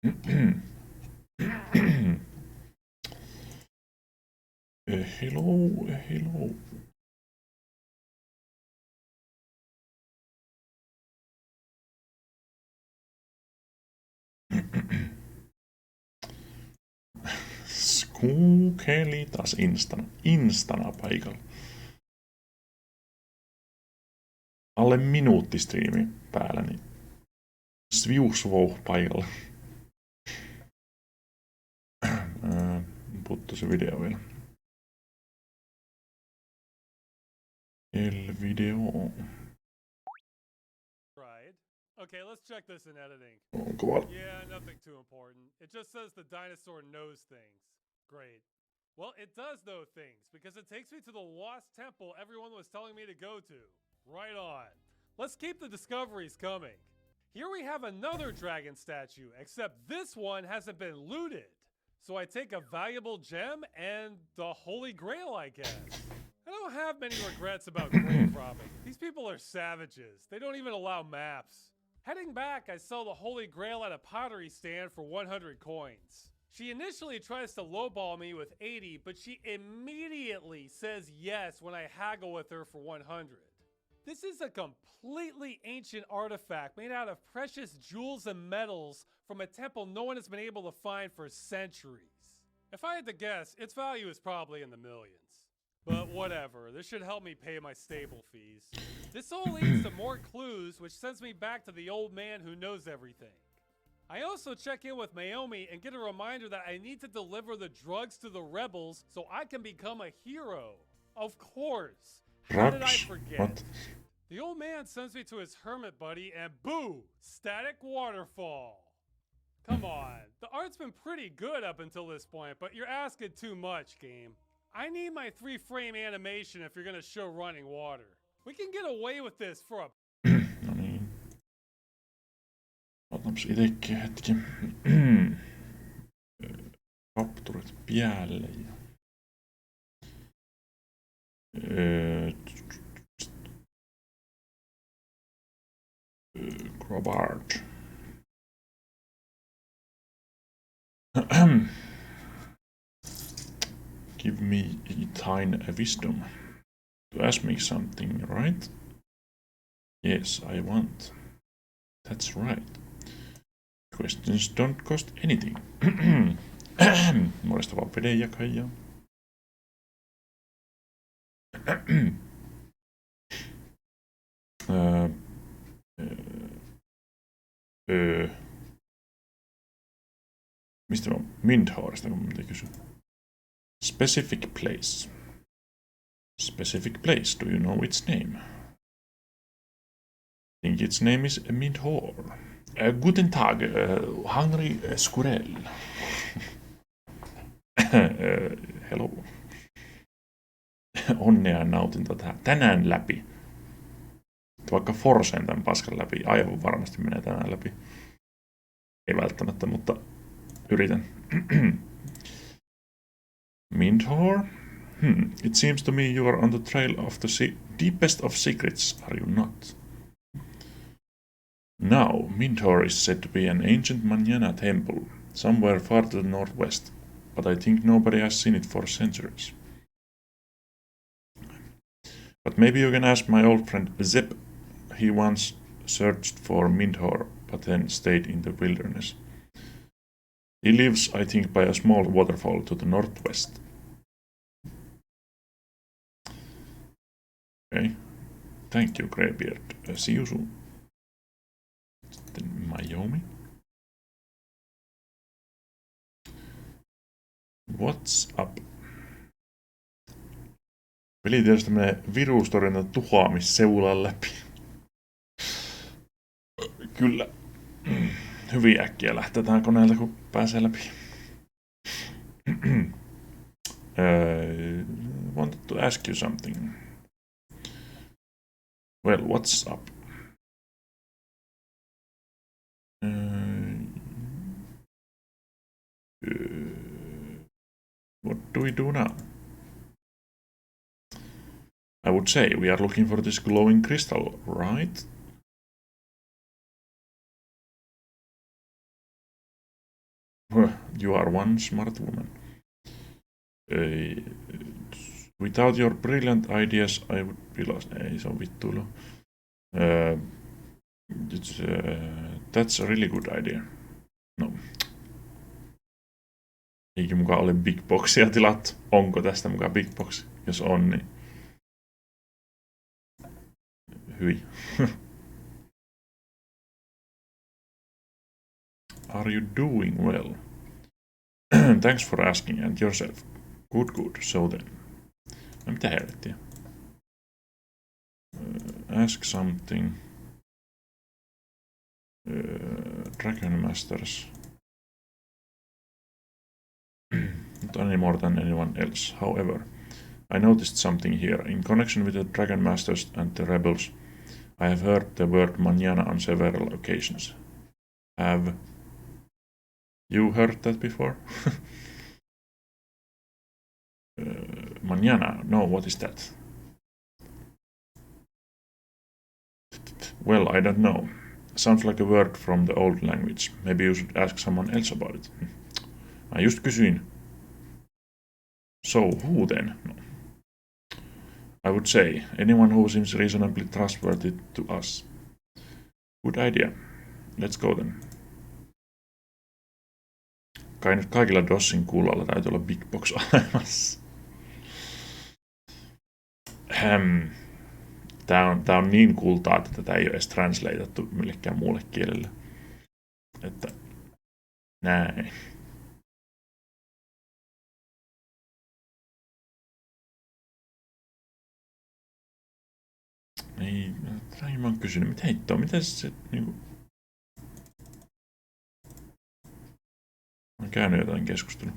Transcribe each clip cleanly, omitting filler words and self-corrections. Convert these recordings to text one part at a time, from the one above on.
Hello. Skuukeli taas instana paikalla. Alle minuutti striimi päällä, niin sviusvouh paikalla. Puuttuu se video vielä. El video. Okay, let's check this in editing. Oh, come on. Yeah, nothing too important. It just says the dinosaur knows things. Great. Well, it does know things because it takes me to the lost temple everyone was telling me to go to. Right on. Let's keep the discoveries coming. Here we have another dragon statue, except this one hasn't been looted. So I take a valuable gem and the Holy Grail, I guess. I don't have many regrets about grave robbing. These people are savages. They don't even allow maps. Heading back, I sell the Holy Grail at a pottery stand for 100 coins. She initially tries to lowball me with 80, but she immediately says yes when I haggle with her for 100. This is a completely ancient artifact made out of precious jewels and metals from a temple no one has been able to find for centuries. If I had to guess, its value is probably in the millions. But whatever, this should help me pay my stable fees. This all leads to more clues, which sends me back to the old man who knows everything. I also check in with Naomi and get a reminder that I need to deliver the drugs to the rebels so I can become a hero. Of course. How did I forget? What? The old man sends me to his hermit buddy and boo! Static waterfall. Come on, the art's been pretty good up until this point, but you're asking too much, game. I need my 3-frame animation if you're gonna show running water. We can get away with this for a... No niin. Otaanpas itekin hetki. Kapturit päälle. Grobard. Give me a tiny wisdom. To ask me something, right? Yes, I want. That's right. Questions don't cost anything. Morjesta vaan vedenjakaja. Mistä on Mindhaarista, kun mitä kysyn? Specific place. Specific place, do you know its name? I think its name is Mindhor. Guten Tag, hungry squirrel. Hello. Onnea nautinta tänään läpi. Vaikka forseen tämän paskan läpi, aivan varmasti menee tänään läpi. Ei välttämättä, mutta yritän. Mindhor? It seems to me you are on the trail of the deepest of secrets, are you not? Now, Mindhor is said to be an ancient Manana temple, somewhere far to the northwest, but I think nobody has seen it for centuries. But maybe you can ask my old friend Zep. He once searched for Mindhor, but then stayed in the wilderness. He lives, I think, by a small waterfall to the northwest. Okay. Thank you, Greybeard. See you soon. Sitten Miami. What's up? Peli tietysti menee virustorjunnan tuhoamisseulan läpi. Kyllä. Hyvin äkkiä lähtee tähän koneelta, kun pääsee läpi. Wanted to ask you something. Well, what's up? What do we do now? I would say we are looking for this glowing crystal, right? You are one smart woman. Without your brilliant ideas, I would be lost. Ei, se on vittuilu. That's a really good idea. No. Eikä mukaan ole Big Boxia tilattu. Onko tästä mukaan Big Box? Jos on, niin... Hyi. Are you doing well? Thanks for asking, and yourself. Good. So then. No mitä helvettiä? Ask something. Dragon Masters. Not any more than anyone else. However, I noticed something here. In connection with the Dragon Masters and the rebels, I have heard the word mañana on several occasions. Have you heard that before? Mañana? No, what is that? Well, I don't know. Sounds like a word from the old language. Maybe you should ask someone else about it. Mä just kysyin. So, who then? No. I would say, anyone who seems reasonably trustworthy to us. Good idea. Let's go then. Kai nyt kaikilla DOSin kuulolla täytyy olla Big Box olemassa. Tää on niin kultaa, että tätä ei ole edes translatettu millekään muulle kielelle. Että näin. Ei, mä oon kysynyt, mitä hittoa, miten se niinku... Mä oon käynyt jotain keskustelua.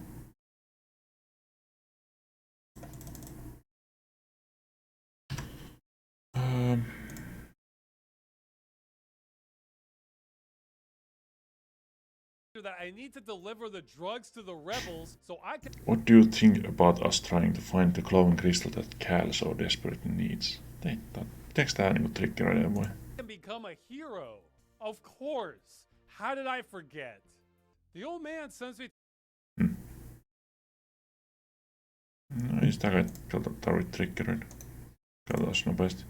That I need to deliver the drugs to the rebels so I can... What do you think about us trying to find the glowing crystal that Cal so desperately needs? Pitääkö tää niinku triggeroida vai? Become a hero. Of course. How did I forget? The old man sends me... No ei sitä kai tarvitse triggeroida. Katsotaan nopeasti.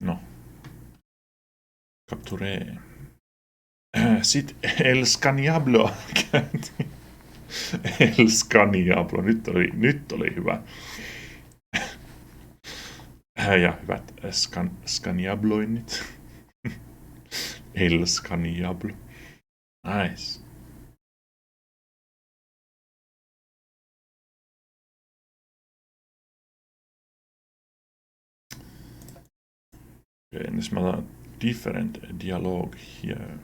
No. Capture. Sit El Scaniablo. El Scaniablo. Nyt oli hyvä. Ja hyvät Scaniabloinnit. El Scaniablo. Nice. Okay, entäs mä otan different dialogue here.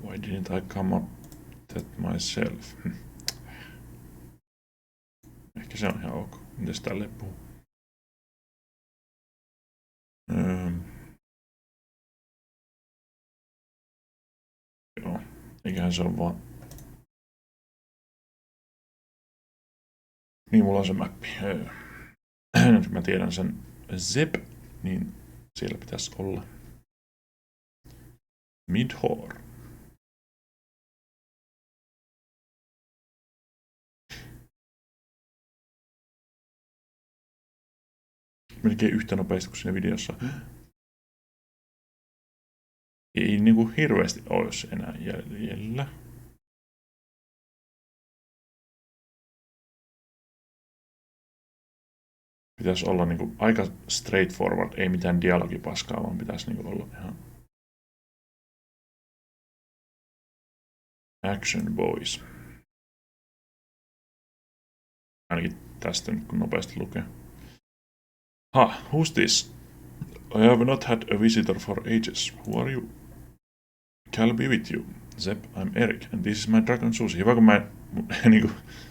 Why didn't I come up that myself? Ehkä se on ihan ok. Mitäs tälle puhuu? Joo, eiköhän se on vaan... Niin, mulla on se mappi. Nyt mä tiedän sen Zep, niin siellä pitäisi olla Midhor. Melkein yhtä nopeasti kuin siinä videossa. Ei niinku hirveästi olisi enää jäljellä. Pitäisi olla niinku aika straightforward, ei mitään dialogipaskaa, vaan pitäisi niinku olla ihan action boys. Ainakin tästä nyt kun nopeasti lukee. Who's this? I have not had a visitor for ages. Who are you? Cal be with you. Zep, I'm Eric, and this is my dragon Susi. Hyvä kun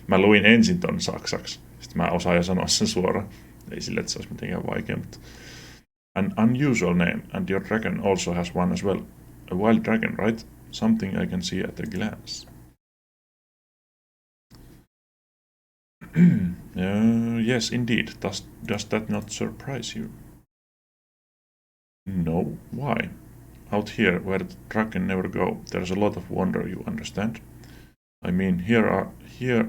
mä luin ensin ton saksaksi. Sitten mä osaan jo sanoa sen suoraan. Ei sille, että se olisi mitenkään vaikea, mutta... An unusual name, and your dragon also has one as well. A wild dragon, right? Something I can see at a glance. Yes, indeed. Does that not surprise you? No, why? Out here, where the truck can never go, there's a lot of wonder, you understand? I mean, here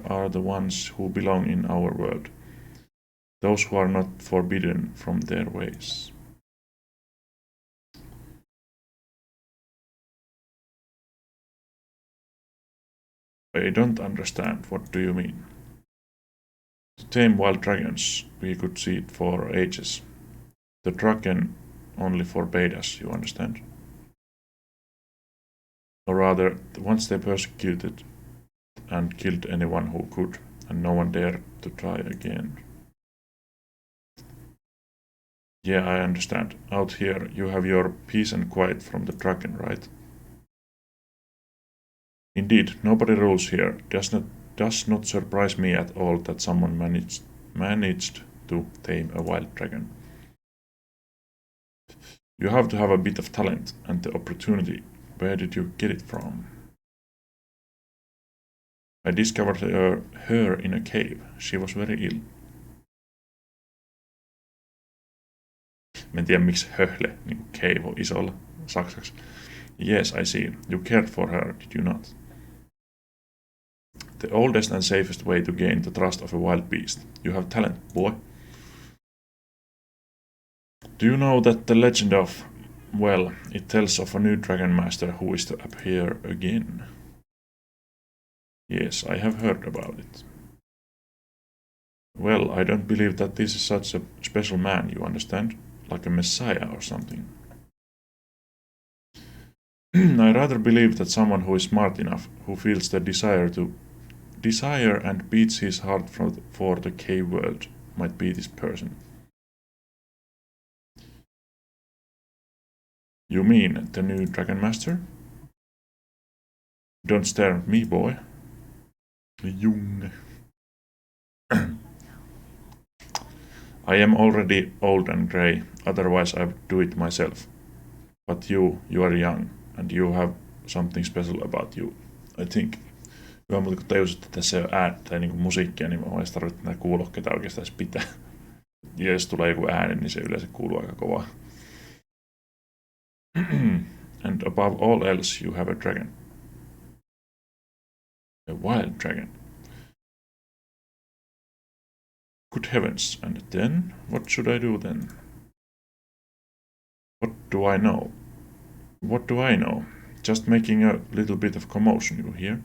are the ones who belong in our world. Those who are not forbidden from their ways. I don't understand. What do you mean? To tame wild dragons, we could see it for ages. The dragon only forbade us, you understand? Or rather, once they persecuted and killed anyone who could, and no one dared to try again. Yeah, I understand. Out here, you have your peace and quiet from the dragon, right? Indeed, nobody rules here. Does not surprise me at all that someone managed to tame a wild dragon. You have to have a bit of talent and the opportunity. Where did you get it from? I discovered her in a cave. She was very ill. Mä en tiedä miksi höhle, niin kuin cave on isolla saksaksi. Yes, I see. You cared for her, did you not? The oldest and safest way to gain the trust of a wild beast. You have talent, boy. Do you know that the legend of... Well, it tells of a new dragon master who is to appear again. Yes, I have heard about it. Well, I don't believe that this is such a special man, you understand? Like a messiah or something. I rather believe that someone who is smart enough, who feels the desire and beats his heart for the cave world, might be this person. You mean the new Dragon Master? Don't stare at me, boy. Jung. I am already old and grey, otherwise I would do it myself. But you are young, and you have something special about you, I think. Hyvä, mutta kun tajusit, että tässä ei ole ääni tai niinku musiikkia, niin mä voin tarvitse näitä kuulokkeita oikeastaan pitää. Ja jos tulee joku ääni, niin se yleensä kuuluu aika kovaa. And above all else, you have a dragon. A wild dragon. Good heavens, and then? What should I do then? What do I know? What do I know? Just making a little bit of commotion, you hear?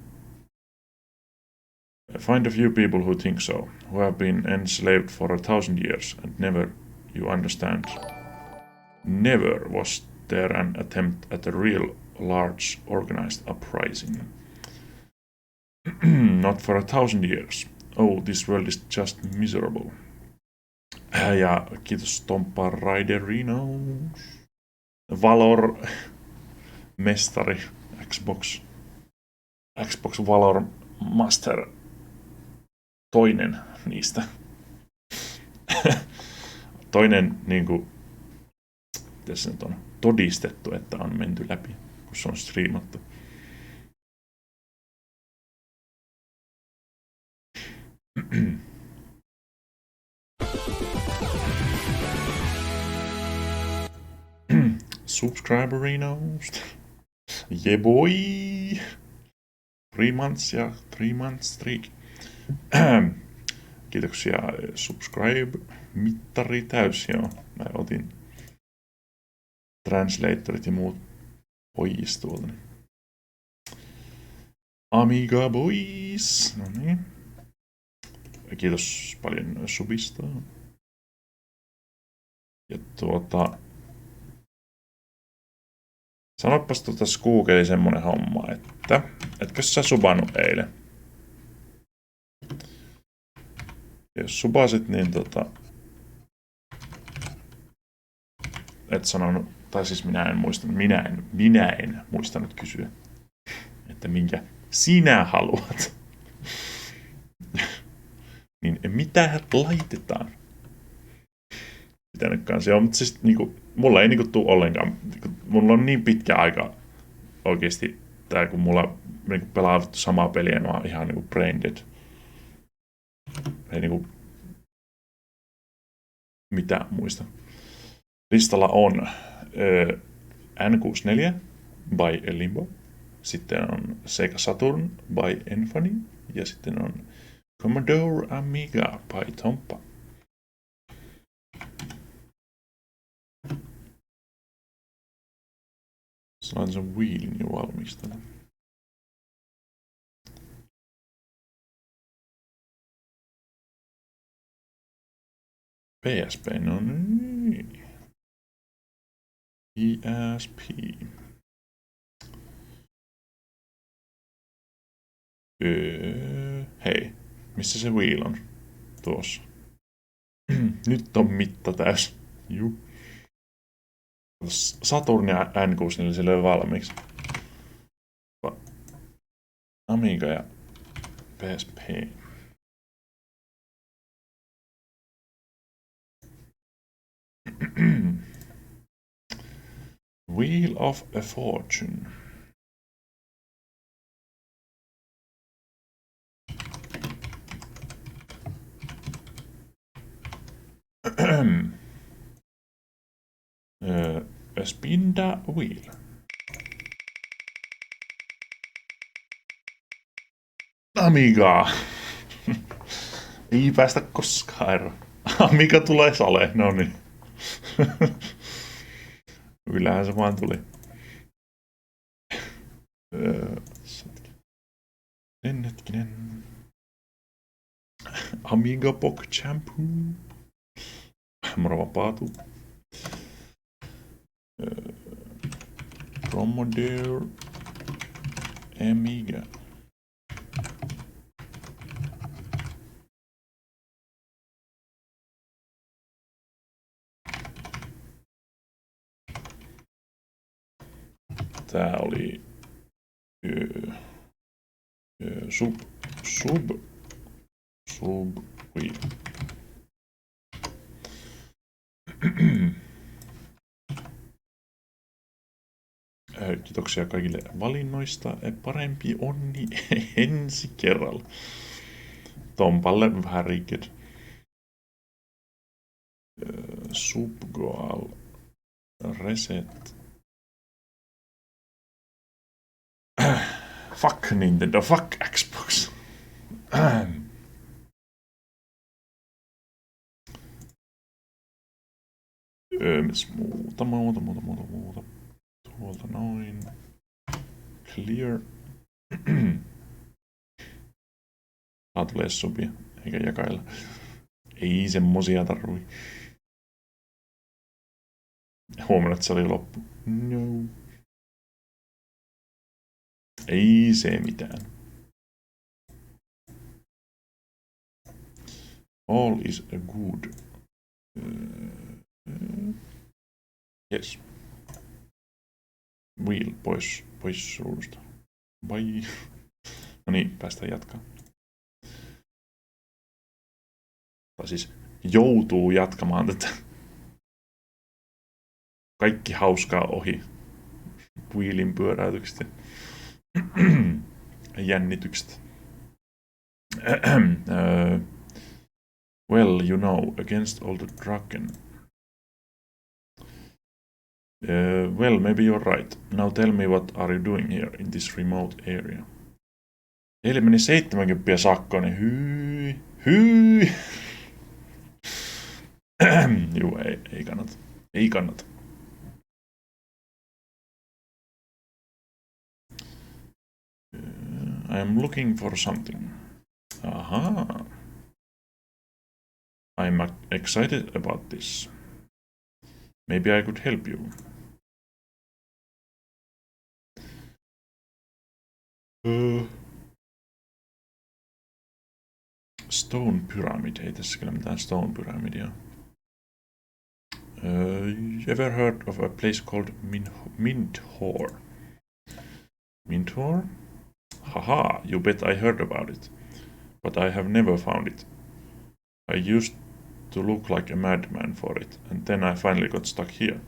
Find a few people who think so, who have been enslaved for 1,000 years, and never, you understand, never was there an attempt at a real large organized uprising. Not for 1,000 years. Oh, this world is just miserable. Ja kiitos Tompa Raiderinos. Valor mestari Xbox Valor Master toinen niistä. Toinen niinku tässä nyt on todistettu, että on menty läpi, kun se on striimattu. Subscriberinos. Yeah boy. 3 months ja 3 months streak. Kiitoksia subscribe-mittari täys, joo. Mä otin translatorit ja muut pojis tuolta. Amiga boys. No niin. Kiitos paljon subista. Ja sanopas Googeli semmonen homma, että etkö sä subannut eilen? Jos subasit, niin et sanonut, tai siis minä en muistanut kysyä, että minkä sinä haluat. Niin mitä laitetaan? Pitänyt kanssa, joo, mutta siis niinku, mulla ei niinku tuu ollenkaan, mulla on niin pitkä aika oikeesti, tää kun mulla niinku pelaa samaa peliä, mä oon ihan niinku brain dead. Ei niinku mitään muista. Listalla on N64 by Limbo. Sitten on Sega Saturn by Enfany. Ja sitten on Commodore Amiga by Tompa. Laitan sen wheelin jo valmistella. PSP, no niin. ESP. Hei, missä se wheel on? Tuossa. Nyt on mitta täys. Juu. Saturn ja N64 se löi valmiiksi. Amiga ja PSP. Wheel of a Fortune. Spin the wheel. Amiga! Ei päästä koskaan eroon. Amiga tulee saleen, no niin. Kyllähän se vaan tuli. Hetkinen. Amiga Pok Shampoo. Moro paatu. Commodore Amiga. Tää oli sub wheel. Kiitoksia kaikille valinnoista. Parempi onni ensi kerralla. Tompalle vähän riked. Subgoal. Reset. Fuck Nintendo. Fuck Xbox. Muuta. Tuolta noin. Clear. Tää tulee sopia, eikä jakailla. Ei semmosia tarvii. Huomenna, että se oli loppu. No. Ei se mitään. All is good. Yes. Wheel pois ruudusta. Bye. No niin, päästään jatkaa. Tai siis joutuu jatkamaan tätä. Kaikki hauskaa ohi. Wheelin pyöräytykset ja jännitykset. Well, you know, against all the dragon. Well, maybe you're right. Now tell me what are you doing here in this remote area? Eilen meni 70 sakkoa, niin hyi. Juu, ei kannata. Ei kannata. I am looking for something. Aha. I'm excited about this. Maybe I could help you. Stone Pyramid. Ei tässä kyllä mitään Stone Pyramidia. You ever heard of a place called Mindhor? Mindhor? Haha, you bet I heard about it. But I have never found it. I used to look like a madman for it, and then I finally got stuck here.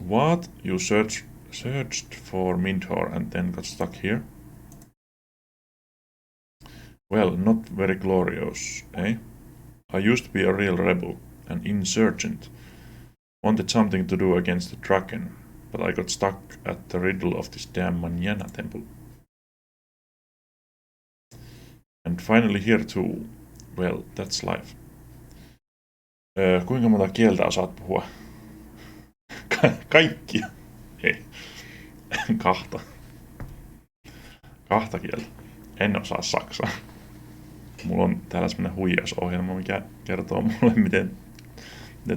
What? You searched for Mindhor and then got stuck here? Well, not very glorious, eh? I used to be a real rebel. an insurgent. Wanted something to do against the dragon, but I got stuck at the riddle of this damn Manana temple. And finally here too. Well, that's life. Kuinka monta kieltä osaat puhua? Kaikkia. Ei. Kahta kieltä. En osaa saksaa. Mulla on täällä semmonen huijausohjelma, mikä kertoo mulle, miten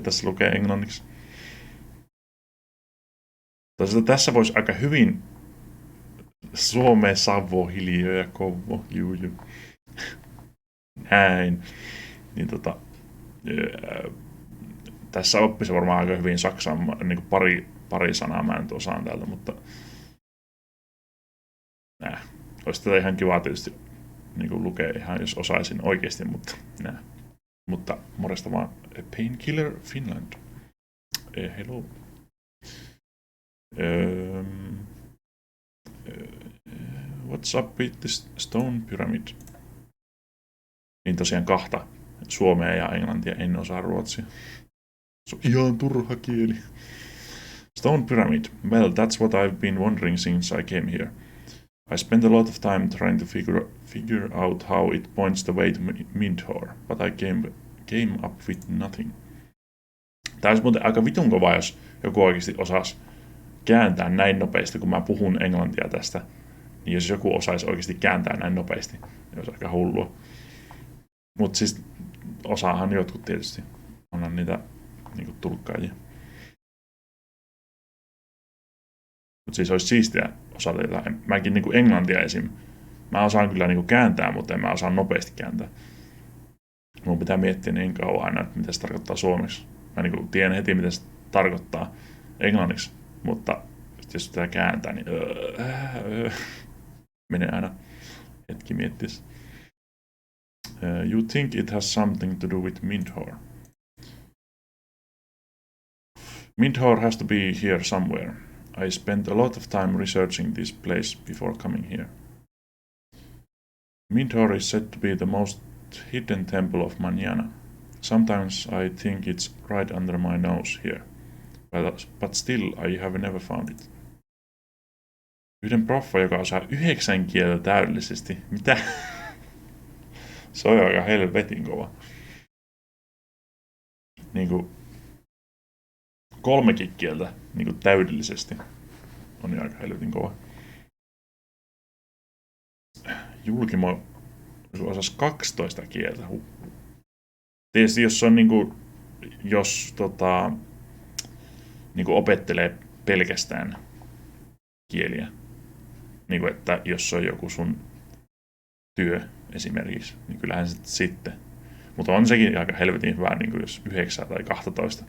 tässä lukee englanniksi. Tässä voisi aika hyvin Suome, Savo, Hiljö ja Kovo, Juju. Näin. Niin tässä oppisi varmaan aika hyvin saksan, niin pari sanaa mä nyt osaan täältä, mutta olisi tätä ihan kiva tietysti niin lukea ihan, jos osaisin oikeasti, mutta morjesta vaan. Painkiller Finland. Hello. What's up with this stone pyramid? Niin tosiaan kahta. Suomea ja englantia, en osaa ruotsia. Se on ihan turha kieli. Stone pyramid. Well, that's what I've been wondering since I came here. I spent a lot of time trying to figure out how it points the way to Mindhor, but I came up with nothing. Tää olisi muuten aika vitun kova, jos joku oikeasti osaisi kääntää näin nopeasti, kun mä puhun englantia tästä. Niin jos joku osaisi oikeasti kääntää näin nopeasti, niin olisi aika hullua. Mutta siis osaahan jotkut tietysti. Onhan niitä niinku tulkkaajia. Mutta siis olisi siistiä osata jotain. Mäkin niinku englantia esim. Mä osaan kyllä niinku kääntää, mutta en mä osaa nopeasti kääntää. Mun pitää miettiä niin kauan aina, että mitä se tarkoittaa suomeksi. Mä niinku tiedän heti, mitä se tarkoittaa englanniksi. Mutta jos pitää kääntää, niin menee aina hetki miettis. You think it has something to do with Mindhor? Mindhor has to be here somewhere. I spent a lot of time researching this place before coming here. Mindhor is said to be the most hidden temple of Manana. Sometimes I think it's right under my nose here, but still I have never found it. Yhden proffa, joka osaa 9 kieltä täydellisesti. Mitä? Se on aika helvetin kova. Niinku 3 kieltä niinku täydellisesti on jo aika helvetin kova. Julkimo osasi 12 kieltä. Tietysti jos on niinku, niinku opettelee pelkästään kieliä. Niinku että jos on joku sun työ esimerkiksi, niin kyllähän sitten. Mutta on sekin aika helvetin hyvä, niin kuin jos 9 tai 12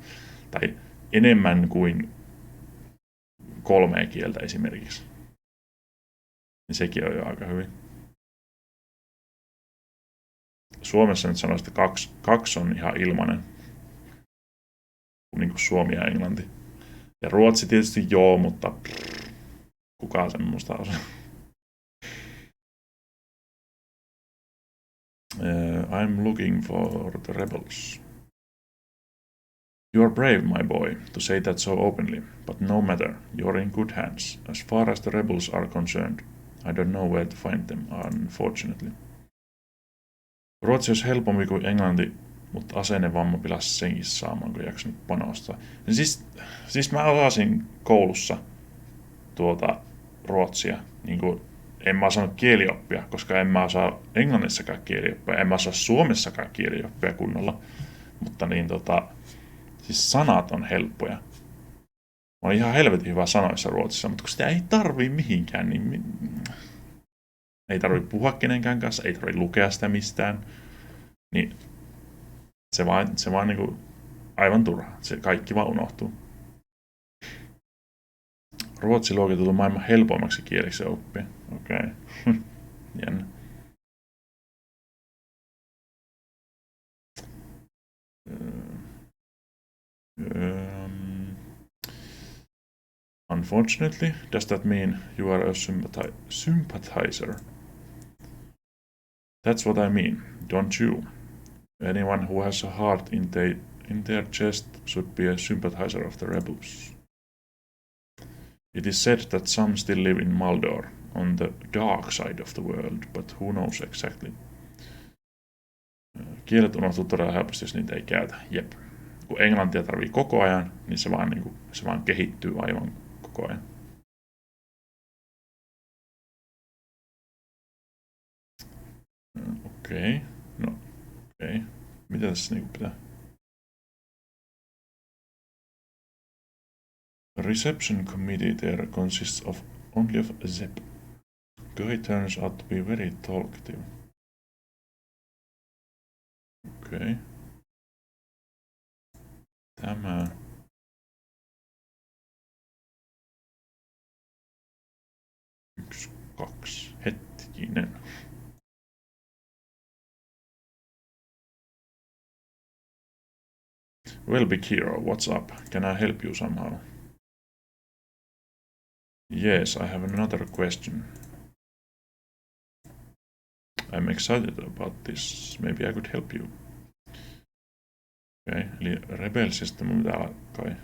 tai enemmän kuin 3 kieltä esimerkiksi. Niin sekin on jo aika hyvin. Suomessa nyt sanoisin, että 2 on ihan ilmainen. Niin kuin suomi ja englanti. Ja ruotsi tietysti joo, mutta kukaan semmoista osaa. I'm looking for the rebels. You are brave, my boy, to say that so openly, but no matter, you're in good hands. As far as the rebels are concerned, I don't know where to find them, unfortunately. Ruotsi olisi helpompi kuin englanti, mutta asennevamma pilasi senkin saamaan, kun jaksanut panostaa. Ja siis mä osasin koulussa ruotsia, niin kuin en mä osannut kielioppia, koska en mä osaa englannissakaan kielioppia, en mä osaa suomessakaan kielioppia kunnolla. Mutta niin siis sanat on helppoja. Mä olin ihan helvetin hyvä sanoissa ruotsissa, mutta kun sitä ei tarvii mihinkään, niin ei tarvii puhua kenenkään kanssa, ei tarvii lukea sitä mistään. Niin se vaan niinku aivan turha. Se kaikki vaan unohtuu. Ruotsi luokiteltu maailman helpoimmaksi kieleksi oppia. Okei. Jännä. Unfortunately, does that mean you are a sympathizer? That's what I mean, don't you? Anyone who has a heart in their chest should be a sympathizer of the rebels. It is said that some still live in Maldor, on the dark side of the world, but who knows exactly. Kielet unohtuu todella helposti, jos niitä ei käytä. Jep. Kun englantia tarvii koko ajan, niin se vaan kehittyy aivan koko ajan. Okei. No, okei. Mitä tässä niinku pitää? The reception committee there consists of only of Zep. Guy turns out to be very talkative. Okei. Tämä. Yksi, kaksi. Hetkinen. Well, big hero, what's up? Can I help you somehow? Yes, I have another question. I'm excited about this. Maybe I could help you. Okei, eli Rebelsistä mun pitää kai.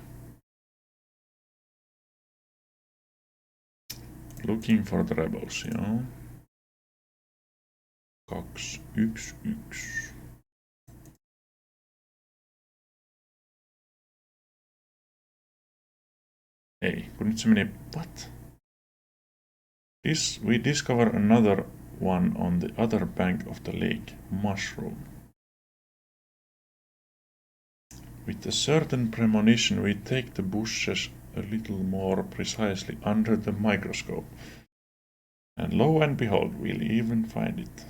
Looking for the rebels, joo. 2, 1, 1. Ei, kun nyt se meni... What? We discover another one on the other bank of the lake. Mushroom. With a certain premonition we take the bushes a little more precisely under the microscope. And lo and behold, we'll even find it.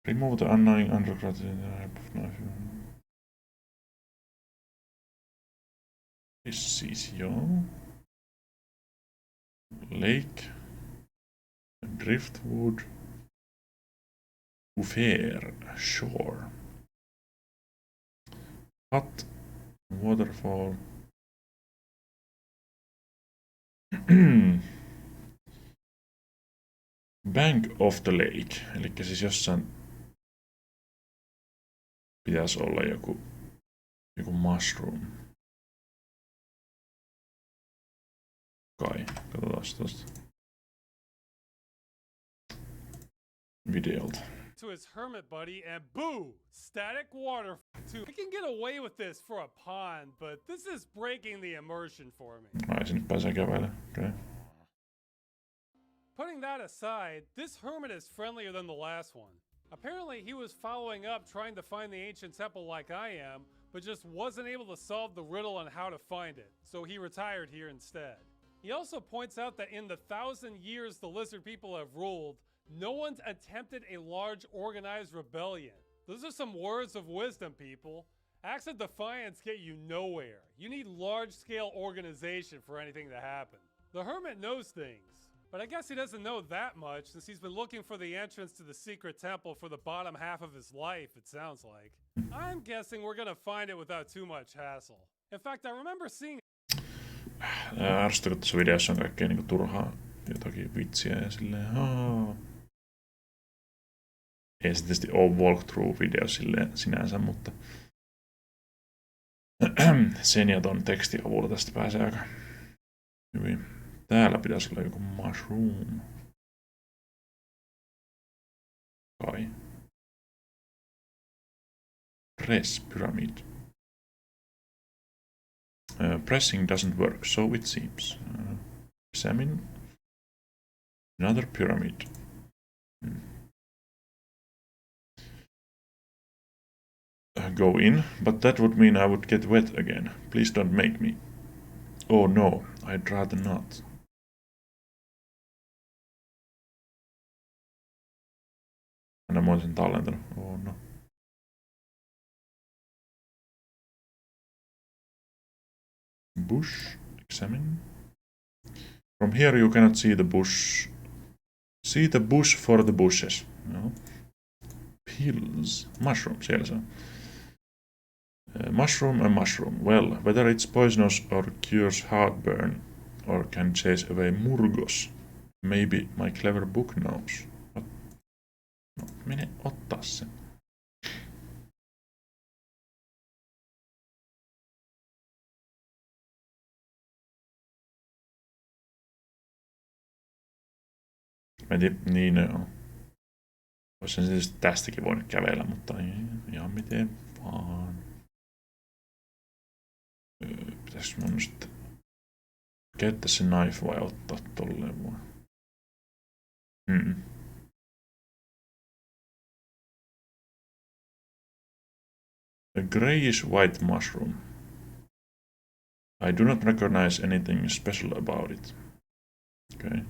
Remove the annoying undergrowth in the help of knife. This is your lake, driftwood, fair shore, hut, waterfall. Bank of the lake, eli siis jossain pitäisi olla joku mushroom. Kai, katsotaan tosta videolta. To his hermit buddy and boo! Static water. I can get away with this for a pond, but this is breaking the immersion for me. Ai, sinne pääsee kävellä. Okay. Putting that aside, this hermit is friendlier than the last one. Apparently he was following up trying to find the ancient temple like I am, but just wasn't able to solve the riddle on how to find it, so he retired here instead. He also points out that in the 1,000 years the lizard people have ruled, no one's attempted a large organized rebellion. Those are some words of wisdom, people. Acts of defiance get you nowhere. You need large-scale organization for anything to happen. The hermit knows things, but I guess he doesn't know that much since he's been looking for the entrance to the secret temple for the bottom half of his life, it sounds like. I'm guessing we're gonna find it without too much hassle. In fact, I remember seeing... Ärsyttäkö tässä videossa on kaikkea niinku turhaa jotakin vitsiä ja silleen Ei se tietysti ole walkthrough-video silleen sinänsä, mutta sen ja ton tekstin avulla tästä pääsee aika hyvin. Täällä pitäisi olla joku mushroom. Kai. Press pyramid. Pressing doesn't work, so it seems. Examine. Another pyramid. Go in, but that would mean I would get wet again. Please don't make me. Oh no, I'd rather not. Aina mä olisin tallentanut. Oh no. Bush. Examine. From here you cannot see the bush. See the bush for the bushes. No. Pills. Mushroom, siellä se on. Mushroom and mushroom. Well, whether it's poisonous or cures heartburn or can chase away murgos. Maybe my clever book knows. No, mene ottaa sen. Niin joo. Olisin siis tästäkin voinut kävellä, mutta ihan miten vaan. Pitäisikö mun sitten käyttää se knife vai ottaa tolleen vaan? A grayish white mushroom. I do not recognize anything special about it. Okay.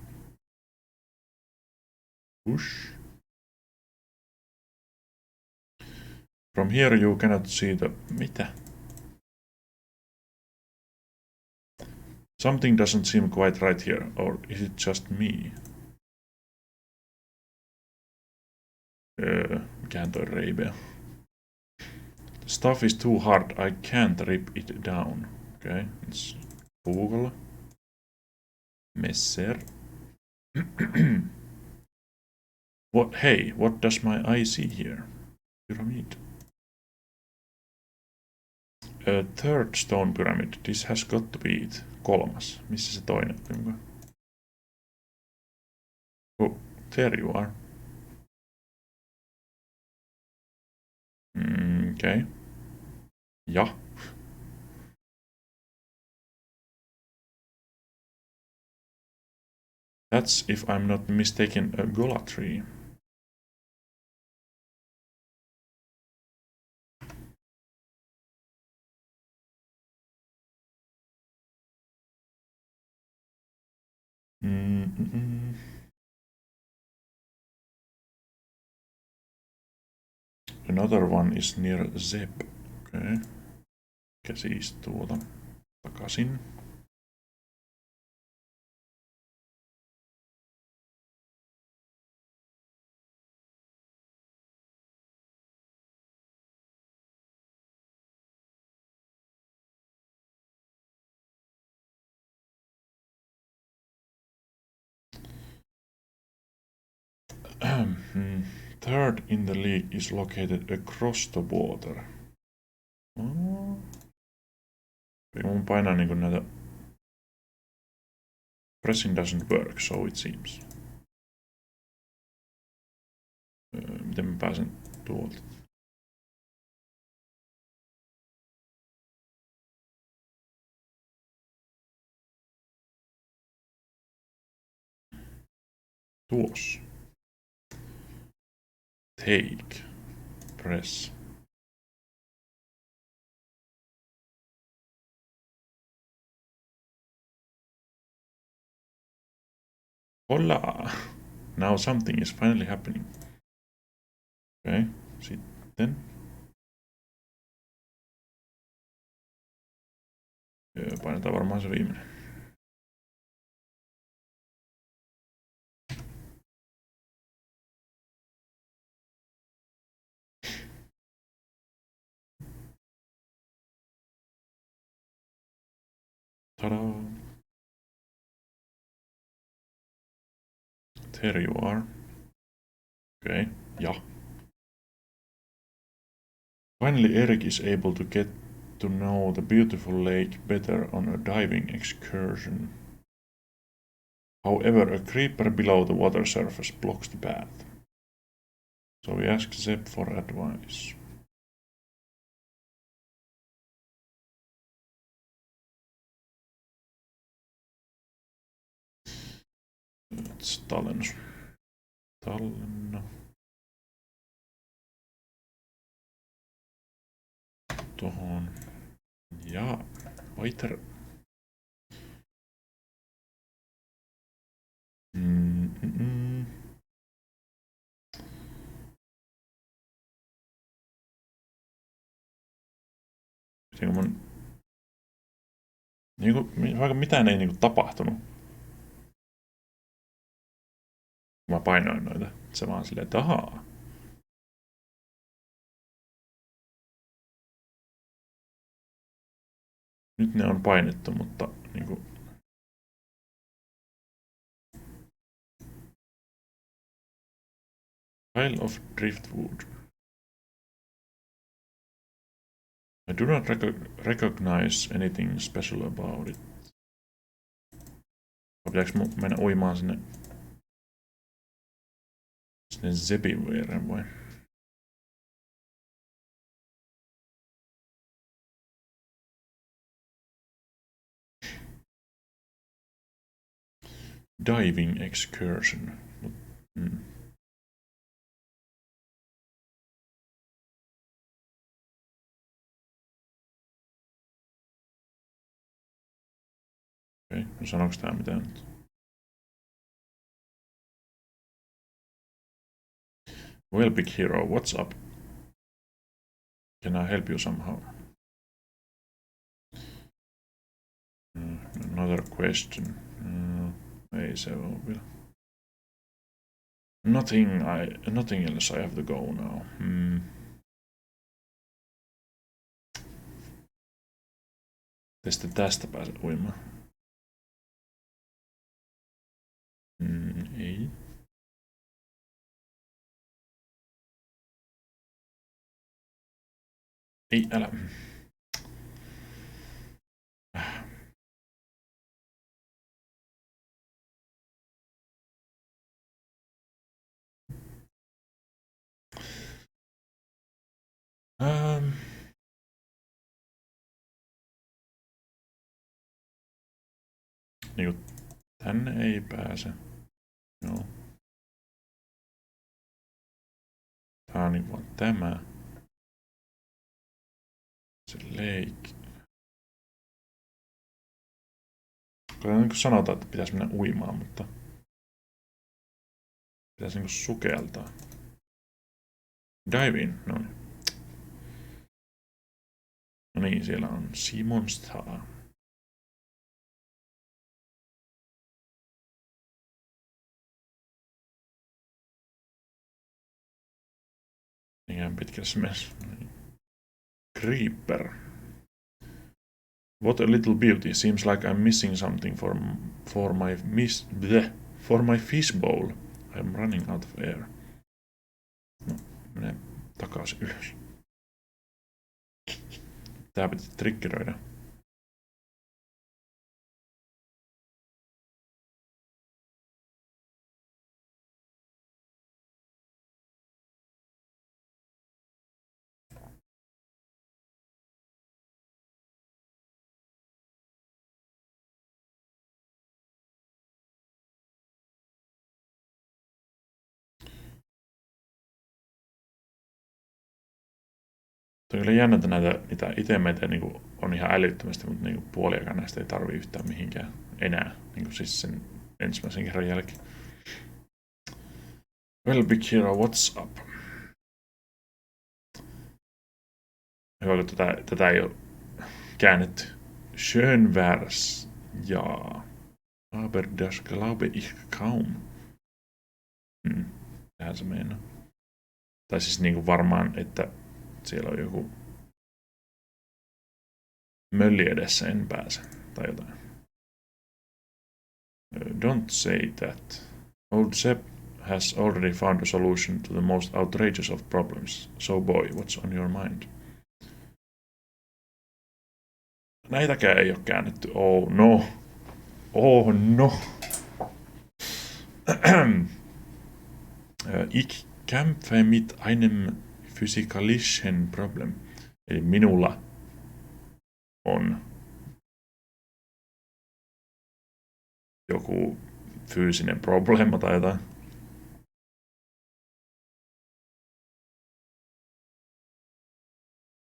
Push. From here you cannot see the... Mitä? Something doesn't seem quite right here, or is it just me? Mikähän toi reipeä? The stuff is too hard, I can't rip it down. Okay, let's Google. Messer. What? Hey, what does my eye see here? Pyramid. A third stone pyramid. This has got to be it. Kolmas. Missä se toinen on? Oh, there you are. Okay. Ja. That's, if I'm not mistaken, a gola tree. Another one is near Zeb. Okay. Mikä siis tuota? Takaisin. Third in the league is located across the water. Mun painaa niinku näitä... Pressing doesn't work, so it seems. Miten mä pääsen tuolta? Tuossa. Take. Press. Hola! Now something is finally happening. Okay, sitten. Painetaan varmaan se viimeinen. Tada! There you are. Okay, ja. Finally Eric is able to get to know the beautiful lake better on a diving excursion. However, a creeper below the water surface blocks the path. So we ask Zeb for advice. Let's tallennus. Tallenna. Tohon. Ja, weiter. Vaikka mitään ei niinku tapahtunut. Mä painoin noita. Se vaan silleen, että ahaa. Nyt ne on painettu, mutta niinku... Pile of driftwood. I do not recognize anything special about it. Pitääkö mun mennä uimaan sinne? Sen Zepin viereen vai? Diving excursion. Okei, no sanoks tää mitään nyt? Well, big hero, what's up? Can I help you somehow? Another question. Ei se oo vielä. Nothing else I have to go now. Tästä pääse uimaan. Ei. Ei, älä. Niinku tänne ei pääse. Joo. Tää on niinku vaan tämä. Se leikki. Kyllä niin kuin sanotaan, että pitäisi mennä uimaan, mutta pitäisi niin kuin sukeltaa. Dive in, no niin. No niin, siellä on Simon Star. Ihan pitkälle se mennessä. Creeper. What a little beauty. Seems like I'm missing something for my fish bowl. I'm running out of air. No, mene takaisin ylös. Tää piti triggeröidä. On kyllä jännä, että niitä itemeitä niin on ihan älyttömästi, mutta niin puoliakaan näistä ei tarvii yhtään mihinkään enää. Niin siis sen ensimmäisen kerran jälkeen. Well, big hero, what's up? Hyvä, kun tätä ei ole käännetty. Schön wär's, ja. Aber das glaube ich kaum. Tähän se meinaa. Tai siis niinku varmaan, että siellä on joku mölli edessä, en pääse. Tai jotain. Don't say that. Old Sepp has already found a solution to the most outrageous of problems. So boy, what's on your mind? Näitäkään ei ole käännetty. Oh no. Oh no. Ich kämpfe mit einem physikalischen Problem. Eli minulla on joku fyysinen probleema tai jotain.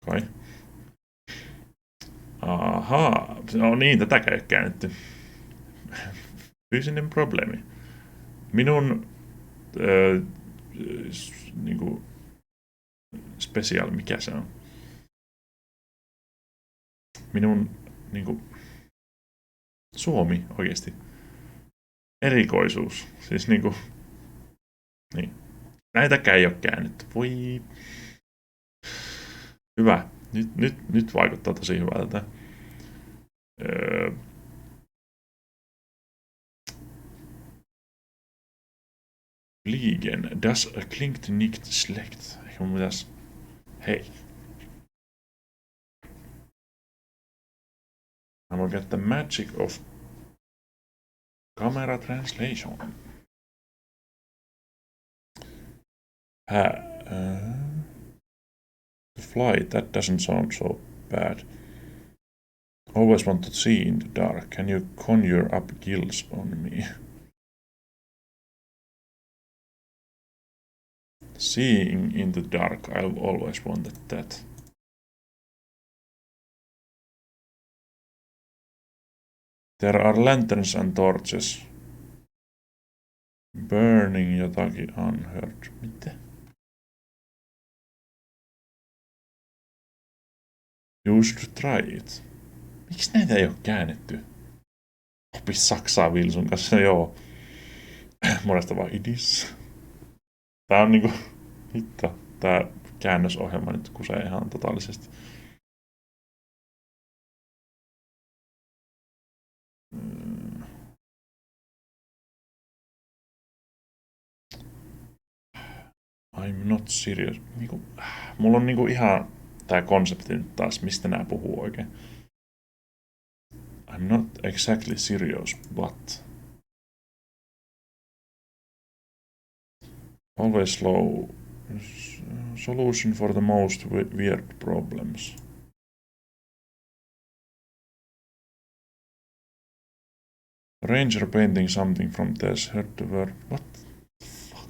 Kai. Ahaa, no niin, tätäkään ei ole käännetty. Fyysinen probleemi. Minun niinku special, mikä se on? Minun niinku Suomi oikeesti. Erikoisuus. Siis niinku niin. Näitäkään ei ole käännetty. Voi. Hyvä. Nyt vaikuttaa tosi hyvältä. Fliegen. Das klingt nicht schlecht. Ehkä mun pitäis. Hei. I'm gonna get the magic of camera translation. To fly, that doesn't sound so bad. Always want to see in the dark. Can you conjure up gills on me? Seeing in the dark, I've always wanted that. There are lanterns and torches. Burning jotakin unheard. Mitä? You should try it. Miksi näitä ei oo käännetty? Opi saksaa Vilsun kanssa, joo. Monesta vaan idis. Tää on niinku... Hitto. Tää käännösohjelma nyt kusee ihan totaalisesti. I'm not serious. Niinku, mulla on niinku ihan tää konsepti nyt taas, mistä nää puhuu oikein. I'm not exactly serious, but... Always slow. Solution for the most weird problems. Ranger painting something from this. Heard the word. What the fuck?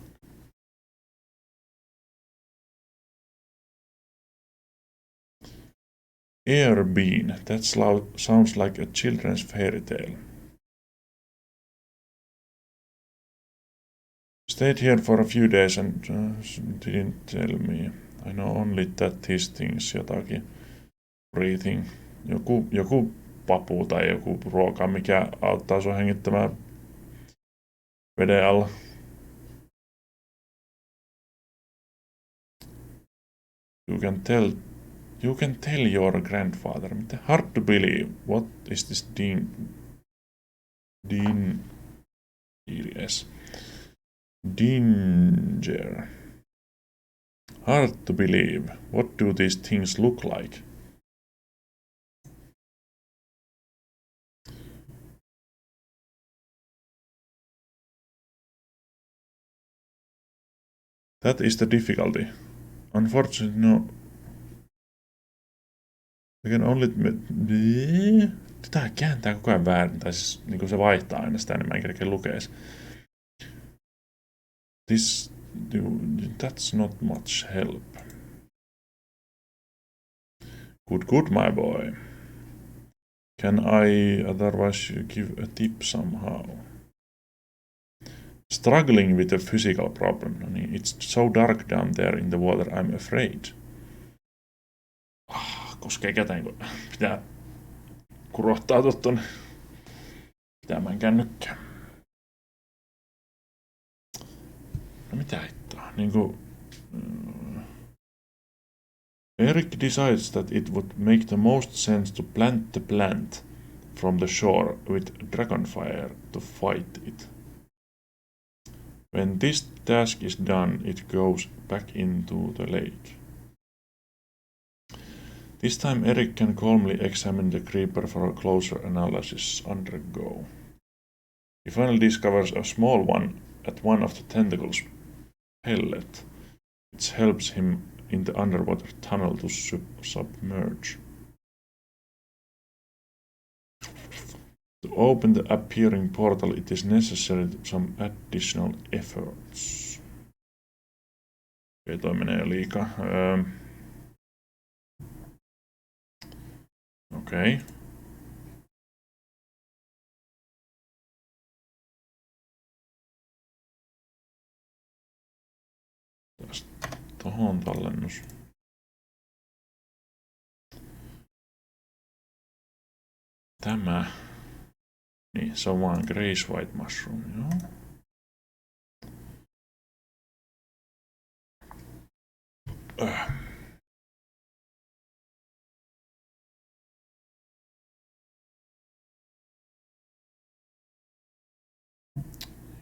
Air bean. That sounds like a children's fairy tale. Stayed here for a few days and didn't tell me. I know only that his things jotakin. Breathing. Joku papu tai joku ruoka, mikä auttaa sua hengittämään veden alla. You can tell your grandfather. Mitä? Hard to believe. What is this Danger. Hard to believe. What do these things look like? That is the difficulty. Unfortunately, no. I can only... Tätä kääntää koko ajan väärin, tai siis niin se vaihtaa aina sitä enemmän, eikä kerkeä lukees. That's not much help. Good, my boy. Can I otherwise give a tip somehow? Struggling with a physical problem. It's so dark down there in the water, I'm afraid. Koskee käteen, kun pitää kurohtautua tonne pitämään kännykkää. No mitä hittoa? Niinku... Eric decides that it would make the most sense to plant the plant from the shore with dragonfire to fight it. When this task is done, it goes back into the lake. This time Eric can calmly examine the creeper for a closer analysis. Undergo. He finally discovers a small one at one of the tentacles' pellet, which helps him in the underwater tunnel to submerge. To open the appearing portal, it is necessary some additional efforts. Okei, toi menee jo liikaa. Okei. Tohon tallennus. Tämä. Niin, se on vaan Grace White Mushroom, joo.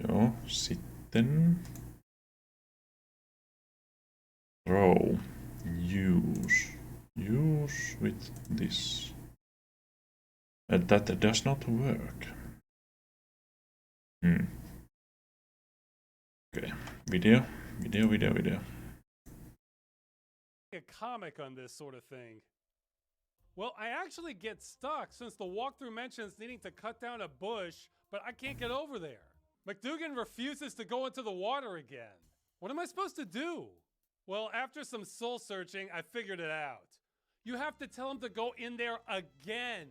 Joo, sitten... Throw. Use with this. That does not work. Okay. Video. a comic on this sort of thing. Well, I actually get stuck since the walkthrough mentions needing to cut down a bush, but I can't get over there. McDougan refuses to go into the water again. What am I supposed to do? Well, after some soul searching, I figured it out. You have to tell him to go in there again.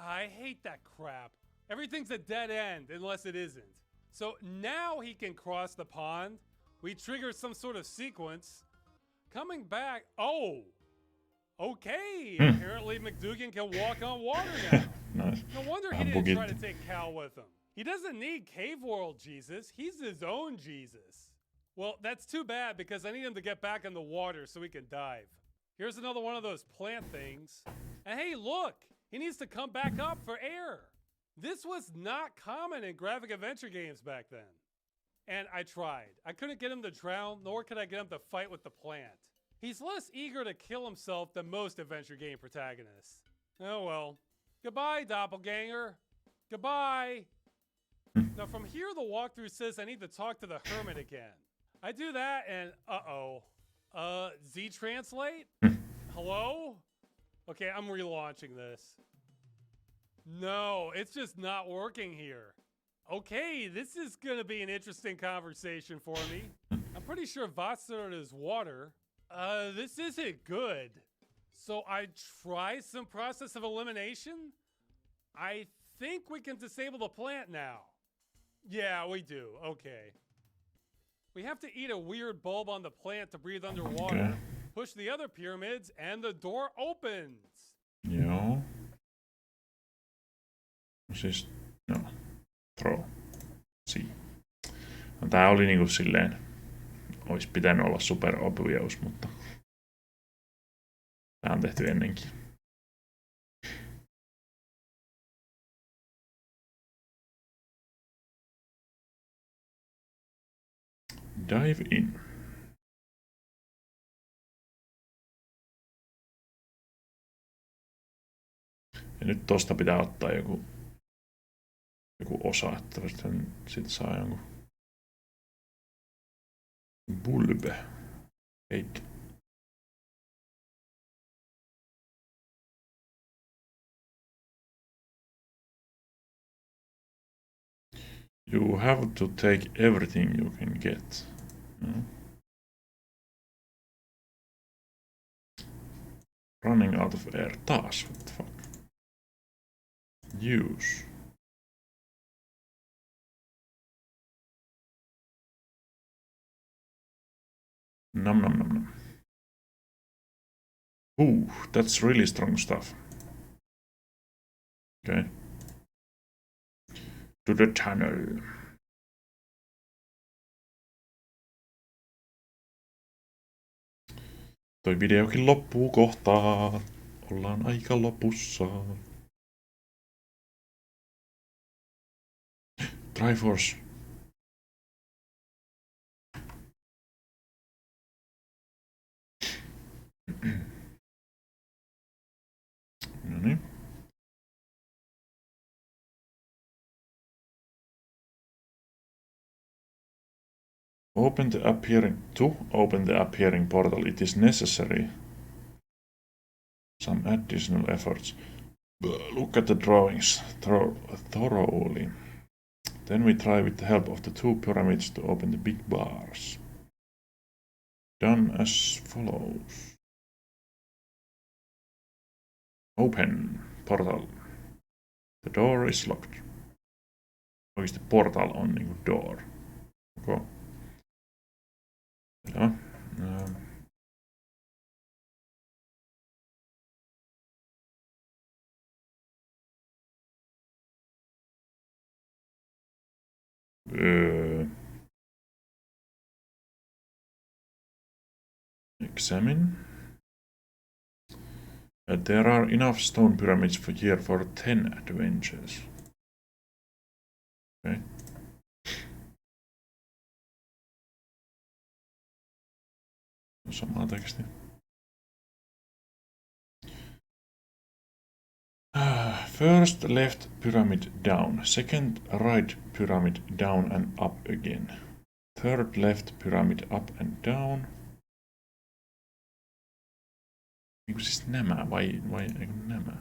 I hate that crap. Everything's a dead end unless it isn't. So now he can cross the pond. We trigger some sort of sequence. Coming back, oh! Okay, apparently McDougan can walk on water now. Nice. No wonder he didn't try to take Cal with him. He doesn't need Cave World Jesus, he's his own Jesus. Well, that's too bad because I need him to get back in the water so he can dive. Here's another one of those plant things. And hey, look, he needs to come back up for air. This was not common in graphic adventure games back then. And I tried. I couldn't get him to drown, nor could I get him to fight with the plant. He's less eager to kill himself than most adventure game protagonists. Oh well. Goodbye, doppelganger. Goodbye. Now from here, the walkthrough says I need to talk to the hermit again. I do that and uh-oh. Z-translate? Hello? Okay, I'm relaunching this. No, it's just not working here. Okay, this is gonna be an interesting conversation for me. I'm pretty sure Vatsar is water. This isn't good. So I try some process of elimination? I think we can disable the plant now. Yeah, we do. Okay. We have to eat a weird bulb on the plant to breathe underwater. Okay. Push the other pyramids and the door opens. Joo. Siis, no. Throw. See. No, tää oli niinku silleen, ois pitänyt olla super obvious, mutta tää on tehty ennenkin. Dive in. Ja nyt tosta pitää ottaa joku osa, että siitä saa jonkun bulbe. Eikä. You have to take everything you can get. No. Running out of air. Taas, what the fuck? Use. Nom nom nom nom. Ooh, that's really strong stuff. Okay. To the tunnel. Toi videokin loppuu kohtaa. Ollaan aika lopussa. Triforce. No niin. Open the appearing portal, it is necessary some additional efforts. Look at the drawings thoroughly. Then we try with the help of the two pyramids to open the big bars. Done as follows. Open portal. The door is locked. Oikeasti portal on niinku door. Okay. Ja. Examine. There are enough stone pyramids for here for 10 adventures. Okay. Samaa tekstiä. First left pyramid down, second right pyramid down and up again, third left pyramid up and down, Niinku siis nämä vai eikö nämä?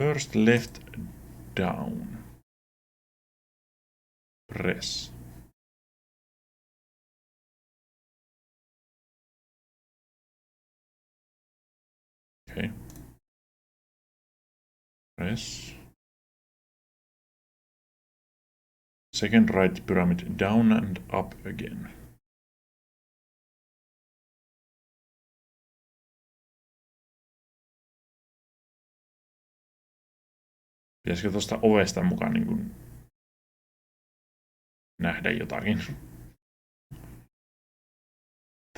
First left down. Press. Okay. Press. Second right pyramid down and up again. Pitäisikö tuosta ovesta mukaan niin kuin nähdä jotakin?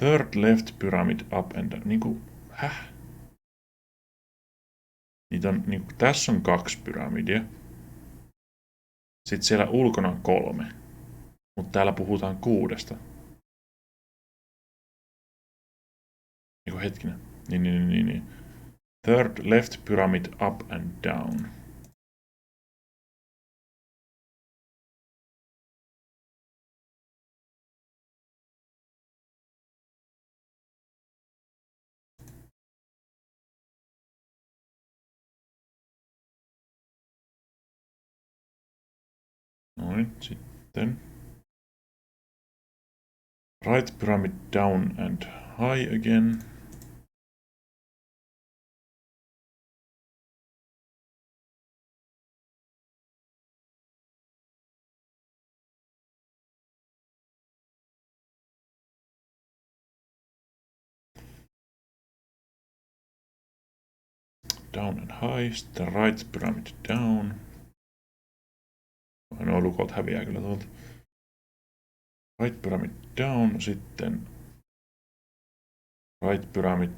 Third left pyramid up and down. Niinku, häh? Niitä on, niinku, tässä on 2 pyramidia. Sitten siellä ulkona on 3. Mutta täällä puhutaan 6. Niinku hetkinen. Niin. Third left pyramid up and down. Noin, sitten. Right pyramid down and high again. Down and high, sitten right pyramid down. Nuo lukot häviää kyllä tuolta. Right pyramid down, sitten right pyramid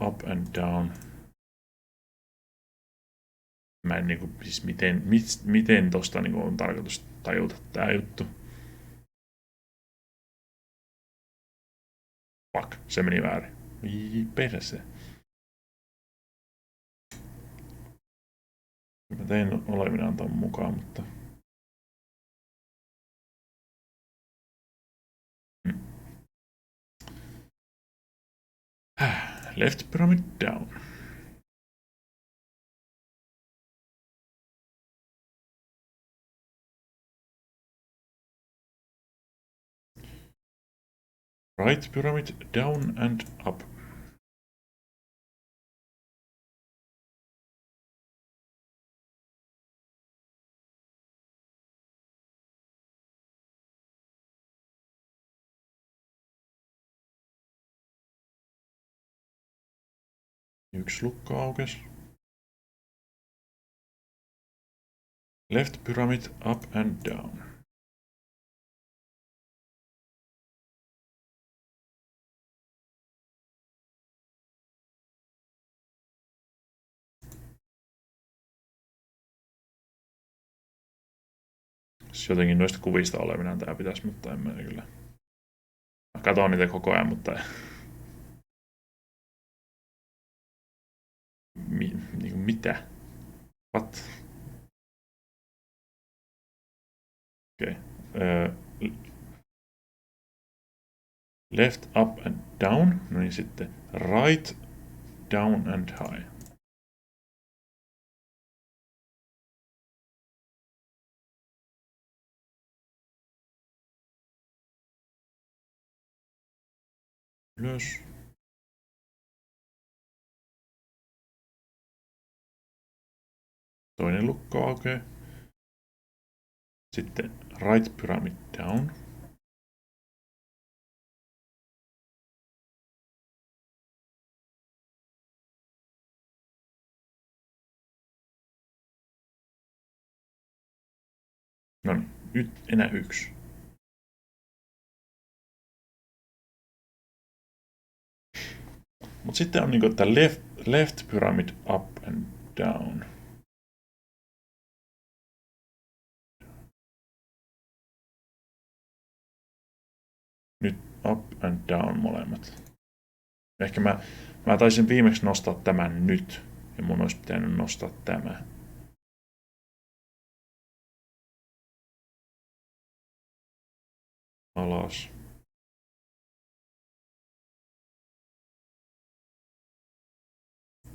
up and down. Mä en niinku, siis miten tosta niinku on tarkoitus tajuta tää juttu. Fuck, se meni väärin. Perse. Mä tein olevinaan ton mukaan, mutta... Left pyramid down. Right pyramid down and up. Yksi lukko aukes. Left pyramid up and down. Jotenkin noista kuvista olevinaan tää pitäisi, mutta en mä kyllä. Mä katon niitä koko ajan, mutta... Niinku mitä? What? Okei. Left up and down. No niin sitten right, down and high. Ylös. Toinen lukko aukeaa. Sitten right pyramid down. No niin, nyt enää 1. Mut sitten on niinku, että left pyramid up and down. Nyt up and down molemmat. Ehkä mä taisin viimeksi nostaa tämän nyt. Ja mun olisi pitänyt nostaa tämä. Alas.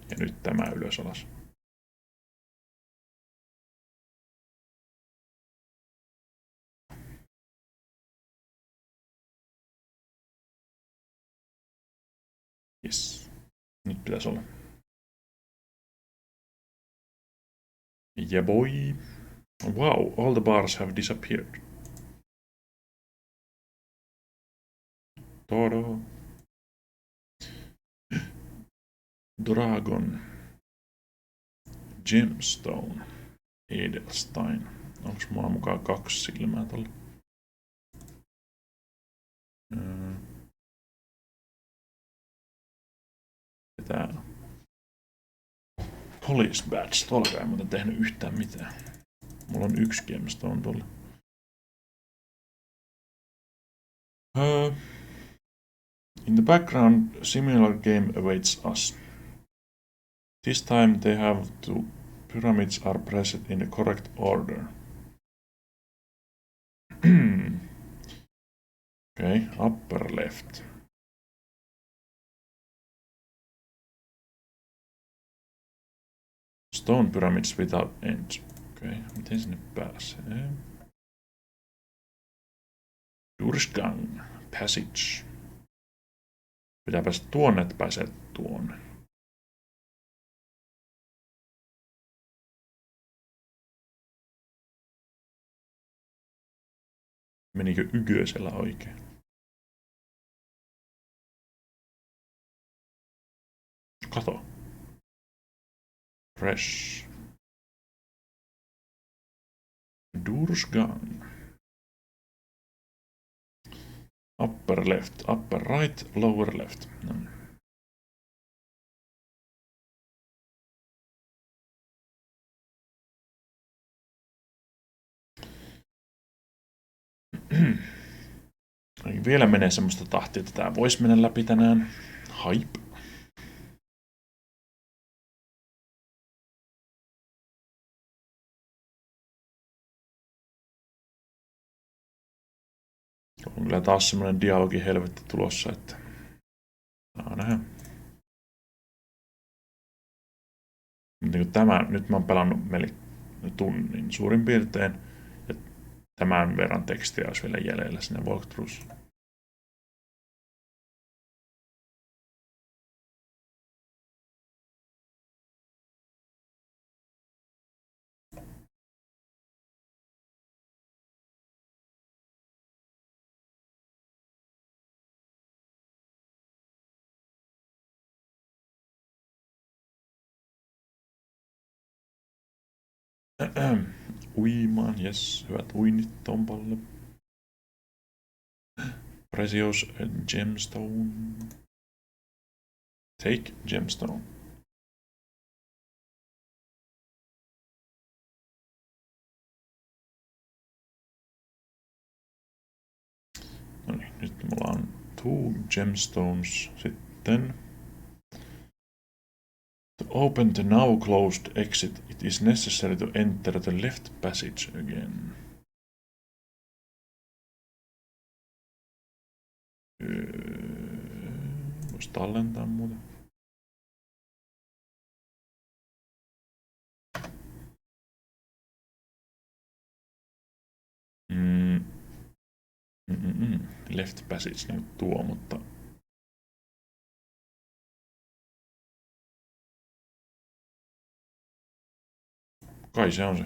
Ja nyt tämä ylös alas. Yes. Nyt pitäisi olla. Yeah boy. Wow, all the bars have disappeared. Todo. Dragon. Gemstone. Edelstein. Onks mulla mukaan 2 silmää tolla? Tää Police Badge. Tuolla ei muuten tehnyt yhtään mitään. Mulla on 1 gemstone tuolla. In the background, similar game awaits us. This time they have to pyramids are pressed in the correct order. Okay, upper left. Stone pyramids without ends. Okay, miten sinne pääsee? Durchgang. Passage. Pitää päästä tuonne, että pääsee tuonne. Menikö yköisellä oikein? Kato. Fresh. Durchgang. Upper left, upper right, lower left. No. Vielä menee semmoista tahtia, että tää voisi mennä läpi tänään. Hype. On kyllä taas semmonen dialogi helvetti tulossa, että saa nähdä. Niin tämä, nyt mä oon pelannut tunnin suurin piirtein, ja tämän verran tekstiä olisi vielä jäljellä sinne walkthroughs. Uimaan, yes, hyvät uinnit Tompalle. Precious gemstone. Take gemstone. No niin, nyt mulla on 2 gemstones sitten. To open the now closed exit, it is necessary to enter the left passage again. Voisi tallentaa muuten. Left passage niin tuo, mutta kai se on se.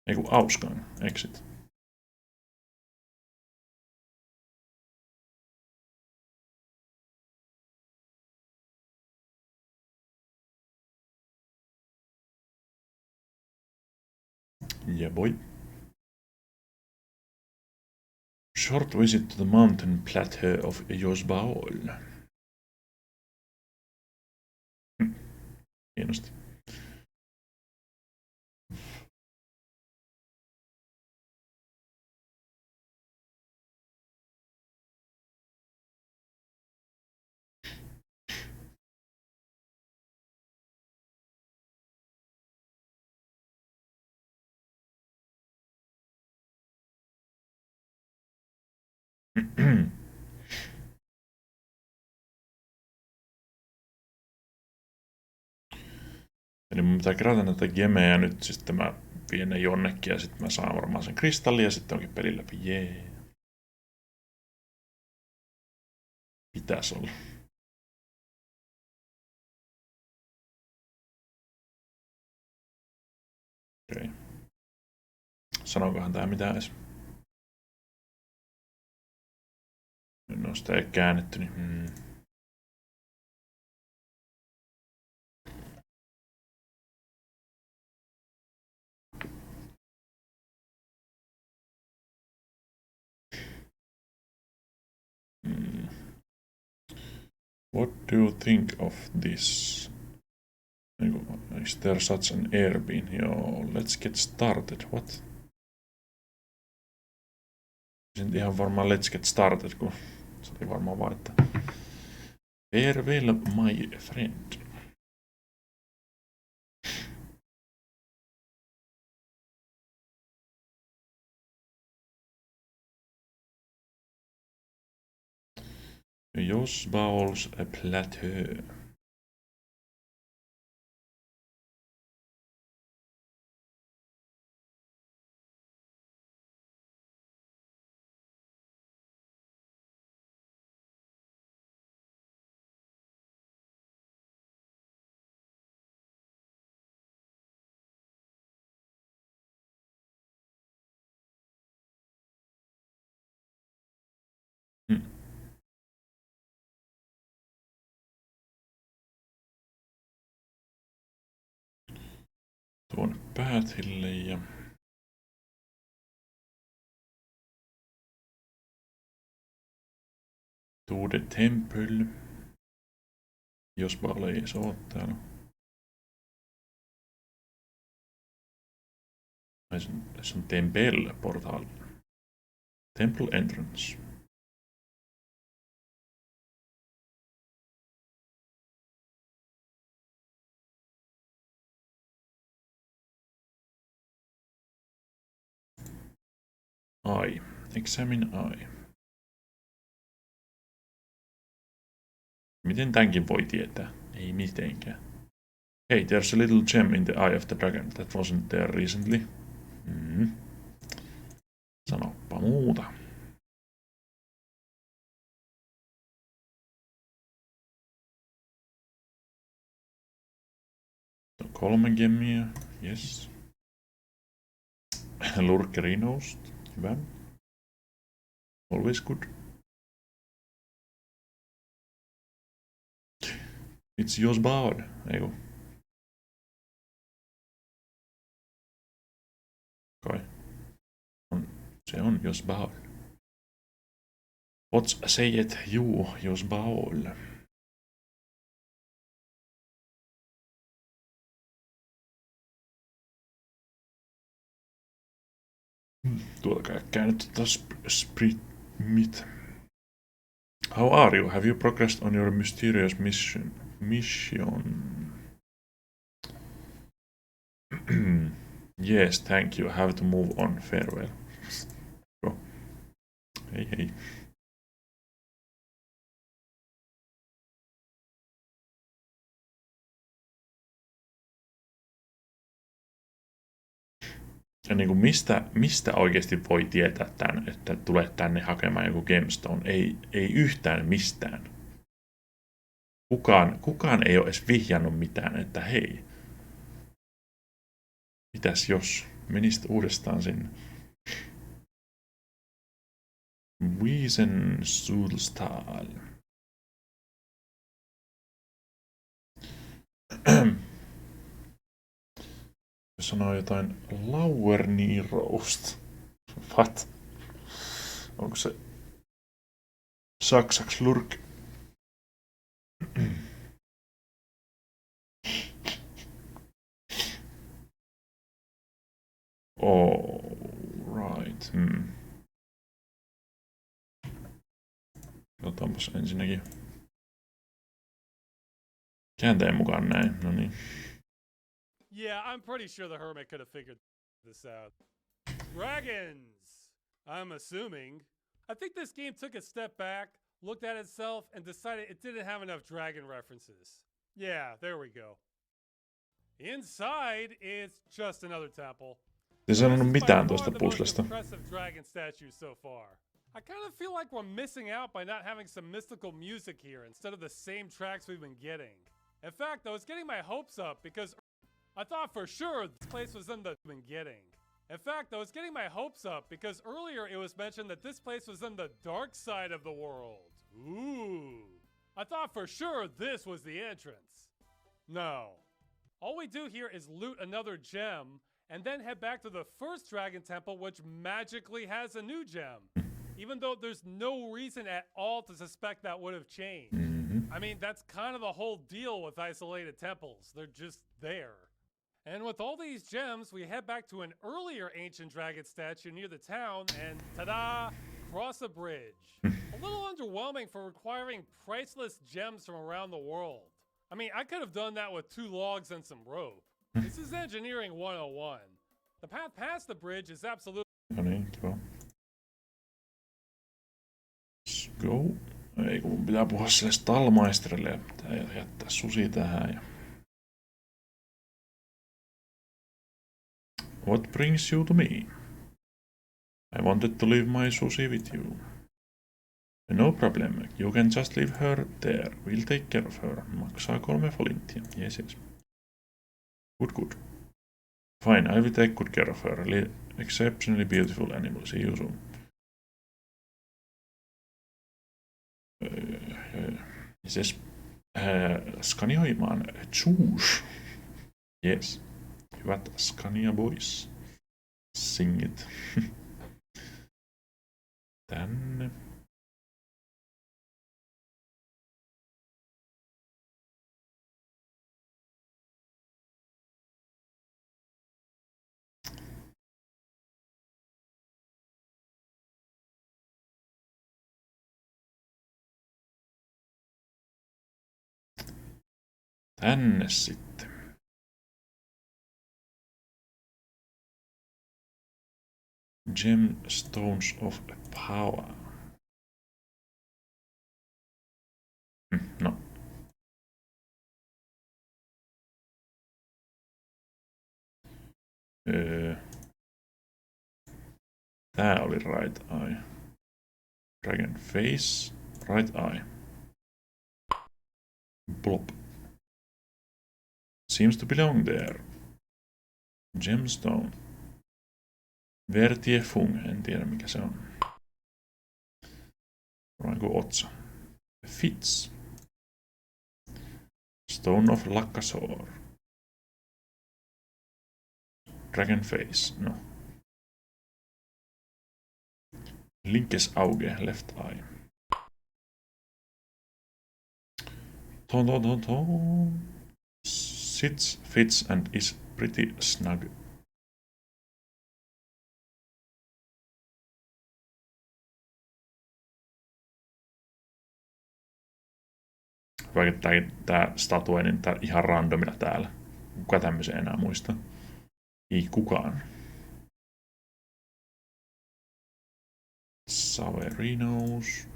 Ei kun auskaan. Exit. Yeah boy. Short visit to the mountain plateau of Josbaol. Hienosti. Eli mun pitää kerätä näitä gemejä nyt, sitten mä vien ne jonnekin ja sitten mä saan varmaan sen kristallin ja sitten onkin peli läpi. Jee. Pitäis olla. Okei. Sanokohan tää mitään edes? No sitä ei käännetty, niin... What do you think of this? Is there such an air bean? Joo, let's get started. What? Olisin ihan varmaan let's get started, kun se oli varmaan vaan, että farewell my friend. Jos Bowls a plateau. Tuonne Pathille ja... To the temple. Jos Baal ei edes oo täällä. Se on temple portaali. Temple entrance. Eye. Examine eye. Miten tämänkin voi tietää? Ei mitenkään. Hey, there's a little gem in the eye of the dragon that wasn't there recently. Sanoppa muuta. On 3 gemmiä. Yes. Lurkerinost. Hyvä. Always good. It's yours bad. Eiku. Kai. Se on jos bad. What's say it you jos bad? Tuolta käännetty taas Sprit. How are you? Have you progressed on your mysterious mission? Yes, thank you. Have to move on. Farewell. Go. Hei hei. Ja niin kuin mistä oikeasti voi tietää tämän, että tulet tänne hakemaan joku gemstone? Ei yhtään mistään. Kukaan ei ole edes vihjannut mitään, että hei, mitäs jos menisit uudestaan sinne? Wiesen Sulstal. Sanoo jotain Lauerniroust. What? Onko se saksaksi lurk? Oh, right. Katsotaanpas ensinnäkin. Kääntäjän mukaan näin, no niin. Yeah, I'm pretty sure the hermit could have figured this out. Dragons! I'm assuming. I think this game took a step back, looked at itself, and decided it didn't have enough dragon references. Yeah, there we go. Inside, it's just another temple. Ei This sanonut is by mitään far tuosta the most puslesta. impressive dragon statue so far. I kind of feel like we're missing out by not having some mystical music here instead of the same tracks we've been getting. In fact, I was getting my hopes up because I thought for sure this place was in the In fact, I was getting my hopes up because earlier it was mentioned that this place was in the dark side of the world. Ooh. I thought for sure this was the entrance. No. All we do here is loot another gem and then head back to the first dragon temple, which magically has a new gem. Even though there's no reason at all to suspect that would have changed. I mean, that's kind of the whole deal with isolated temples. They're just there. And with all these gems, we head back to an earlier ancient dragon statue near the town and ta-da! Cross a bridge. A little underwhelming for requiring priceless gems from around the world. I mean, I could have done that with 2 logs and some rope. This is engineering 101. The path past the bridge is absolutely... No niin, kiva. Let's go. Ei kun pitää puhua sille stallmeisterille ja pitää jättää susi tähän. Ja... What brings you to me? I wanted to leave my sushi with you. No problem, you can just leave her there. We'll take care of her. Maksaa 3 flinttiä. Yes, yes. Good. Fine, I will take good care of her. Exceptionally beautiful animal. See you soon. Siis skanioimaan choose. Yes. Hyvät Scania boys. Sing it. Tänne. Tänne sitten. Gemstones of Power. No. Tää oli right eye. Dragon face. Right eye. Blob. Seems to belong there. Gemstone. Vertiefung, en tiedä mikä se on. Varmaan kuin otsa. Fits. Stone of Lakasor. Dragon face, no. Linkes auge, left eye. Sits, fits and is pretty snug. Vaikka tää statue, niin tää ihan randomilla täällä. Kuka tämmöisen enää muista? Ei kukaan. Saverinos.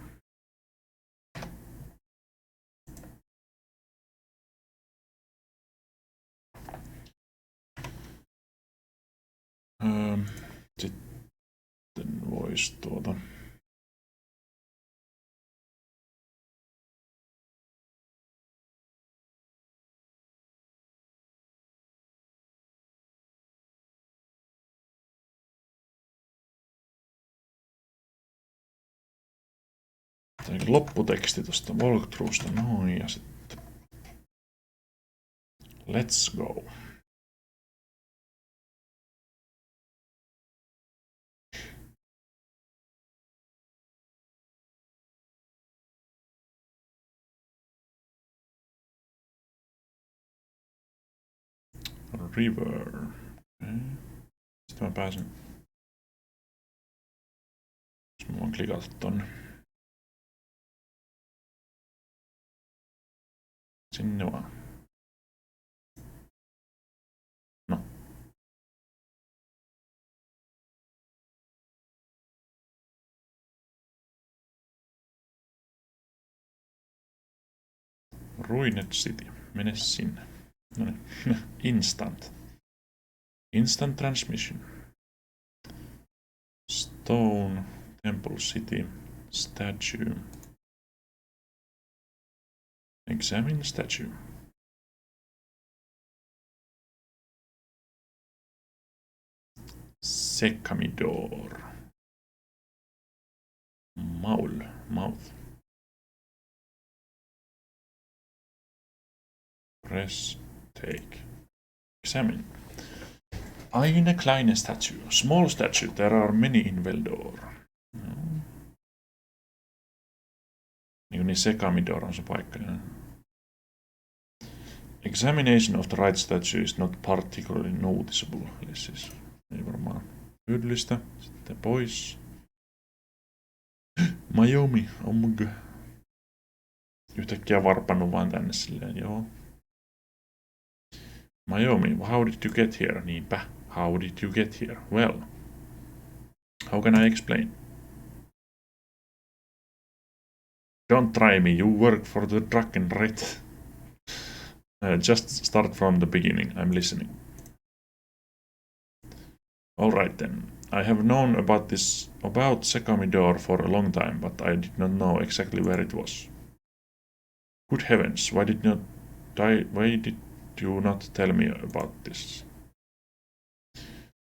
Sitten vois lopputeksti tosta walkthroughsta noin ja sitten let's go. River. Okay. Sitten mä pääsen. Jos mä voin klikata tonne. Sinne vaan. No. Ruined City. Mene sinne. No niin. Instant. Instant transmission. Stone. Temple City. Statue. Examine statue. Secamidor. Maul. Mouth. Press. Take. Examine. Eine kleine statue. Small statue. There are many in Veldor. No. Niin Secamidor on se paikka. Examination of the right statue is not particularly noticeable. Eli siis ei varmaan hyödyllistä. Sitten pois. Miami, omg. Yhtäkkiä varpannut vaan tänne silleen, joo. Miami, how did you get here? Niinpä, how did you get here? Well, how can I explain? Don't try me, you work for the Draken, right? Just start from the beginning, I'm listening. Alright then, I have known about Secamidor for a long time, but I did not know exactly where it was. Good heavens, why did you not tell me about this?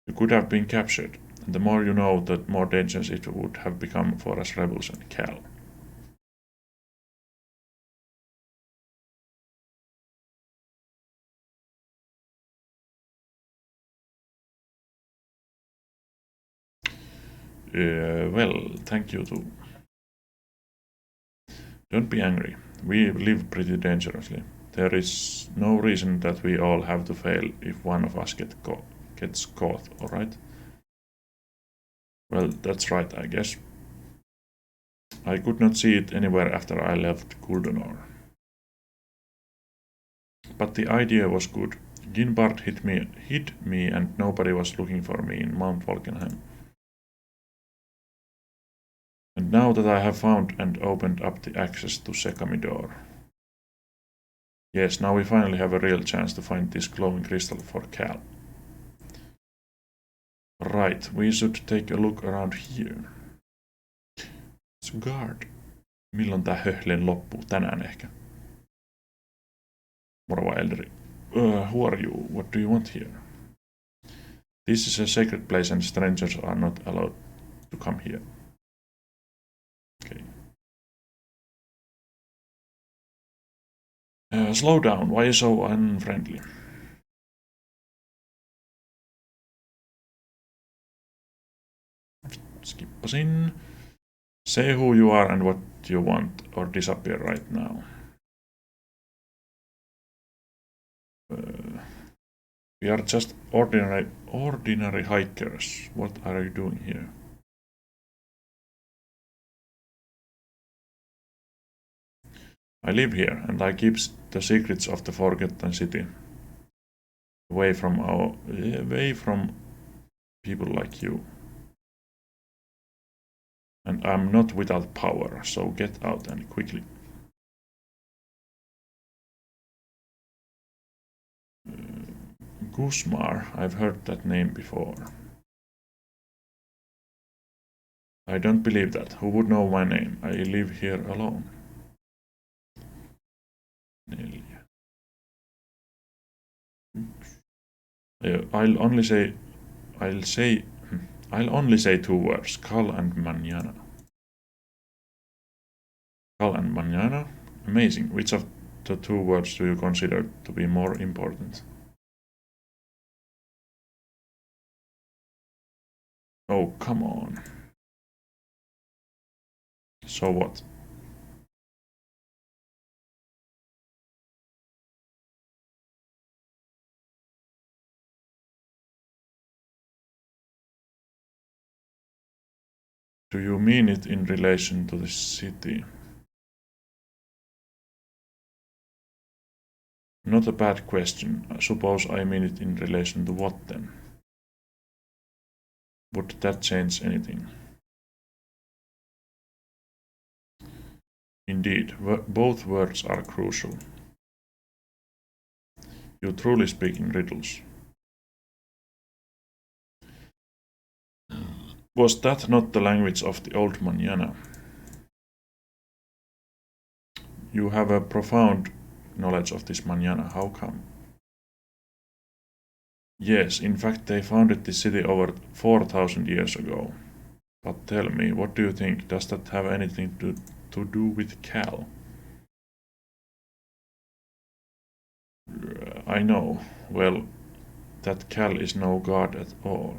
You could have been captured, and the more you know, the more dangerous it would have become for us rebels and Cal. Well, thank you too. Don't be angry. We live pretty dangerously. There is no reason that we all have to fail if one of us gets caught, alright? Well, that's right, I guess. I could not see it anywhere after I left Guldenor. But the idea was good. Ginbard hid me and nobody was looking for me in Mount Volkenheim. And now that I have found and opened up the access to Secamidor. Yes, now we finally have a real chance to find this glowing crystal for Cal. Right, we should take a look around here. It's a guard. Milloin tää höhlen loppuu? Tänään ehkä. Morva Eldri. Who are you? What do you want here? This is a sacred place and strangers are not allowed to come here. Okay. Slow down, why are you so unfriendly? Skippasin. Say who you are and what you want, or disappear right now. We are just ordinary hikers. What are you doing here? I live here, and I keep the secrets of the Forgotten City away from people like you. And I'm not without power, so get out and quickly. Gusmar, I've heard that name before. I don't believe that. Who would know my name? I live here alone. 4. I'll only say 2 words. Cal and mañana. Cal and mañana? Amazing. Which of the 2 words do you consider to be more important? Oh, come on. So what? Do you mean it in relation to the city? Not a bad question. I suppose I mean it in relation to what then? Would that change anything? Indeed, both words are crucial. You truly speak in riddles. Was that not the language of the old Manana? You have a profound knowledge of this Manana. How come? Yes, in fact they founded this city over 4,000 years ago. But tell me, what do you think? Does that have anything to do with Cal? I know. Well, that Cal is no god at all.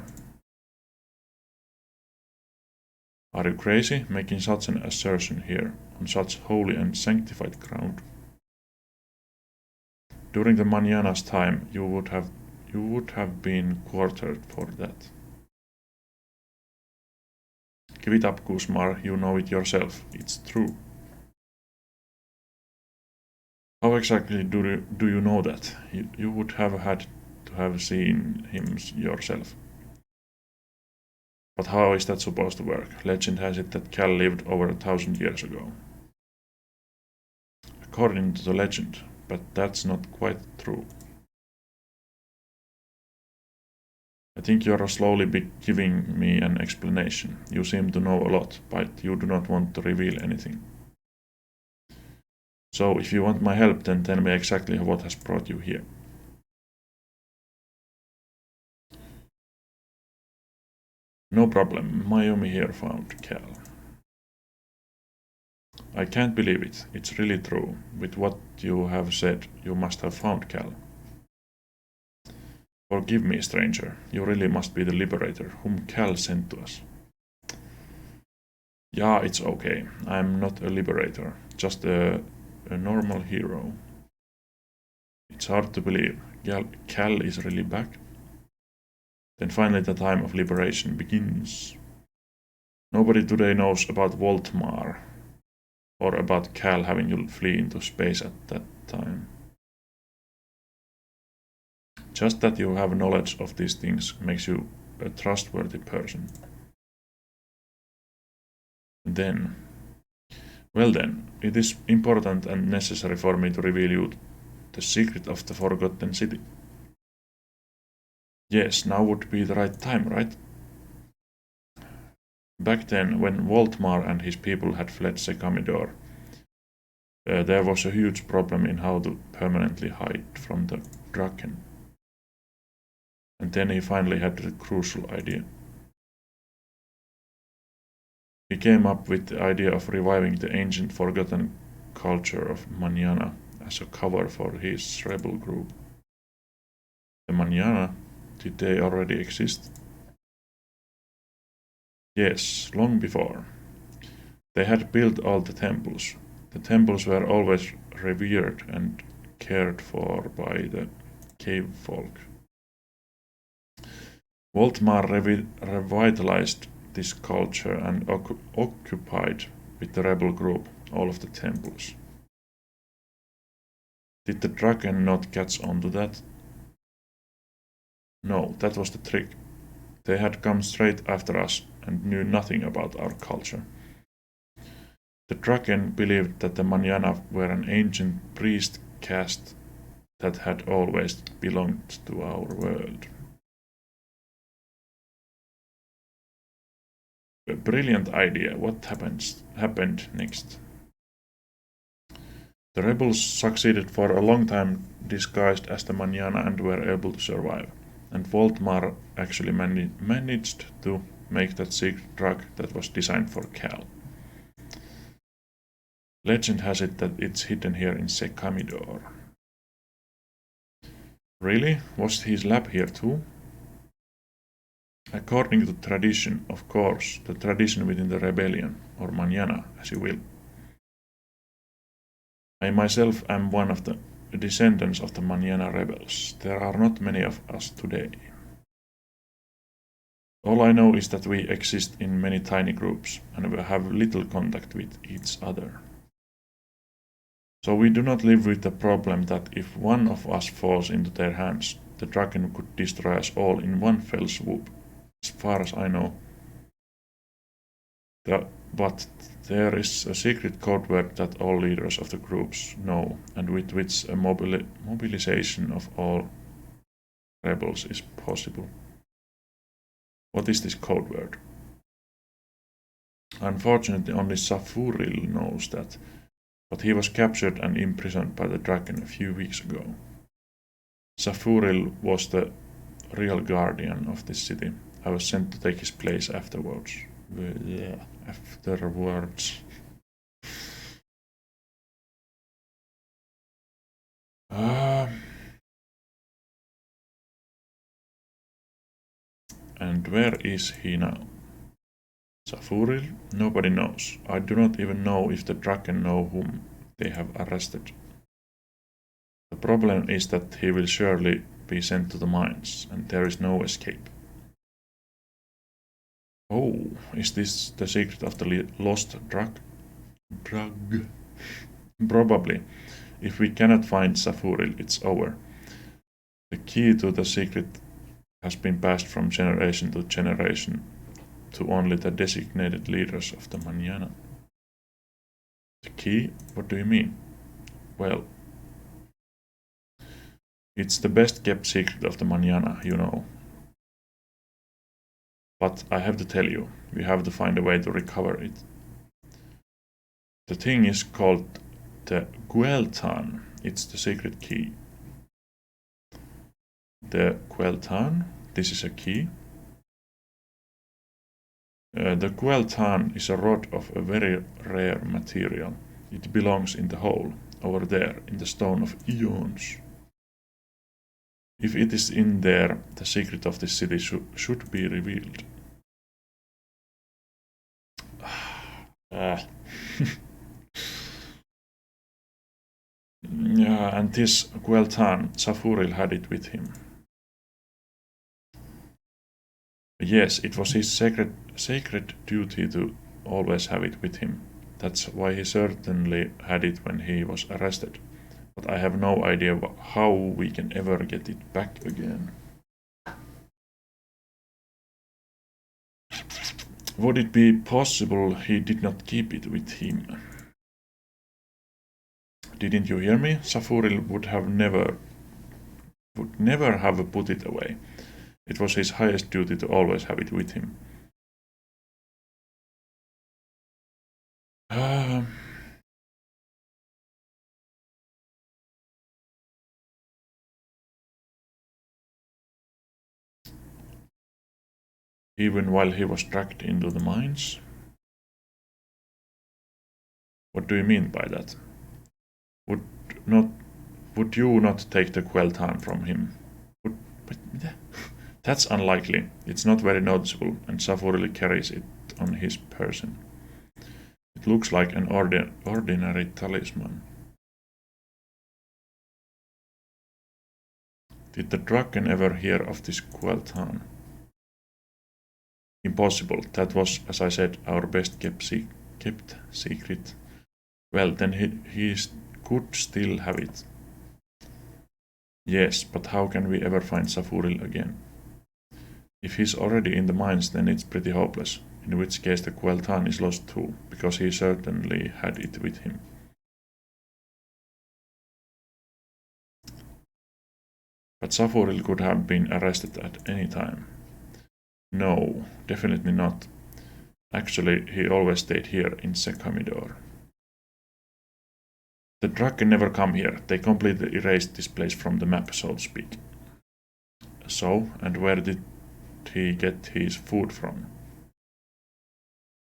Are you crazy, making such an assertion here, on such holy and sanctified ground? During the Manana's time, you would have been quartered for that. Give it up, Kuzmar, you know it yourself. It's true. How exactly do you know that? You would have had to have seen him yourself. But how is that supposed to work? Legend has it that Cal lived over 1,000 years ago. According to the legend, but that's not quite true. I think you are slowly giving me an explanation. You seem to know a lot, but you do not want to reveal anything. So, if you want my help, then tell me exactly what has brought you here. No problem, Mayumi here found Cal. I can't believe it. It's really true. With what you have said, you must have found Cal. Forgive me, stranger. You really must be the liberator whom Cal sent to us. Yeah, it's okay. I'm not a liberator, just a normal hero. It's hard to believe. Cal is really back. Then finally the time of liberation begins. Nobody today knows about Voltmar, or about Cal having to flee into space at that time. Just that you have knowledge of these things makes you a trustworthy person. Then, well then, it is important and necessary for me to reveal you the secret of the Forgotten City. Yes, now would be the right time, right? Back then, when Voltmar and his people had fled Sekamidor, there was a huge problem in how to permanently hide from the Draken. And then he finally had the crucial idea. He came up with the idea of reviving the ancient forgotten culture of Manana as a cover for his rebel group. The Manana, did they already exist? Yes, long before. They had built all the temples. The temples were always revered and cared for by the cave folk. Voltmar revitalized this culture and occupied, with the rebel group, all of the temples. Did the Draken not catch on to that? No, that was the trick. They had come straight after us and knew nothing about our culture. The Draken believed that the Manana were an ancient priest caste that had always belonged to our world. A brilliant idea. What happened next? The rebels succeeded for a long time disguised as the Manana and were able to survive. And Voltmar actually managed to make that secret drug that was designed for Cal. Legend has it that it's hidden here in Sekamidor. Really? Was his lab here too? According to tradition, of course, the tradition within the rebellion, or Manana, as you will. I myself am one of the descendants of the Manana rebels. There are not many of us today. All I know is that we exist in many tiny groups, and we have little contact with each other. So we do not live with the problem that if one of us falls into their hands, the Draken could destroy us all in one fell swoop. As far as I know. But There is a secret code word that all leaders of the groups know, and with which a mobilization of all rebels is possible. What is this code word? Unfortunately, only Safuril knows that, but he was captured and imprisoned by the dragon a few weeks ago. Safuril was the real guardian of this city. I was sent to take his place afterwards. Afterwards. And where is he now? Safuril? Nobody knows. I do not even know if the dragon know whom they have arrested. The problem is that he will surely be sent to the mines, and there is no escape. Oh, is this the secret of the lost drug? Probably. If we cannot find Safuril, it's over. The key to the secret has been passed from generation to generation to only the designated leaders of the Manana. The key? What do you mean? Well, it's the best kept secret of the Manana, you know. But I have to tell you, we have to find a way to recover it. The thing is called the Gueltan. It's the secret key. The Gueltan? This is a key. The Gueltan is a rod of a very rare material. It belongs in the hole, over there, in the stone of eons. If it is in there, the secret of this city should be revealed. Yeah, and this Gueltan, Safuril had it with him. Yes, it was his sacred duty to always have it with him. That's why he certainly had it when he was arrested. But I have no idea how we can ever get it back again. Would it be possible he did not keep it with him? Didn't you hear me? Safuril would never have put it away. It was his highest duty to always have it with him. Even while he was dragged into the mines? What do you mean by that? Would you not take the Gueltan from him? That's unlikely. It's not very noticeable, and Safuril carries it on his person. It looks like an ordinary talisman. Did the dragon ever hear of this Gueltan? Impossible. That was, as I said, our best kept secret. Well, then he could still have it. Yes, but how can we ever find Safuril again? If he's already in the mines, then it's pretty hopeless, in which case the Gueltan is lost too, because he certainly had it with him. But Safuril could have been arrested at any time. No, definitely not. Actually, he always stayed here in Sekamidor. The dragon never come here. They completely erased this place from the map, so to speak. So, and where did he get his food from?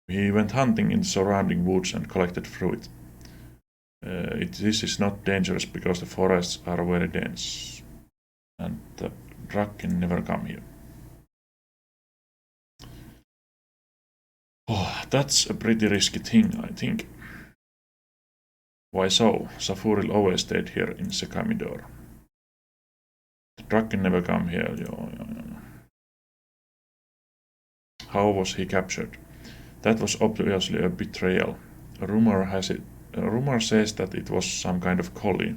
He went hunting in the surrounding woods and collected fruit. This is not dangerous because the forests are very dense. And the dragon never come here. Oh, that's a pretty risky thing, I think. Why so? Safuril always stayed here in Sekamidor. The dragon never come here. How was he captured? That was obviously a betrayal. A rumor says that it was some kind of collie.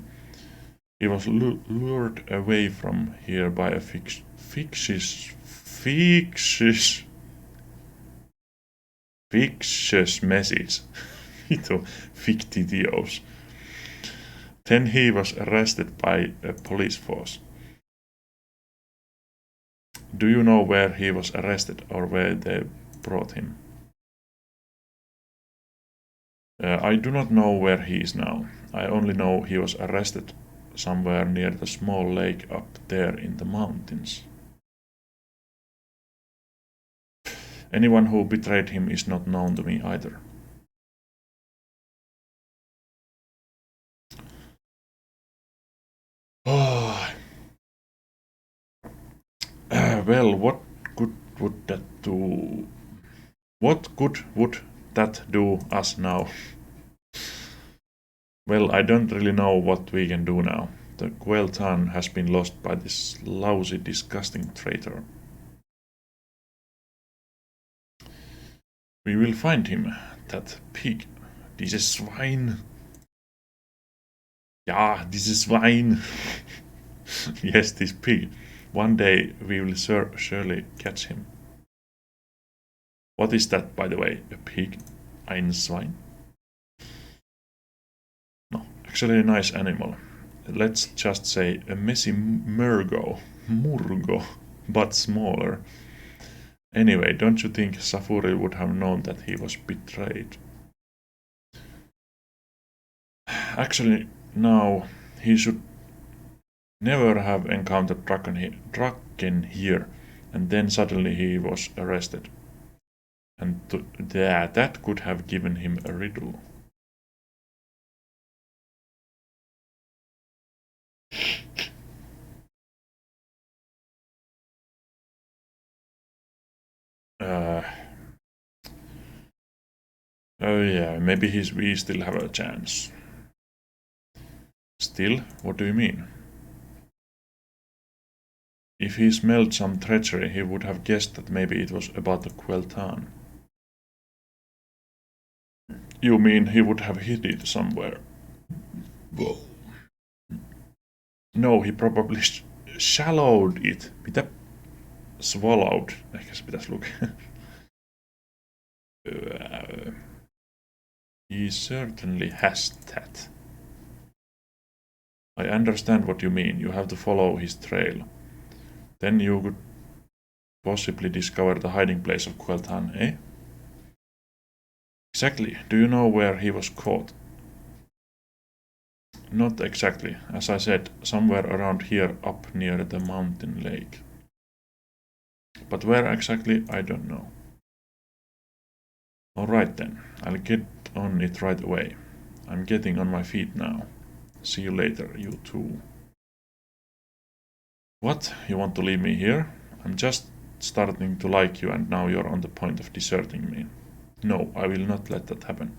He was lured away from here by a fictitious Fictitious message. Vitu fictitious. Then he was arrested by a police force. Do you know where he was arrested or where they brought him? I do not know where he is now. I only know he was arrested somewhere near the small lake up there in the mountains. Anyone who betrayed him is not known to me either. Oh. Well, what good would that do? What good would that do us now? Well, I don't really know what we can do now. The Gueltan has been lost by this lousy, disgusting traitor. We will find him, that pig. Dieses Schwein. Ja, dieses Schwein. Yes, this pig. One day we will surely catch him. What is that, by the way? A pig? Ein Schwein? No, actually a nice animal. Let's just say a messy murgo, but smaller. Anyway, don't you think Safuri would have known that he was betrayed? Actually, now he should never have encountered Draken here, and then suddenly he was arrested. And that could have given him a riddle. Oh yeah, maybe we still have a chance. Still? What do you mean? If he smelled some treachery, he would have guessed that maybe it was about the Queltan. You mean he would have hid it somewhere? Whoa. No, he probably shallowed it. Mitä? Swallowed. Ehkä se pitäisi lukea. He certainly has that. I understand what you mean. You have to follow his trail. Then you could possibly discover the hiding place of Queltan, eh? Exactly. Do you know where he was caught? Not exactly. As I said, somewhere around here up near the mountain lake. But where exactly, I don't know. Alright then, I'll get on it right away. I'm getting on my feet now. See you later, you two. What? You want to leave me here? I'm just starting to like you and now you're on the point of deserting me. No, I will not let that happen.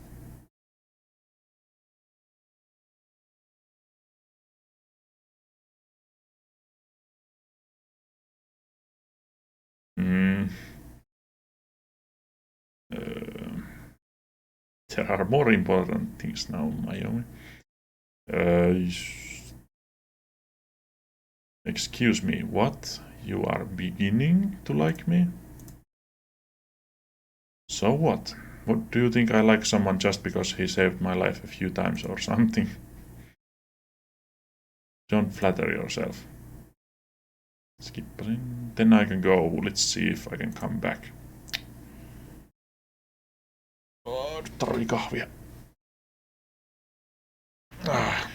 There are more important things now, Naomi. Excuse me, what? You are beginning to like me? So what? What do you think I like someone just because he saved my life a few times or something? Don't flatter yourself. Skippasin. Then I can go. Let's see if I can come back. Oh, nyt tarvii kahvia. Ah.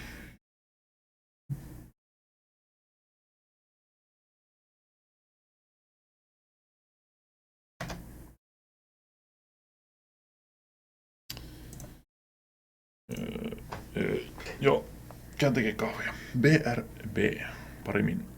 Joo, käyn tekemään kahvia. BRB. Pari min.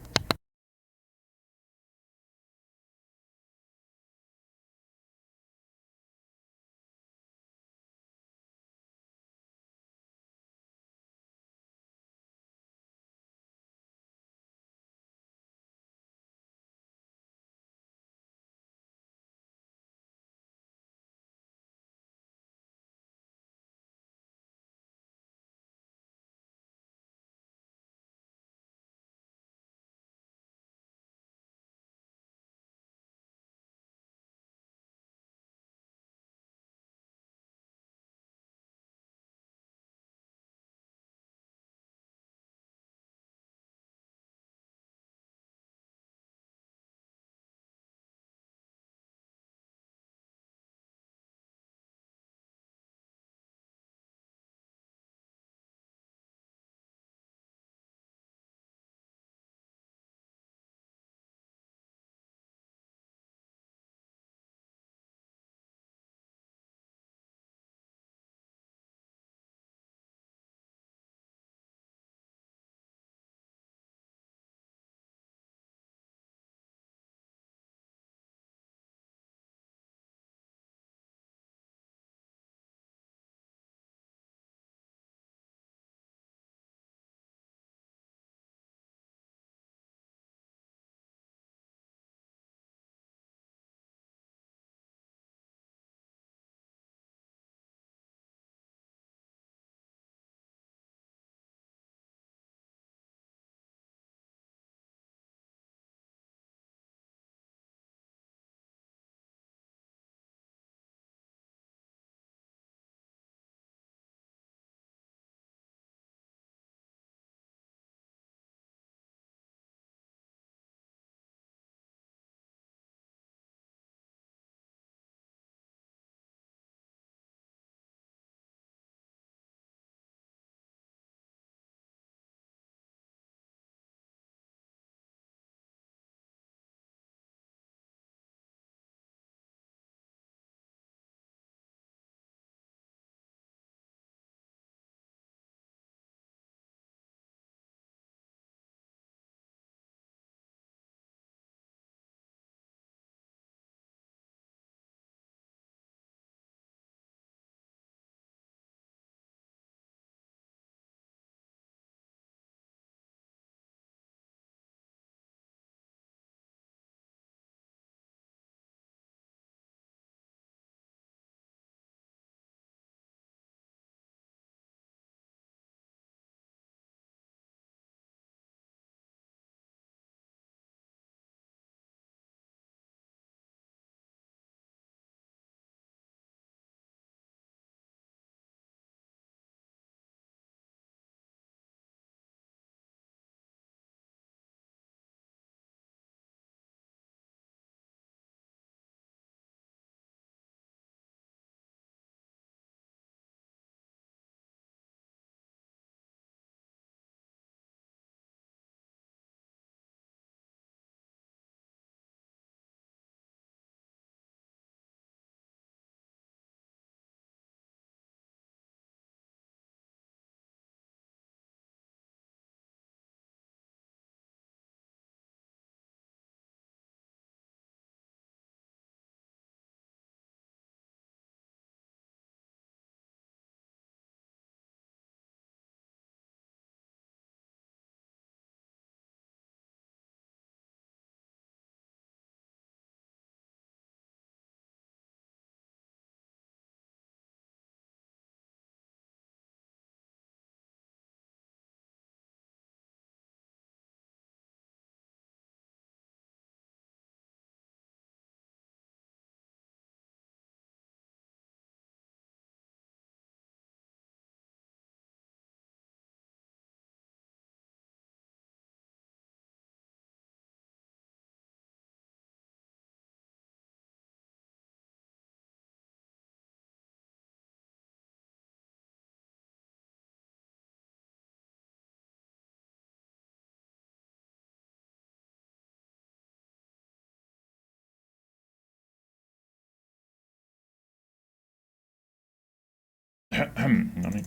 No niin.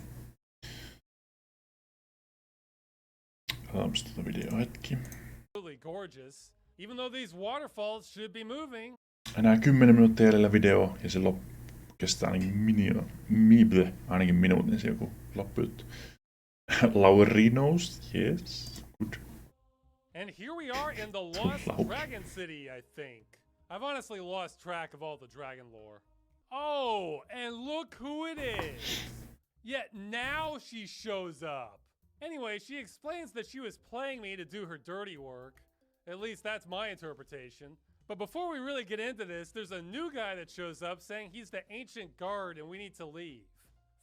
Katsotaan tätä videoa hetki. Gorgeous, even though these waterfalls should be moving. Enää 10 minuuttia jäljellä video ja se kestää ainakin minuutin se joku loppujuttu. Laurinos, yes, good. And here we are in the Lost Dragon City, I think. I've honestly lost track of all the dragon lore. Oh, and look who it is! Yet now she shows up. Anyway, she explains that she was playing me to do her dirty work. At least that's my interpretation. But before we really get into this, there's a new guy that shows up saying he's the ancient guard and we need to leave.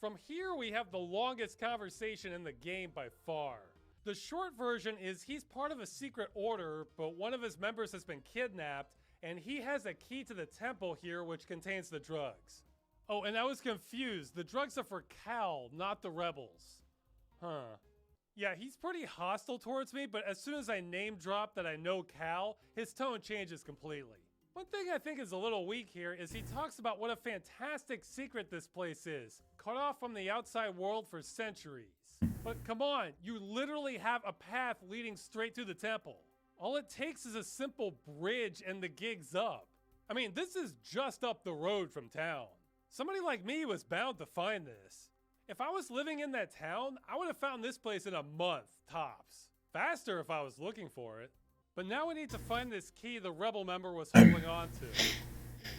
From here, we have the longest conversation in the game by far. The short version is he's part of a secret order, but one of his members has been kidnapped, and he has a key to the temple here which contains the drugs. Oh, and I was confused. The drugs are for Cal, not the rebels. Huh. Yeah, he's pretty hostile towards me, but as soon as I name drop that I know Cal, his tone changes completely. One thing I think is a little weak here is he talks about what a fantastic secret this place is, cut off from the outside world for centuries. But come on, you literally have a path leading straight to the temple. All it takes is a simple bridge and the gig's up. I mean, this is just up the road from town. Somebody like me was bound to find this. If I was living in that town, I would have found this place in a month, tops. Faster if I was looking for it. But now we need to find this key the rebel member was holding on to.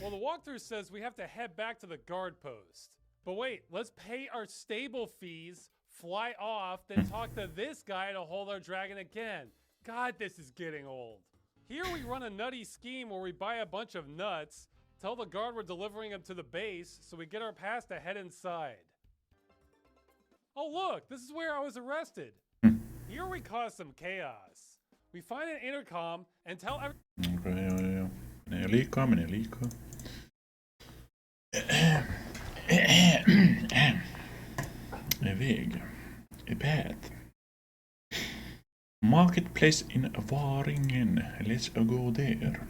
Well, the walkthrough says we have to head back to the guard post. But wait, let's pay our stable fees, fly off, then talk to this guy to hold our dragon again. God, this is getting old. Here we run a nutty scheme where we buy a bunch of nuts, tell the guard we're delivering him to the base, so we get our pass to head inside. Oh look, this is where I was arrested. Here we cause some chaos. We find an intercom and tell everyone. Okei, joo. Menee liikaa. Väg. Bad. Marketplace in Varingen. Let's go there.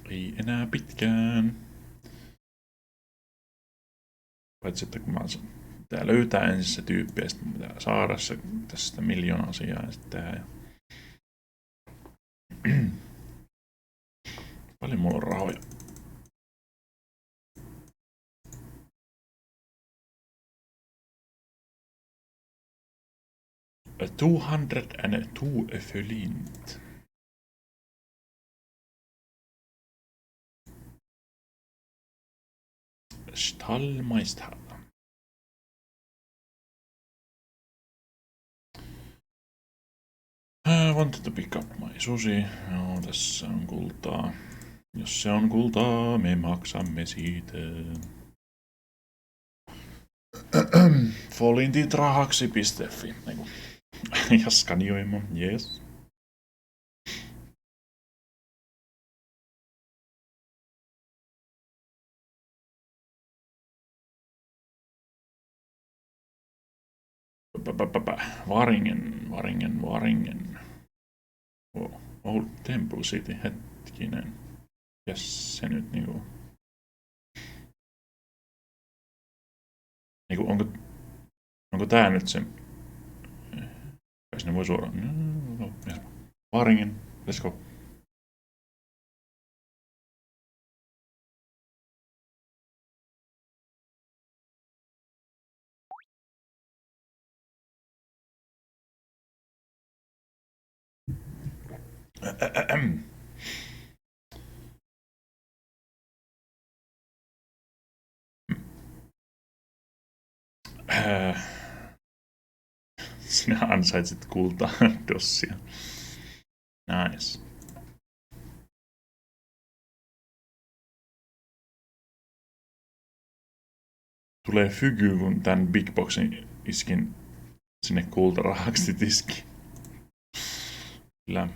Ei enää pitkään. Paitsi että kun pitää löytää ensin se tyyppi ja sitten pitää saada se tästä miljoona asiaa ja sitten tehdä. Paljon mulla on rahoja. A 202 flint. Stallmeister. Wanted to pick up my sushi. Joo, tässä on kultaa. Jos se on kultaa, me maksamme siitä. Folintit rahaksi.fi. Ja skanioima, yes. Varingen. Old Temple City, hetkinen. Jes se nyt niinku... Onko tää nyt se... Kai sinne voi suoraan... Varingen, let's go. Sinä ansaitsit kultaa dossia. Nice. Tulee fygy, kun tän Big Boxin iskin sinne kultarahaksi tiski. Kyllä.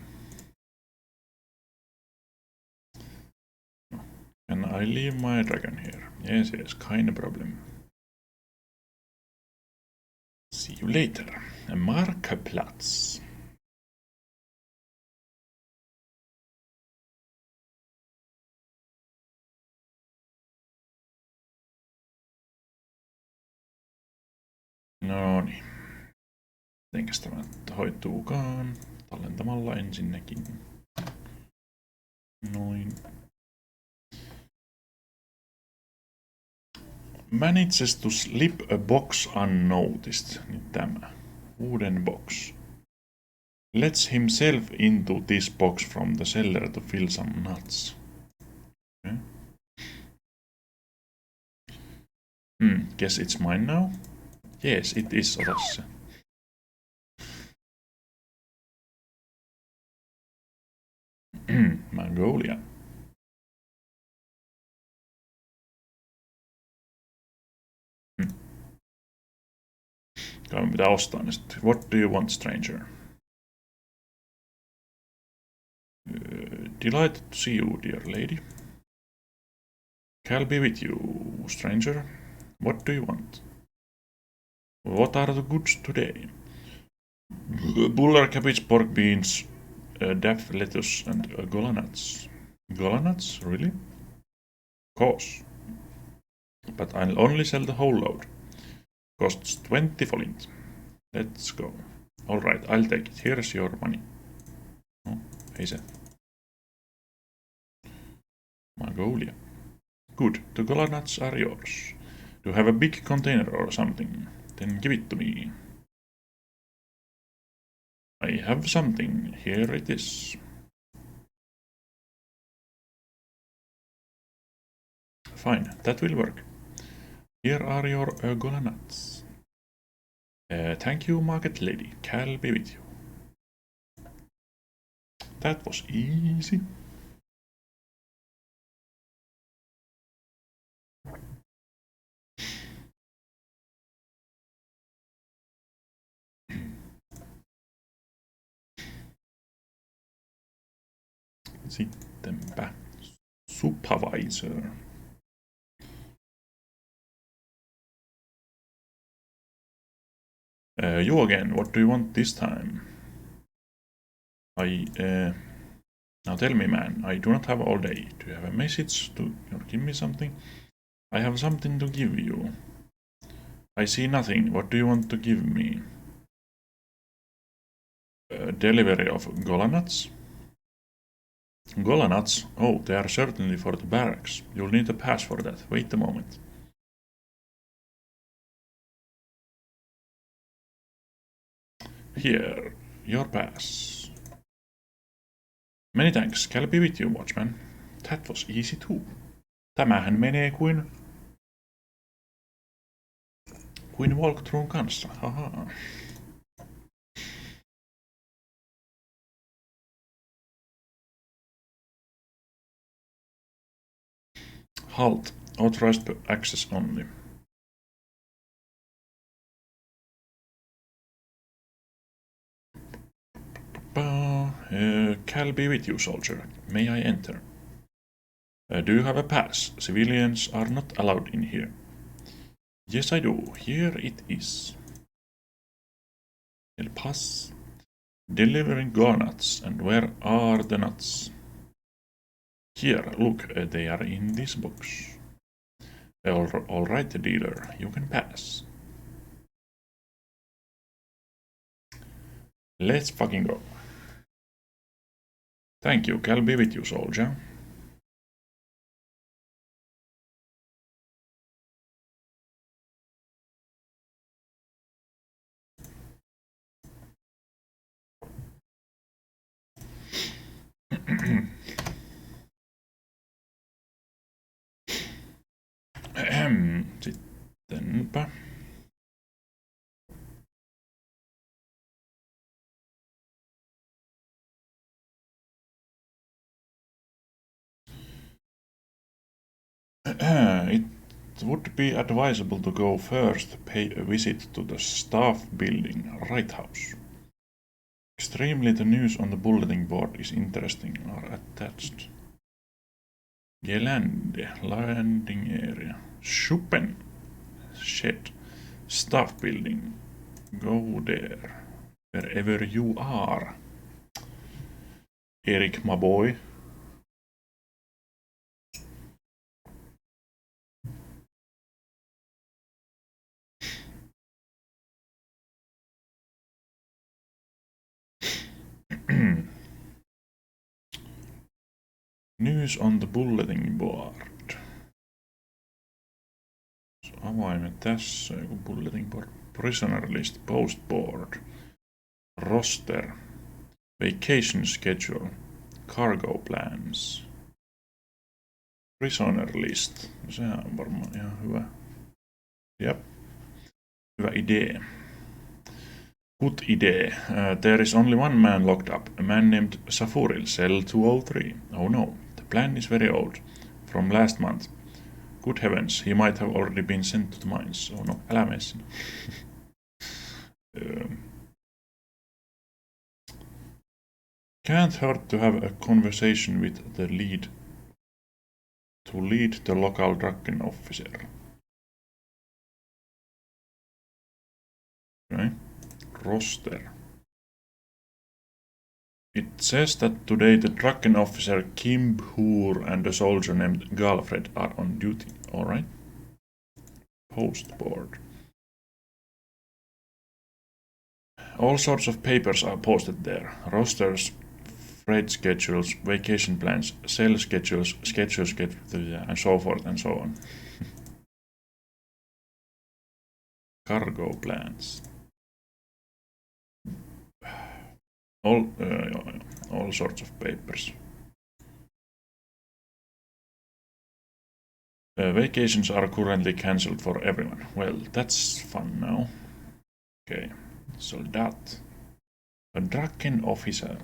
Can I leave my dragon here? Yes, kind of problem. See you later. Marktplatz. No niin. Mitenkäs tämä hoituukaan? Tallentamalla ensinnäkin. Noin. Manages to slip a box unnoticed. Niin tämä. Wooden box. Lets himself into this box from the cellar to fill some nuts. Okay. Guess it's mine now? Yes, it is. Ota se. Mongolia. Kai pitää ostaa ne sitten. What do you want, stranger? Delighted to see you, dear lady. I'll be with you, stranger. What do you want? What are the goods today? Buller, cabbage, pork beans, daff, lettuce, and gola nuts. Gola nuts? Really? Of course. But I'll only sell the whole load. Costs 20 flint. Let's go. Alright, I'll take it. Here's your money. No, ei se. Mongolia. Good, the gola nuts are yours. Do you have a big container or something? Then give it to me. I have something. Here it is. Fine, that will work. Here are your gola nuts. Thank you, market lady. I'll be with you. That was easy. Sittenpä supervisor. You again, what do you want this time? Now tell me, man, I do not have all day. Do you have a message to give me something? I have something to give you. I see nothing. What do you want to give me? Delivery of gola nuts? Gola nuts? Oh, they are certainly for the barracks. You'll need a pass for that. Wait a moment. Here, your pass. Many thanks. I'll be with you, watchman. That was easy too. Tämähän menee kuin walkthroughin kanssa. Haha. Halt. Authorized access only. I'll be with you, soldier. May I enter? Do you have a pass? Civilians are not allowed in here. Yes, I do. Here it is. El pass. Delivering gola nuts. And where are the nuts? Here, look, they are in this box. All right, dealer, you can pass. Let's fucking go. Thank you, I'll be with you, soldier. Sittenpä. It would be advisable to go first, pay a visit to the staff building, Right House. Extremely, the news on the bulletin board is interesting, are attached. Gelände, landing area, Schuppen, shed, staff building. Go there. Wherever you are. Eric, my boy. News on the bulletin board. Avaimet tässä, joku bulletin board. Prisoner list, post board. Roster. Vacation schedule. Cargo plans. Prisoner list. Sehän on varmaan ihan hyvä. Jep. Hyvä idea. Good idea. There is only one man locked up. A man named Safuril, cell 203. Oh no. The plan is very old. From last month. Good heavens, he might have already been sent to the mines. Oh no, älä mene sinne. Can't hurt to have a conversation with the lead. To lead the local Draken officer. Okay. Roster. It says that today the Draken officer Kim Hoor and a soldier named Galfred are on duty. Alright. Postboard. All sorts of papers are posted there. Rosters, freight schedules, vacation plans, sales schedules, and so forth and so on. Cargo plans. All sorts of papers. Vacations are currently cancelled for everyone. Well, that's fun now. Okay, soldat. A Draken officer.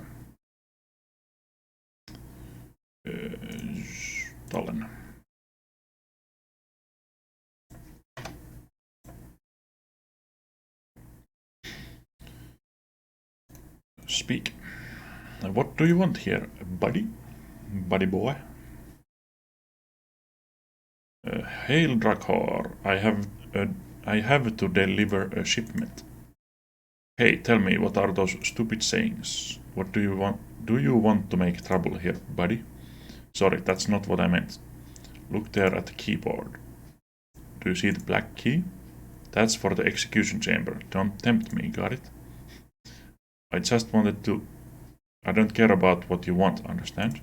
Tallen. Speak. What do you want here, buddy? Buddy boy? Hail Drakhor, I have to deliver a shipment. Hey, tell me, what are those stupid sayings? What do you want? Do you want to make trouble here, buddy? Sorry, that's not what I meant. Look there at the keyboard. Do you see the black key? That's for the execution chamber. Don't tempt me, got it? I just wanted to... I don't care about what you want, understand?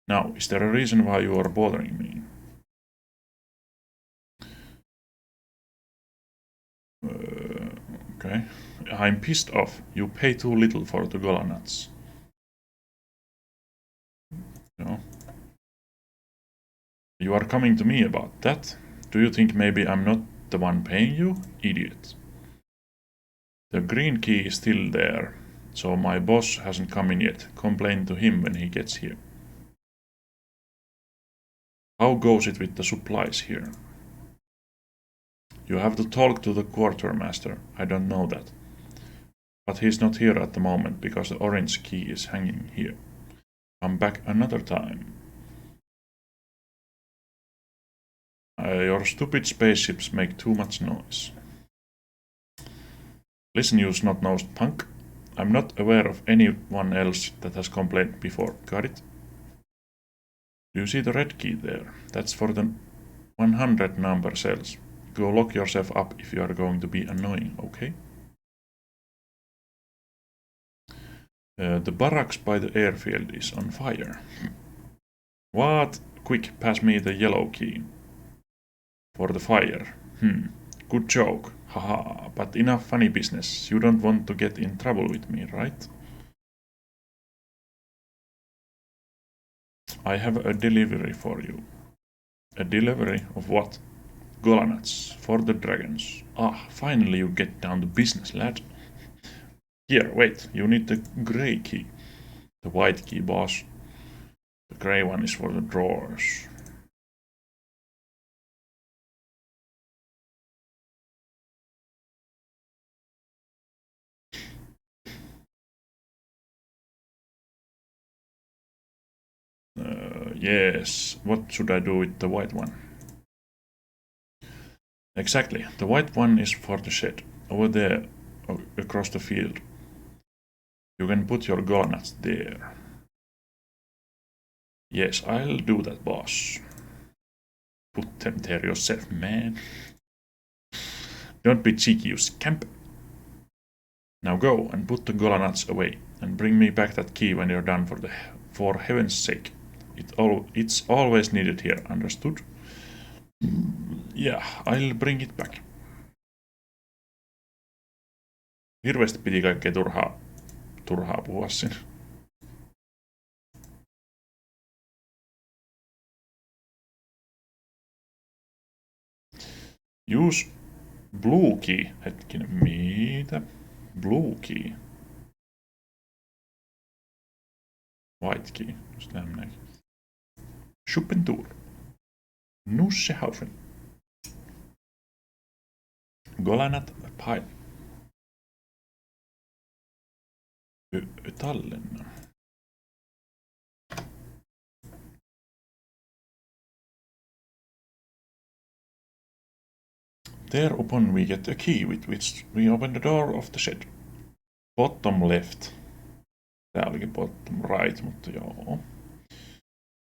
Now, is there a reason why you are bothering me? Okay. I'm pissed off. You pay too little for the Gola nuts. No. You are coming to me about that? Do you think maybe I'm not the one paying you? Idiot. The green key is still there, so my boss hasn't come in yet. Complain to him when he gets here. How goes it with the supplies here? You have to talk to the quartermaster. I don't know that. But he's not here at the moment because the orange key is hanging here. Come back another time. Your stupid spaceships make too much noise. Listen, you snot-nosed punk. I'm not aware of anyone else that has complained before. Got it? Do you see the red key there? That's for the 100 number cells. Go lock yourself up if you are going to be annoying, okay? The barracks by the airfield is on fire. What? Quick, pass me the yellow key. For the fire. Good joke. Haha, but enough funny business. You don't want to get in trouble with me, right? I have a delivery for you. A delivery of what? Gola nuts for the dragons. Ah, finally you get down to business, lad. Here, wait, you need the grey key. The white key, boss. The grey one is for the drawers. Yes, what should I do with the white one? Exactly, the white one is for the shed. over there, across the field. You can put your gauntlets there. Yes, I'll do that, boss. Put them there yourself, man. Don't be cheeky, you scamp. Now go and put the gauntlets away, and bring me back that key when you're done, for heaven's sake. It's always needed here, understood? Yeah, I'll bring it back. Hirveästi piti kaikkea turhaa puhua siinä. Use blue key. Hetkinen, mitä? Blue key. White key. Sitä minäkin. Schuppentour. Nussehausen. Golanat pile. Tallenna. Thereupon we get a key with which we open the door of the shed. Bottom left. Tää olikin bottom right, mutta joo.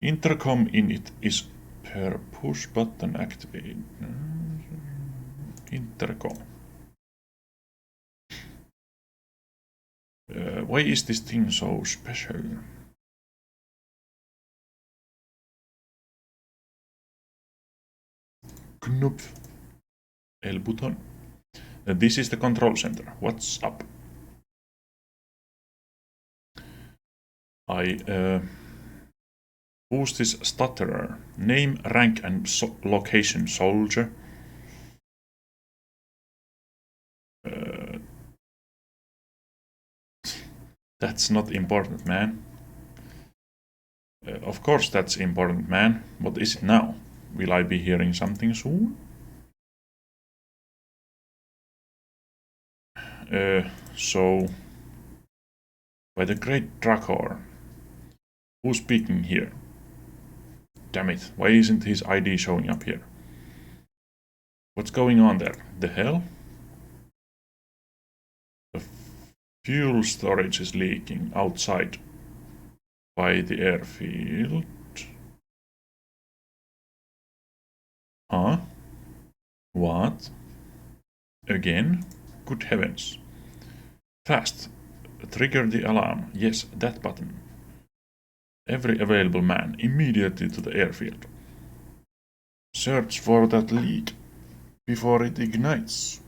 Intercom in it is per push button activated. Intercom. Why is this thing so special? Knopf. L button. This is the control center. What's up? Who's this stutterer? Name, rank, and location, soldier. That's not important, man. Of course that's important, man. What is it now? Will I be hearing something soon? So... By the great Drakor. Who's speaking here? Damn it, why isn't his ID showing up here? What's going on there? The hell? The fuel storage is leaking outside by the airfield. Huh? What? Again? Good heavens. Fast. Trigger the alarm. Yes, that button. Every available man, immediately to the airfield. Search for that leak before it ignites.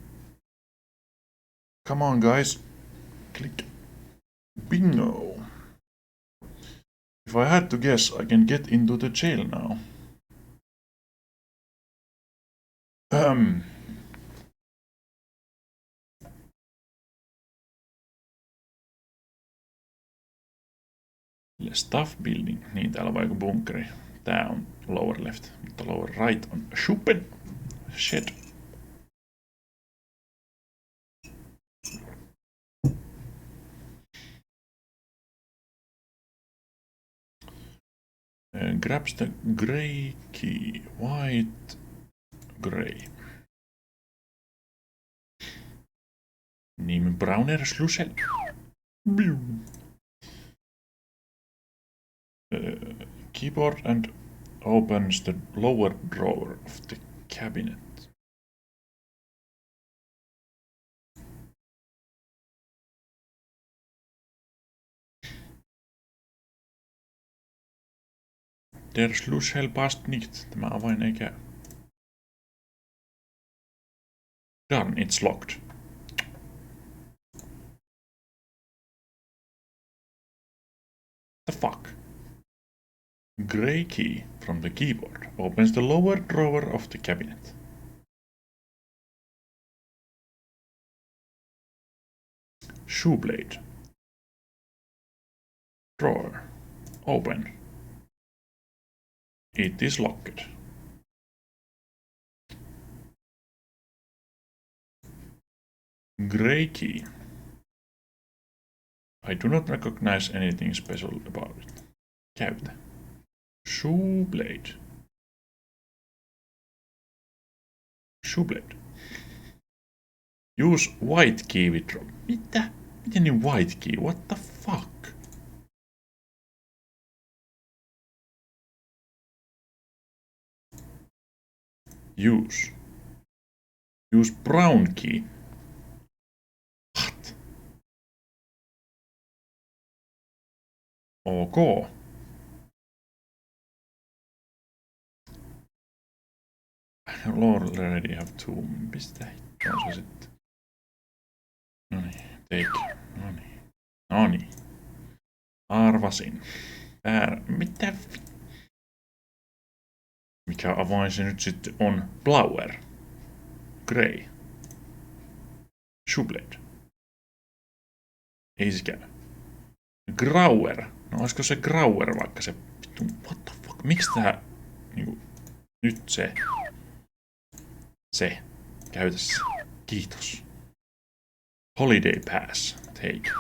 Come on, guys. Click. Bingo. If I had to guess, I can get into the jail now. Staff building. Niin, täällä on vaikka bunkkeri. Tää on lower left, mutta lower right on Schuppen. Shed. Grabs the grey key. White, grey. Name Browner Schlussel. Keyboard and opens the lower drawer of the cabinet. Der Schlüssel passt nicht. Tämä avain ei käy. Darn, it's locked. The fuck? Grey key from the keyboard opens the lower drawer of the cabinet. Shoe blade. Drawer. Open. It is locked. Grey key. I do not recognize anything special about it. Käytä. Shoe blade. Shoe blade. Use white key withdraw. Mitä? Miten niin white key? What the fuck? Use. Use brown key. What? OK. Already have two. Pistä hittoa se sitten. Noniin, take. Noniin. Arvasin. Mitä? Mikä avain se nyt sitten on? Blower. Grey. Shoeblade. Ei se käy. Grauer. No olisiko se Grauer vaikka se... What the fuck? Miksi tää... Niinku... Nyt se... Se. Käytä se. Kiitos. Holiday Pass. Take.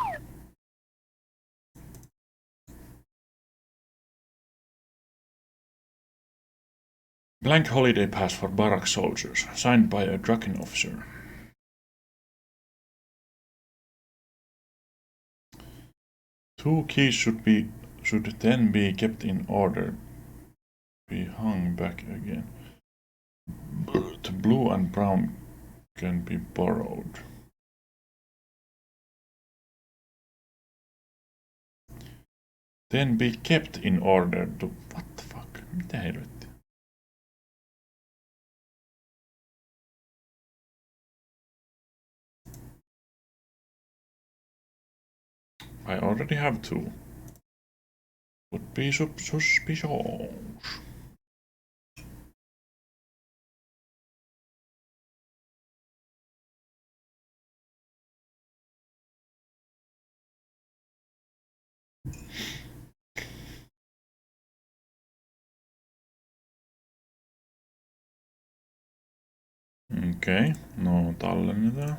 Blank holiday pass for barrack soldiers, signed by a Draken officer. Two keys should then be kept in order. Be hung back again. The blue and brown can be borrowed. Then be kept in order to... What the fuck? Mitä helvettiä? I already have two. Would be suspicious. Okei, no tallennetaan.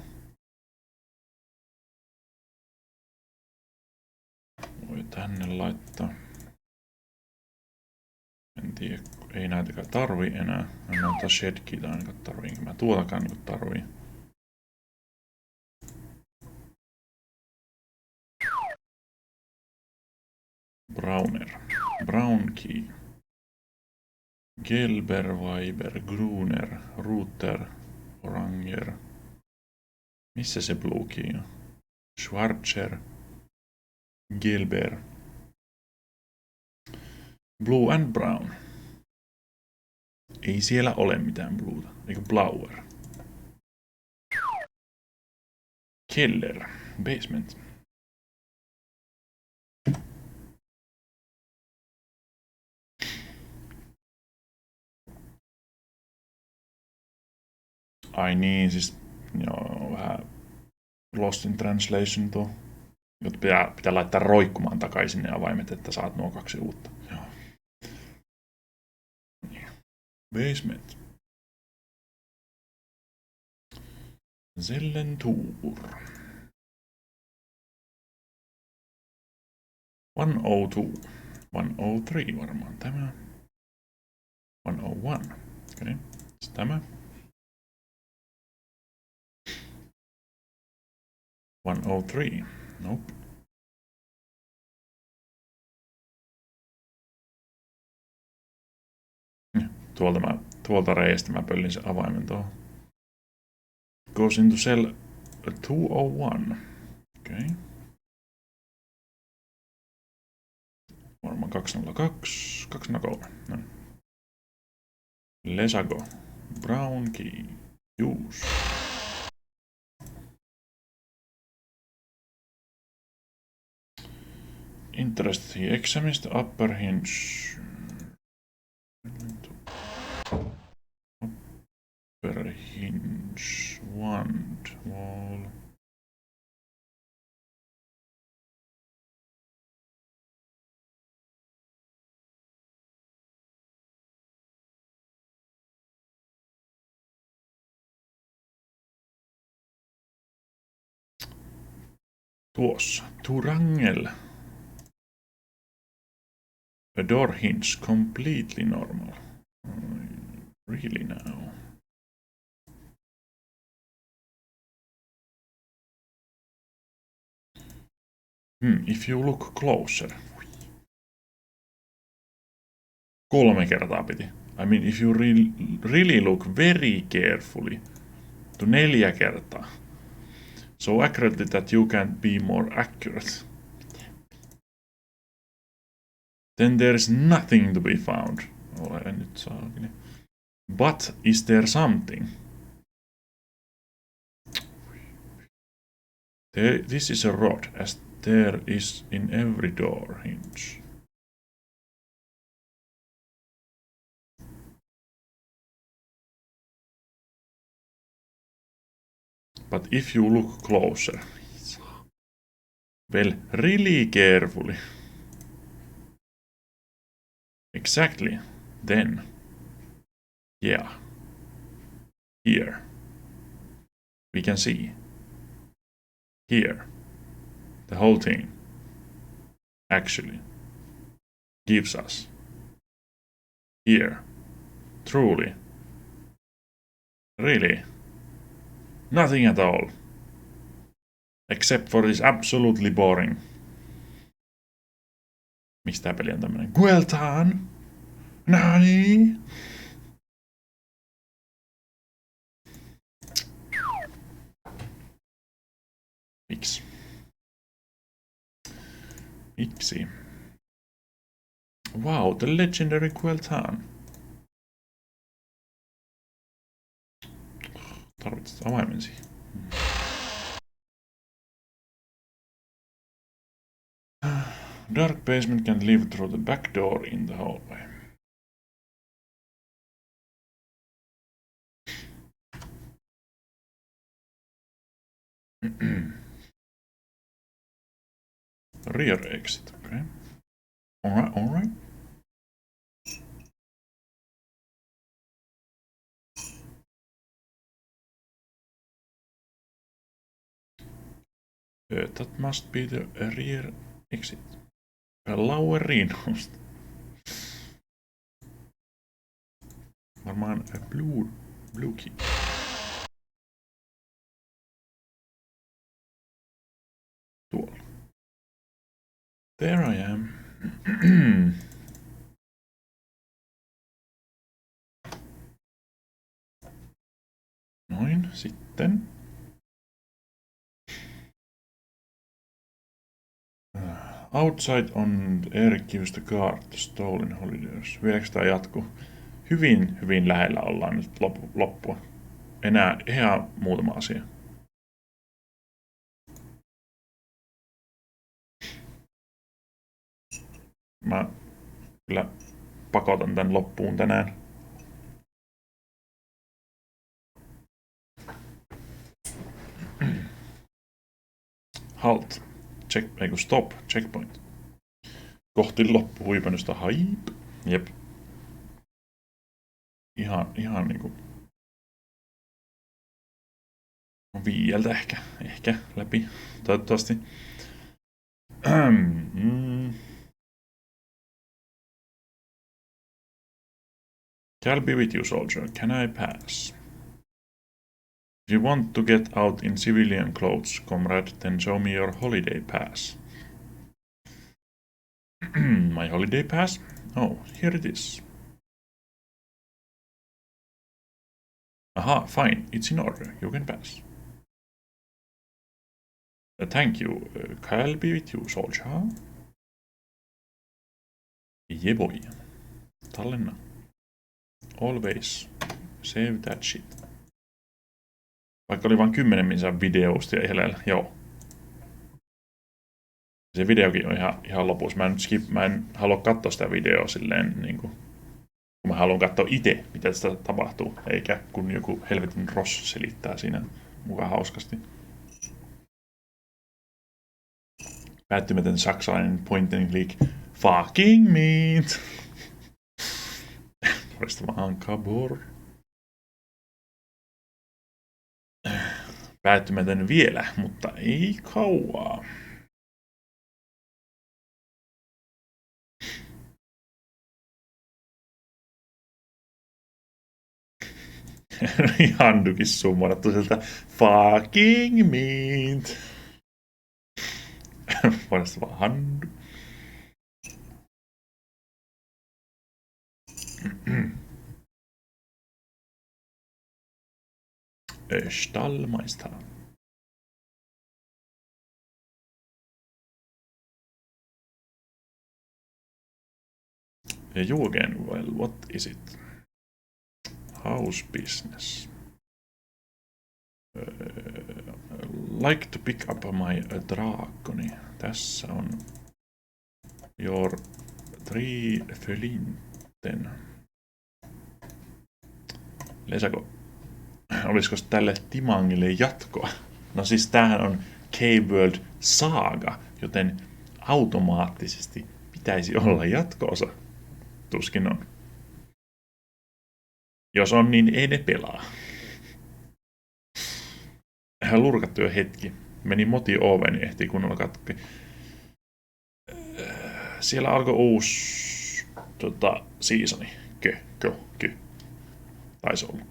Voi tänne laittaa. En tiedä, ei näitäkään tarvii enää. En noita shedkitä ainakaan tarvii, enkä mä tuotakaan niin tarvii. Browner. Brown key. Gelber, Weiber, Gruner, Router, Oranger. Missä se blue key on? Schwarzer. Gelber. Blue and brown. Ei siellä ole mitään bluuta. Eikä blower. Keller. Basement. Ai niin, siis joo, vähän lost in translation tuo. Pitää laittaa roikkumaan takaisin ne avaimet, että saat nuo kaksi uutta. Joo. Basement. Zellentour. 102. 103 varmaan tämä. 101. Okei. Tämä. 103. Nope. Tuolta reiästä mä pöllin sen avaimen tuohon. Goes into cell 201. Okei. Varmaan 202. 203. No. Lesago. Brown key. Use. Interest he examines the upper hinge. Upper hinge. Wand. Wall. Tuossa. Turangel. A door hinge completely normal. Really now. If you look closer. 3 kertaa piti. I mean, if you really look very carefully. To 4 kertaa. So accurately that you can't be more accurate. Then there's nothing to be found. Olen nyt saakeli. But is there something? This is a rod, as there is in every door hinge. But if you look closer, well, really carefully. Exactly. Then. Yeah. Here. We can see. Here. The whole thing. Actually. Gives us. Here. Truly. Really. Nothing at all. Except for this absolutely boring. Miksi tää peli on tämmönen? Gueltan! Nani? Miksi? Miksi? Wow, the legendary Gueltan. Tarvitset avaimen siihen. Dark basement can live through the back door in the hallway. Rear exit, okay. Alright. That must be the rear exit. Lauerinost. Varmaan blue key. Tuolla. There I am. Noin, sitten. Outside on Eric gives the guard the stolen holidays. Vieläkö tää jatkuu? Hyvin lähellä ollaan nyt loppua. Enää ihan muutama asia. Mä kyllä pakotan tän loppuun tänään. Halt. Stop. Checkpoint. Kohti loppuhuipennusta. Haip. Jep. Ihan niinku. Viieltä ehkä läpi. Toivottavasti. I'll be with you, soldier. Can I pass? If you want to get out in civilian clothes, comrade, then show me your holiday pass. My holiday pass? Oh, here it is. Aha, fine. It's in order. You can pass. Thank you. I'll be with you, soldier. Yeah, boy. Tallenna. Always. Save that shit. Vaikka oli vain 10 minsan videosta ja edellä. Joo. Se videokin on ihan lopussa. Mä en halua katsoa sitä videoa silleen niinku. Kun mä haluan katsoa itse, mitä sitä tapahtuu. Eikä kun joku helvetin Ross selittää siinä mukaan hauskasti. Päättymätön saksalainen point and click. Fucking meat! Loistavaa kabor. Päättymätön vielä, mutta ei kauaa. Handukin summonattu sieltä fucking meat. Vuodesta vaan Handu. Stallmeister. Jürgen, well, what is it? House business. Like to pick up my dragoni. Tässä on your 3 fölinten. Lesäko, olisiko tälle Timangille jatkoa? No siis tämähän on K-World Saga, joten automaattisesti pitäisi olla jatko-osa. Tuskin on. Jos on, niin ei ne pelaa. Hän lurkattu jo hetki. Meni moti oveni, ehtii kunnolla katsoa. Siellä alkoi uusi seasoni. Kö. Taisi olla.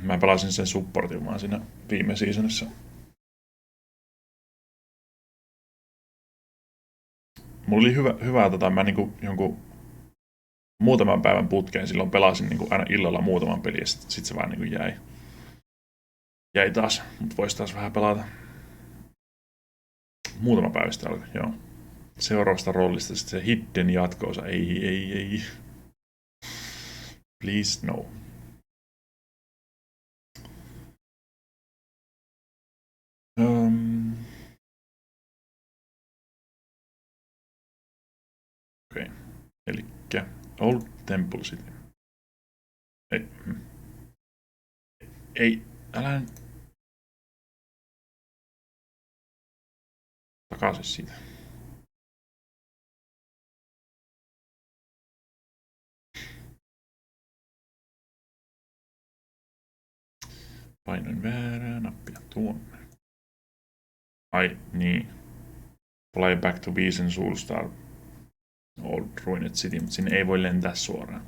Mä pelasin sen supportin vaan siinä viime seasonissa. Mulla oli hyvä mä niinku jonkun muutaman päivän putkeen silloin pelasin niinku aina illalla muutaman pelin ja sit se vaan niinku jäi taas, mut vois taas vähän pelata. Muutama päivästä alkoi, joo. Seuraavasta roolista sit se hidden jatko-osa, ei. Please no. Okei. Elikkä Old Temple City. Ei, älä nyt. Takaisin siitä. Painoin väärää nappia tuonne. Ai niin. Fly back to Viisen Soulstar. Old Ruined City, mutta sinne ei voi lentää suoraan.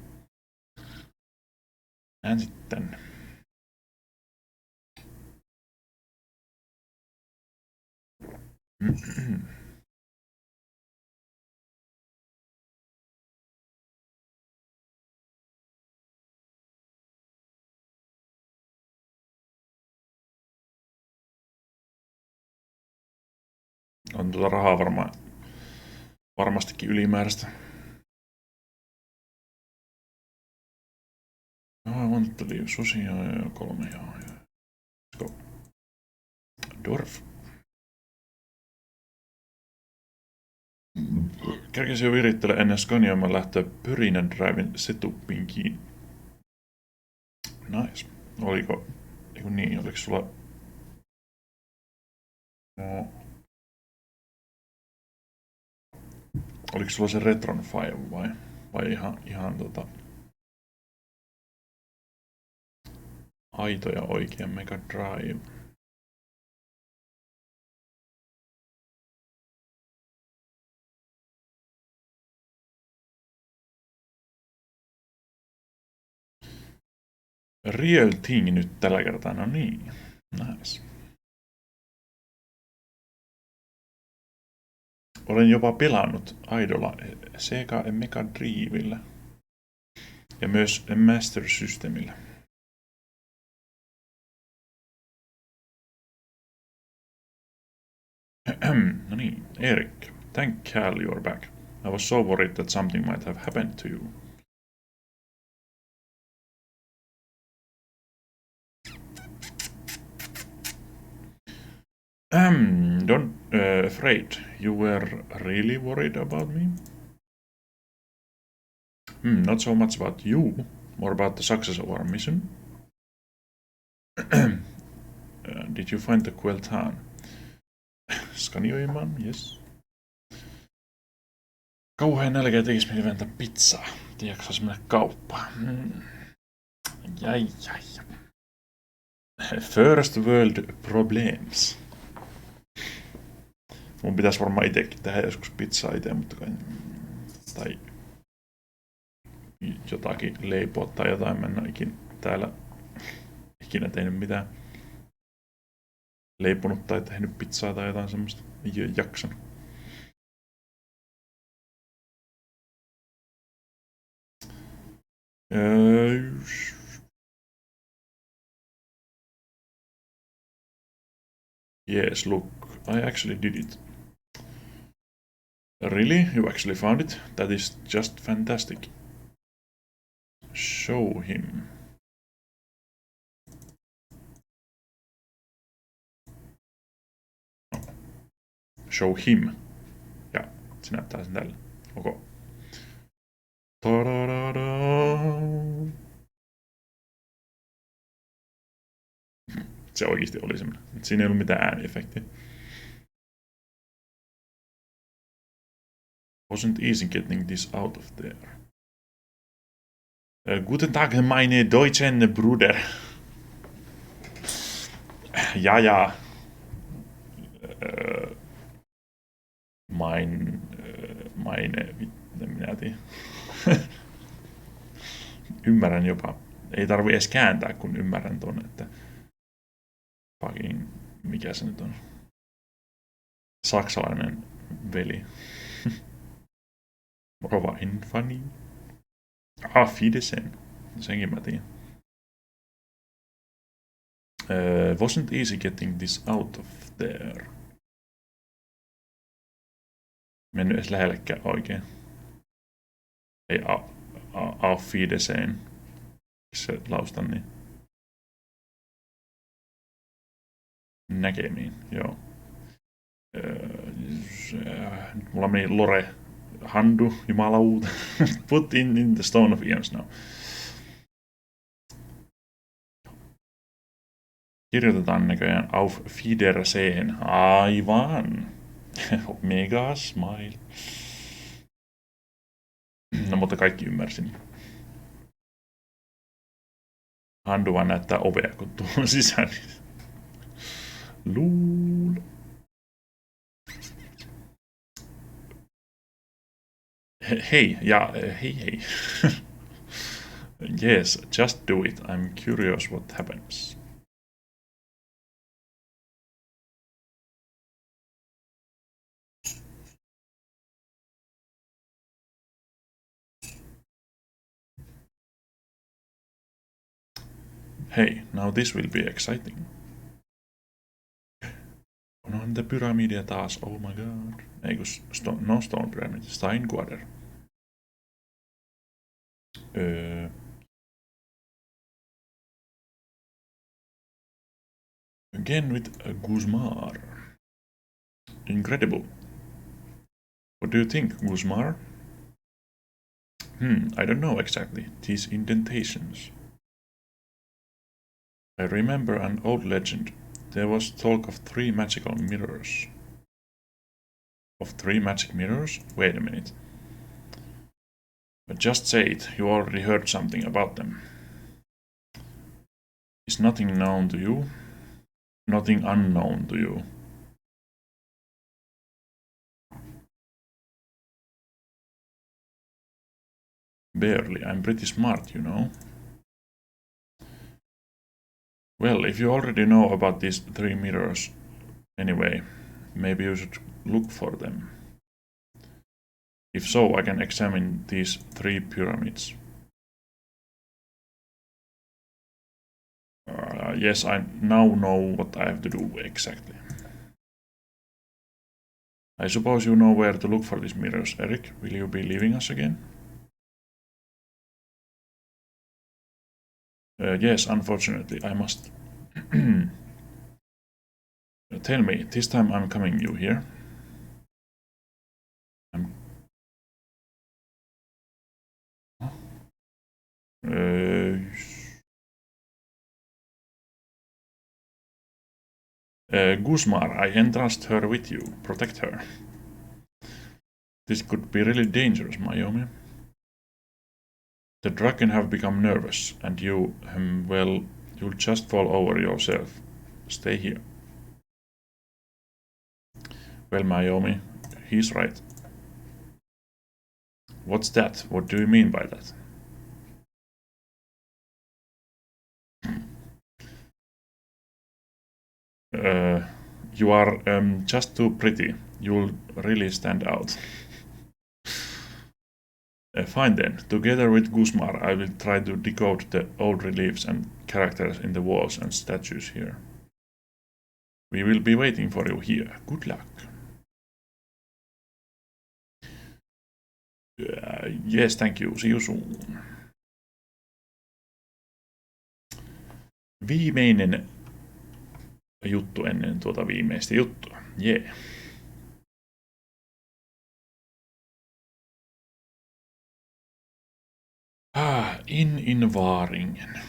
Näin sitten. On rahaa varmastikin ylimääräistä. Want to leave susia ja 3 ja. Let's go. Dorf. Kerkesin jo virittele ennen Scaniaman lähtöä Pyrinän Driven setupin kiinni. Nice. Oliko sulla... No. Oliko sulla se Retron 5 vai ihan aito ja oikea Mega Drive? Real Thing nyt tällä kertaa, no niin. Nice. Olen jopa pelannut aidolla Sega Mega Drivellä ja myös Master Systemillä. No niin, Erik. Thank Cal you're back. I was so worried that something might have happened to you. Don't afraid. You were really worried about me? Not so much about you, more about the success of our mission. Did you find the Queltan? Skanioiman, yes. Kauhean nälkä tekis mieli ventää pizzaa. Tiedätkö, sais mennä kauppaan? Jäi. First world problems. Mun pitäis varmaan itekin tehdä joskus pizzaa ite, mutta kai... Tai... jotakin leipoa tai jotain. Mä en oo täällä ikinä tehnyt mitään. leiponut tai tehnyt pizzaa tai jotain semmoista. Ei ole jaksanut. Yes, look, I actually did it. Really? You actually found it? That is just fantastic. Show him. Show him. Ja, se näyttää sen tällä. Okay. Ta-da-da-da. Se oikeasti oli semmoinen. Siinä ei ollut mitään ääniefektiä. Wasn't easy getting this out of there. Guten Tag, meine deutschen Bruder. Ja. Minä tiedä. Ymmärrän jopa. Ei tarvi edes kääntää, kun ymmärrän ton, että fucking, mikä se nyt on? Saksalainen veli. Rova Infani. Auf Wiedersehen. Senkin mä tiedän. Wasn't easy getting this out of there. Mennyt edes lähellekään oikein. Ei Auf Wiedersehen. Se lausta niin. Näkemiin, joo. Nyt mulla meni Lore Handu, jumalauta. Put in the Stone of Eons now. Kirjoitetaan näköjään Auf Wiedersehen. Aivan. Mega smile. No, mutta kaikki ymmärsin. Handu vaan näyttää ovea, kun tuon sisään. Luul. Hei, ja hei. Yes, just do it. I'm curious what happens. Hey, now this will be exciting. No, niitä pyramidia taas, oh my god. Ei kun Stone Pyramid, Steinquader. Again with Guzmar. Incredible. What do you think, Guzmar? I don't know exactly. These indentations. I remember an old legend. There was talk of 3 magical mirrors. Of 3 magic mirrors? Wait a minute. But just say it, you already heard something about them. Is nothing known to you? Nothing unknown to you? Barely, I'm pretty smart, you know. Well, if you already know about these 3 mirrors anyway, maybe you should look for them. If so, I can examine these 3 pyramids. Yes, I now know what I have to do exactly. I suppose you know where to look for these mirrors, Eric. Will you be leaving us again? Yes, unfortunately, I must. Tell me, this time I'm coming, you hear? Guzmar, I entrust her with you. Protect her. This could be really dangerous, Mayumi. The dragon have become nervous, and you, well, you'll just fall over yourself. Stay here. Well, Mayumi, he's right. What's that? What do you mean by that? You are just too pretty. You'll really stand out. Fine then. Together with Guzmar, I will try to decode the old reliefs and characters in the walls and statues here. We will be waiting for you here. Good luck. Yes, thank you. See you soon. Viimeinen juttu ennen tuota viimeistä juttua. Yeah. In Varingen.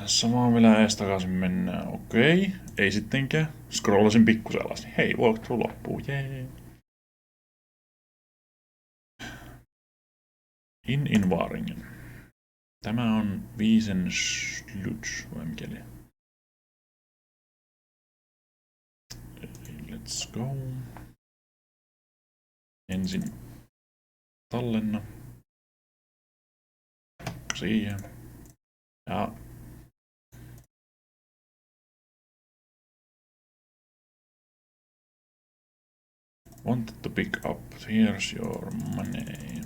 Samaan vielä ees takaisin mennään. Okei. Ei sittenkään. Scrollasin pikkusen alas. Hei, walkthrough loppuu. Jee. In Varingen. Tämä on Wiesenschlutz, vai mikäli. Let's go. Ensin tallenna. Siihen. Ja wanted to pick up. Here's your money.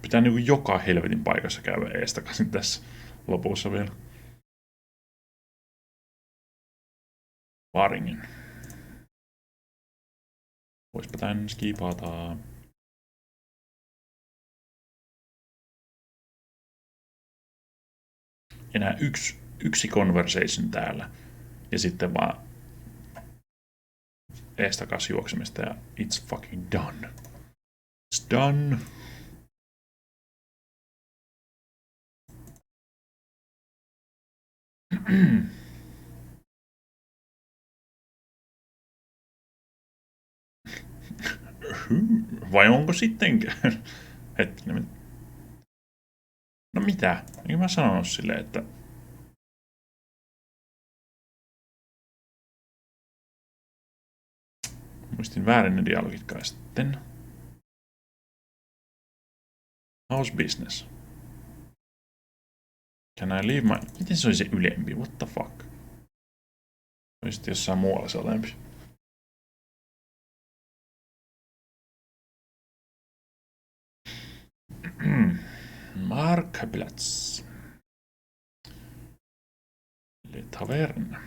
Pitää niinku joka helvetin paikassa käydä ees takaisin tässä lopussa vielä. Varingen. Voispa tän skipata. Enää yksi conversation täällä. Ja sitten vaan ees takas juoksemista ja it's fucking done. It's done. Vai onko sittenkään? Hetkinen. No mitä? Eikö mä sanonut silleen, että muistin väärin ne dialogit kai sitten. How's business? Can I leave my... Miten se oli se ylempi? What the fuck? Se oli sitten jossain muualla se olempi. Marktplatz. Le Taverne.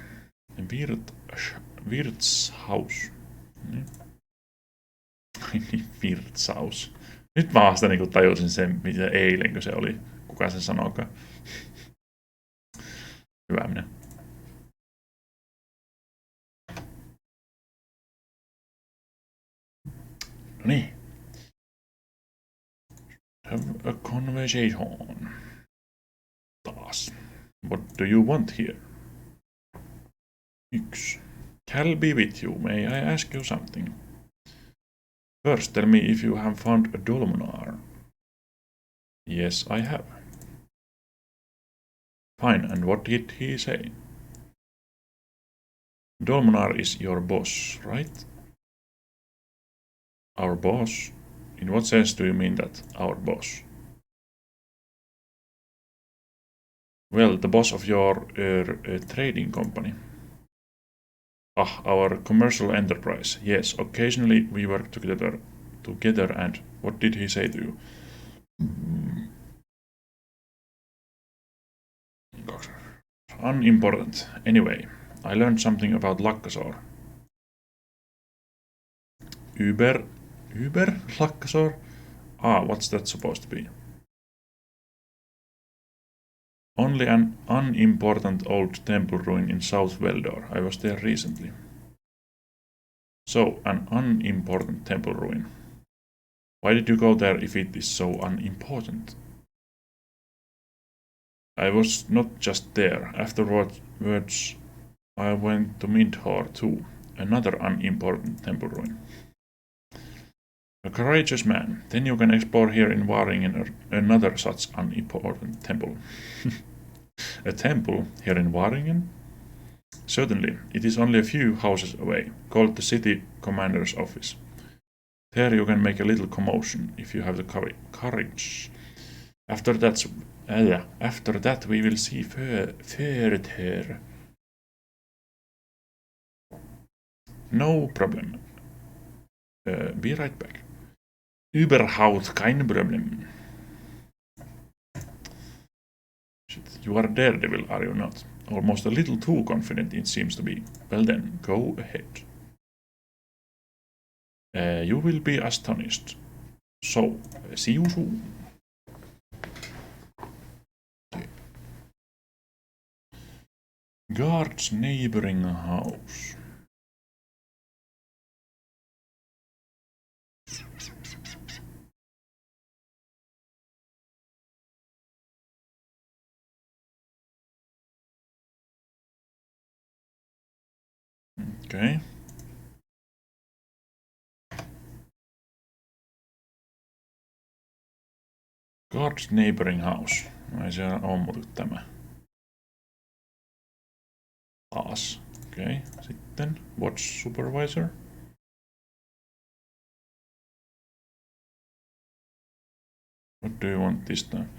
Wirtshaus. Wirtshaus. Nyt mä vasta niinku tajusin sen, mitä eilenkö se oli. Kuka sen sanookaan. Hyvä minä. No niin. Have a conversation. Taas. What do you want here? 1. I'll be with you. May I ask you something? First, tell me if you have found a Dolmunar. Yes, I have. Fine, and what did he say? Dolmunar is your boss, right? Our boss? In what sense do you mean that, our boss? Well, the boss of your trading company. Ah, our commercial enterprise. Yes, occasionally we work together and what did he say to you? Unimportant. Anyway, I learned something about Lakkasor. Uber Lakkasor? Ah, what's that supposed to be? Only an unimportant old temple ruin in South Veldor. I was there recently. So, an unimportant temple ruin. Why did you go there if it is so unimportant? I was not just there. Afterwards, I went to Mindhor too, another unimportant temple ruin. A courageous man. Then you can explore here in Waringen another such unimportant temple. A temple here in Waringen? Certainly, it is only a few houses away, called the city commander's office. There you can make a little commotion, if you have the courage. After that we will see further. No problem. Be right back. Überhaupt kein Problem. Shit, you are a daredevil, are you not? Almost a little too confident it seems to be. Well then, go ahead. You will be astonished. So, see you soon. Guard's neighboring house. Okay. Guard's neighboring house. Ai se on ammutu tämä. Taas. Okei. Okay. Sitten watch supervisor. What do you want this time?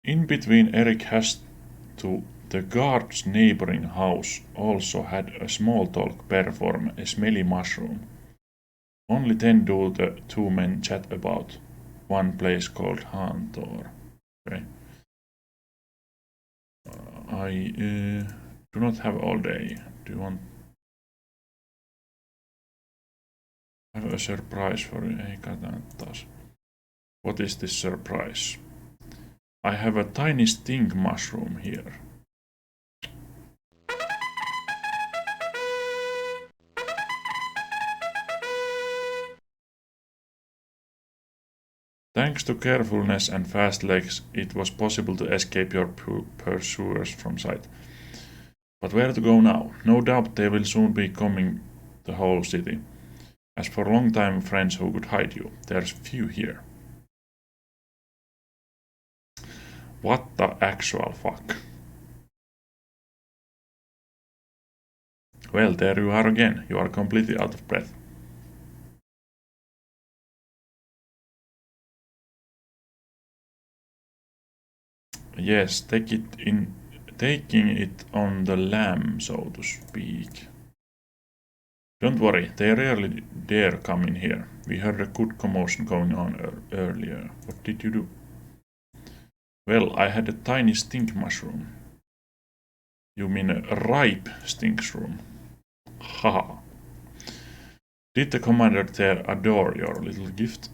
In between Eric has to the guard's neighboring house also had a small talk perform a smelly mushroom. Only then do the two men chat about one place called Hantor. Okay. I do not have all day. Do you want... I have a surprise for you. Ei katsotaan taas. What is this surprise? I have a tiny stink mushroom here. Thanks to carefulness and fast legs, it was possible to escape your pursuers from sight. But where to go now? No doubt they will soon be coming the whole city. As for long-time friends who could hide you, there's few here. What the actual fuck? Well, there you are again. You are completely out of breath. Yes, taking it on the lam, so to speak. Don't worry, they rarely dare come in here. We heard a good commotion going on earlier. What did you do? Well, I had a tiny stink mushroom. You mean a ripe stink shroom? Haha. Did the commander there adore your little gift?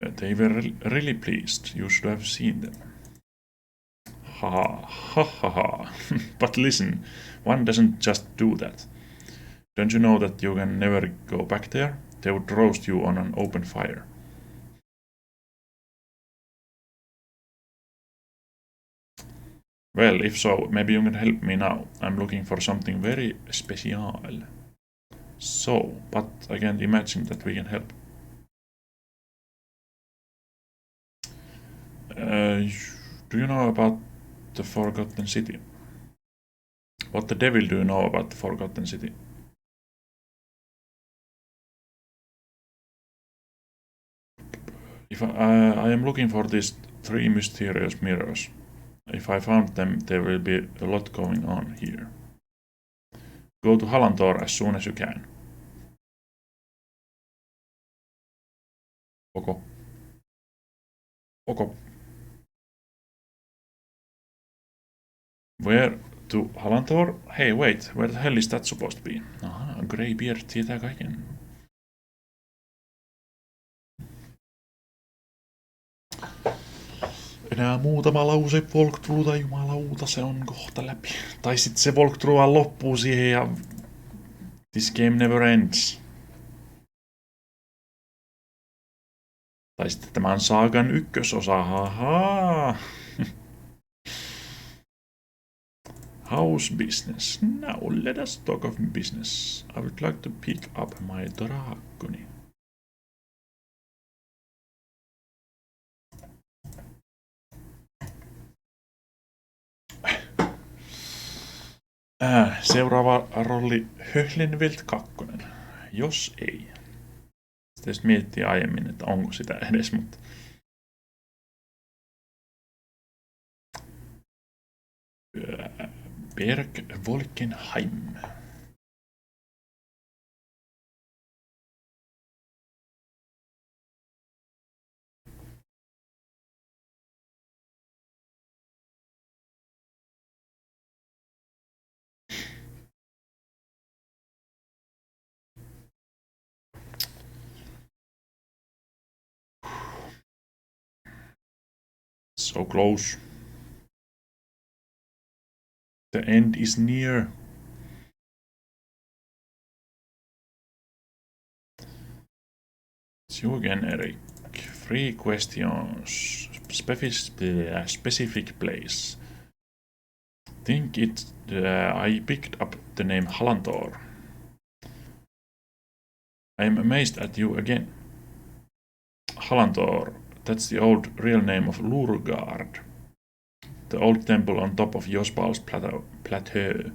They were really pleased. You should have seen them. Ha ha ha ha. But listen, one doesn't just do that. Don't you know that you can never go back there? They would roast you on an open fire. Well, if so, maybe you can help me now. I'm looking for something very special. So, but I can't imagine that we can help. Do you know about the Forgotten City? What the devil do you know about the Forgotten City? If I am looking for these 3 mysterious mirrors. If I found them, there will be a lot going on here. Go to Hallandor as soon as you can. Okay. Okay. Where to Hallandor? Hey, wait, where the hell is that supposed to be? Aha, Greybeard tietää kaiken. Enää muutama lause walkthroughta, jumalauta, se on kohta läpi. Tai sit se walkthrough loppuu siihen ja this game never ends. Tai sitten tämä on Saagan ykkösosa, haha. House business. Now let us talk of business. I would like to pick up my dragoni. Seuraava rolli Höhlenwelt 2. Jos ei. Sitten just mietittiin aiemmin, että onko sitä edes, mutta... Berg Volkenheim. So close. The end is near. Jürgen Erik. 3 questions. Specific place. Think it. I picked up the name Halantor. I am amazed at you again. Halantor. That's the old real name of Lurgard. The old temple on top of Josbal's plateau.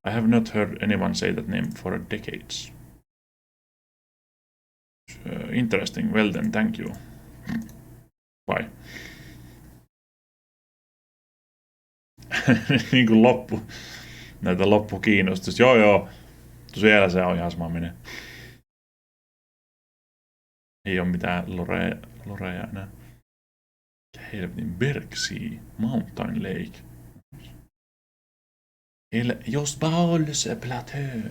I have not heard anyone say that name for decades. Interesting. Well then, thank you. Bye. Niin kuin loppu. Näitä loppukiinnostus. Joo. Siellä se on ihan sama menee. Ei oo mitään loreja enää. Helvetin Bergsea, Mountain Lake. Josbal's plateau.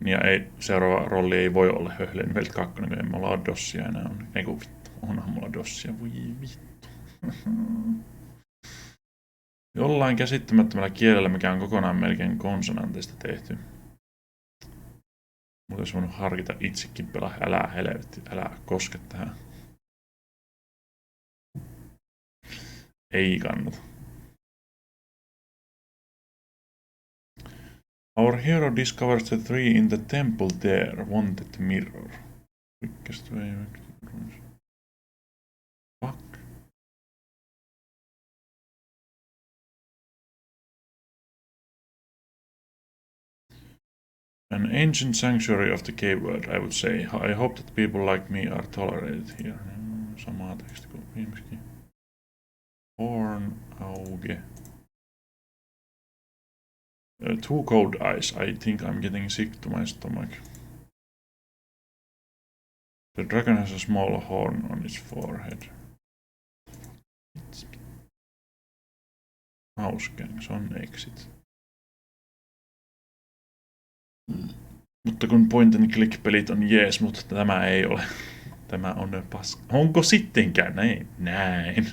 Ja ei, seuraava rolli ei voi olla Höhlenwelt 2, kun emme olla Dossia enää. Eiku vittu, onhan mulla Dossia, voi vittu. Jollain käsittämättömällä kielellä, mikä on kokonaan melkein konsonanteista tehty. Mutta olisi voinut harkita itsekin pelaa. Älä helvetti, älä koske tähän. Ei kannata. Our hero discovers the tree in the temple there, wanted mirror. Quickest way. Fuck. An ancient sanctuary of the cave world, I would say. I hope that people like me are tolerated here. Samaa teksti kuin viimeksi. Horn auge. Too cold eyes. I think I'm getting sick to my stomach. The dragon has a small horn on its forehead. House gangs on exit. Mutta kun point and click pelit on jees, mutta tämä ei ole. Tämä on paska. Onko sittenkään näin?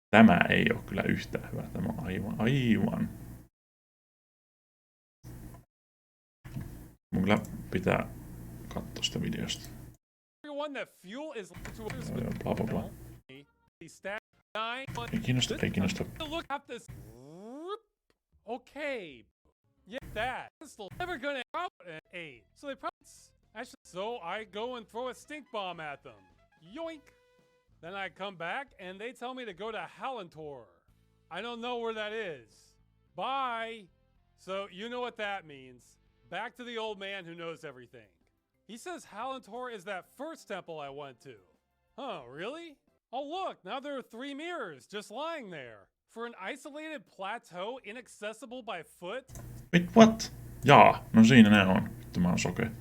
Tämä ei ole kyllä yhtään hyvä. Tämä on aivan. Mun kyllä pitää katsoa sitä videosta. Bla bla bla. Ei kiinnosta. Okay. Yeah, that. It's never gonna out at 8. So they probably actually. So I go and throw a stink bomb at them. Yoink. Then I come back and they tell me to go to Halantor. I don't know where that is. Bye. So you know what that means. Back to the old man who knows everything. He says Halantor is that first temple I went to. Huh, really? Oh look, now there are 3 mirrors just lying there. For an isolated plateau inaccessible by foot? Wait, what? Jaa, no siinä ne on. Vittu mä oon soke.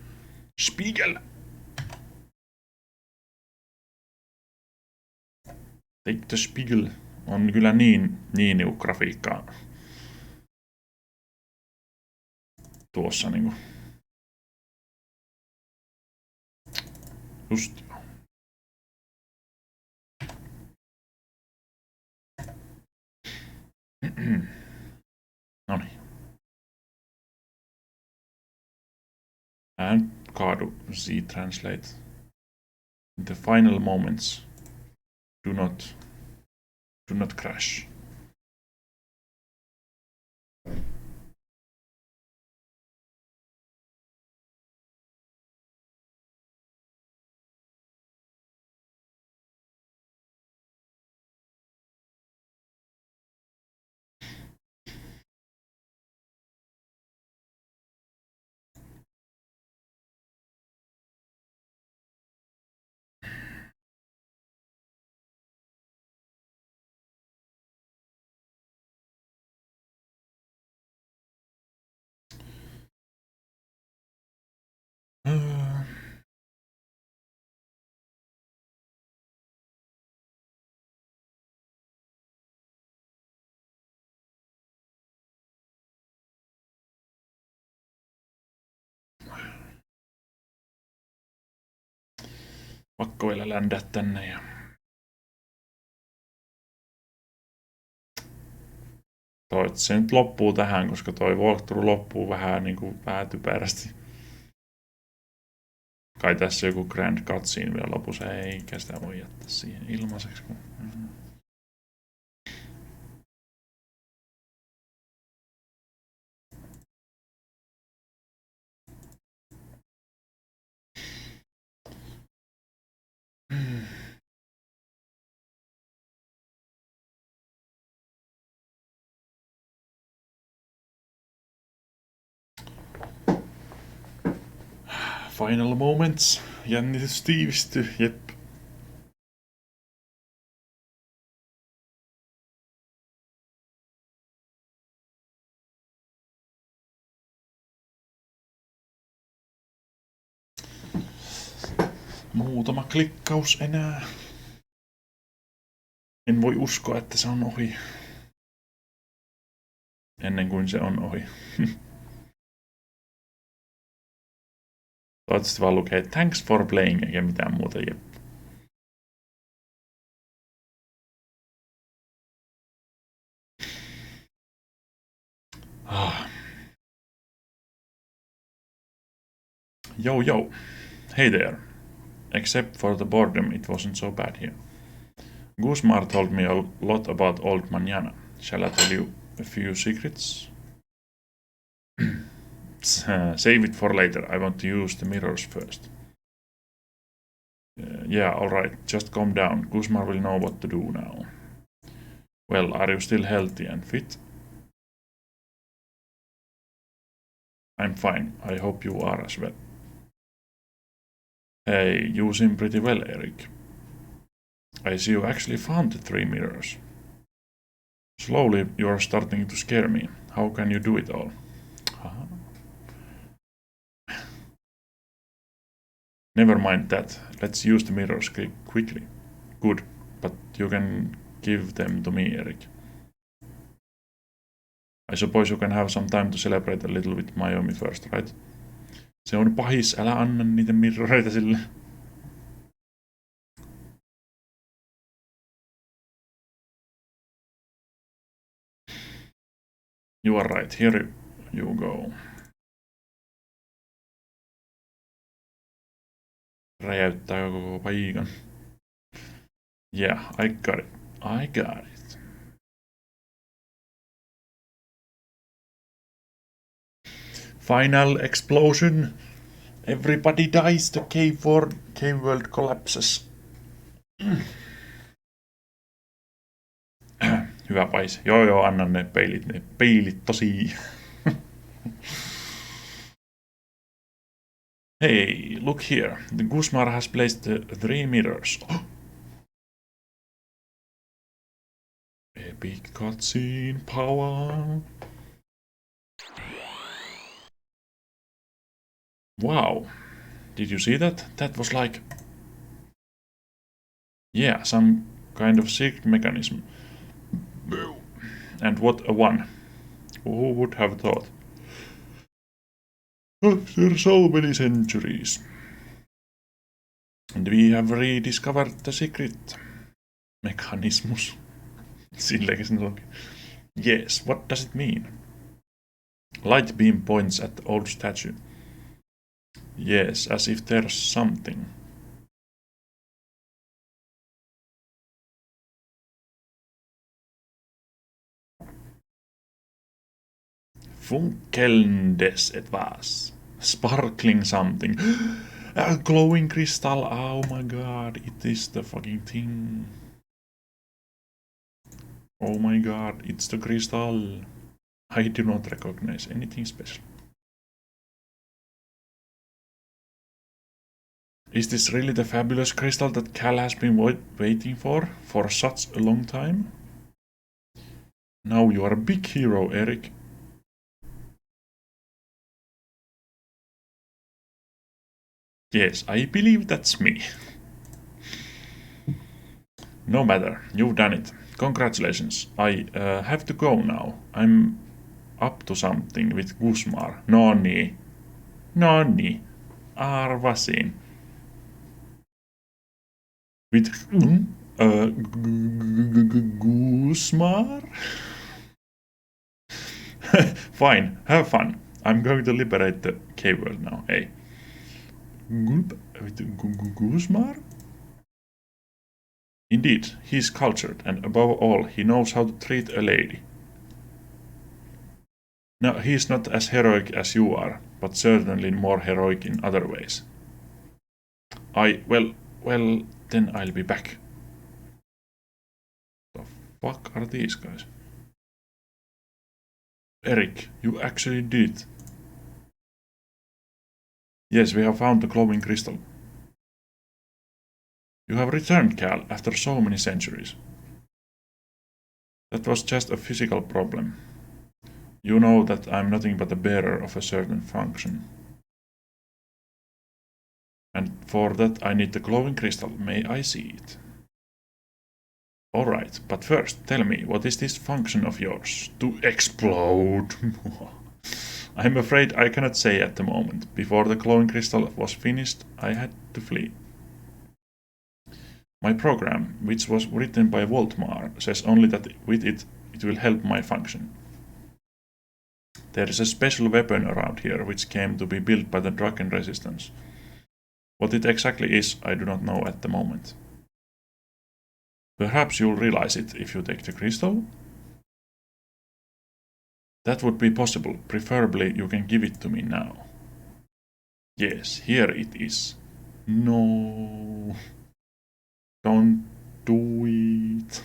Spiegel! Take the Spiegel. On kyllä niin niukka grafiikkaa. Tuossa niinku. Just joo. Noniin. And kaadu Z-translate. In the final moments. Do not crash. Pakko vielä ländää tänne ja... Toivottavasti se nyt loppuu tähän, koska toi walkthrough loppuu vähän niinku vähän typerästi. Kai tässä joku grand cutscene vielä lopussa, eikä sitä voi jättää siihen ilmaiseksi. Final moments. Jännitys tiivistyy, jep. Muutama klikkaus enää. En voi uskoa, että se on ohi. Ennen kuin se on ohi. Toivottavasti vaan lukee thanks for playing eikä mitään muuta, jep. Yo. Hey there. Except for the boredom, it wasn't so bad here. Guzmar told me a lot about old Manana. Shall I tell you a few secrets? Save it for later. I want to use the mirrors first. Yeah, alright. Just calm down. Guzmar will know what to do now. Well, are you still healthy and fit? I'm fine. I hope you are as well. Hey, you seem pretty well, Eric. I see you actually found the 3 mirrors. Slowly, you are starting to scare me. How can you do it all? Never mind that. Let's use the mirrors quickly. Good, but you can give them to me, Eric. I suppose you can have some time to celebrate a little with Miami first, right? Se on pahis, älä anna niitä mirroreita sille. You are right, here you go. Räjäyttää koko paikan. Yeah, I got it. Final explosion. Everybody dies, the cave world collapses. Hyvä pais. Joo, annan ne peilit tosi. Hey, look here. The Guzmar has placed the 3 mirrors. Epic cutscene power. Wow. Did you see that? That was like... yeah, some kind of secret mechanism. And what a one. Who would have thought? After so many centuries. And we have rediscovered the secret mechanismus. Silläkin se onkin. Yes, what does it mean? Light beam points at the old statue. Yes, as if there's something. Funkelndes etwas. Sparkling something. A glowing crystal. Oh my god, it is the fucking thing. Oh my god, it's the crystal. I do not recognize anything special. Is this really the fabulous crystal that Cal has been waiting for such a long time? Now you are a big hero, Eric. Yes, I believe that's me. No matter, you've done it. Congratulations. I have to go now. I'm up to something with Gusmar. Noni. Arvasin. With Gusmar? Fine, have fun. I'm going to liberate the cave world now. Hey. With Gusmar? Indeed, he's cultured, and above all, he knows how to treat a lady. No, he's not as heroic as you are, but certainly more heroic in other ways. Well, then I'll be back. The fuck are these guys? Eric, you actually did it. Yes, we have found the glowing crystal. You have returned, Cal, after so many centuries. That was just a physical problem. You know that I'm nothing but a bearer of a certain function. And for that I need the glowing crystal. May I see it? Alright, but first, tell me, what is this function of yours? To explode! I'm afraid I cannot say at the moment. Before the glowing crystal was finished, I had to flee. My program, which was written by Voltmar, says only that with it will help my function. There is a special weapon around here which came to be built by the Draken Resistance. What it exactly is, I do not know at the moment. Perhaps you'll realize it if you take the crystal? That would be possible. Preferably you can give it to me now. Yes, here it is. No. Don't do it.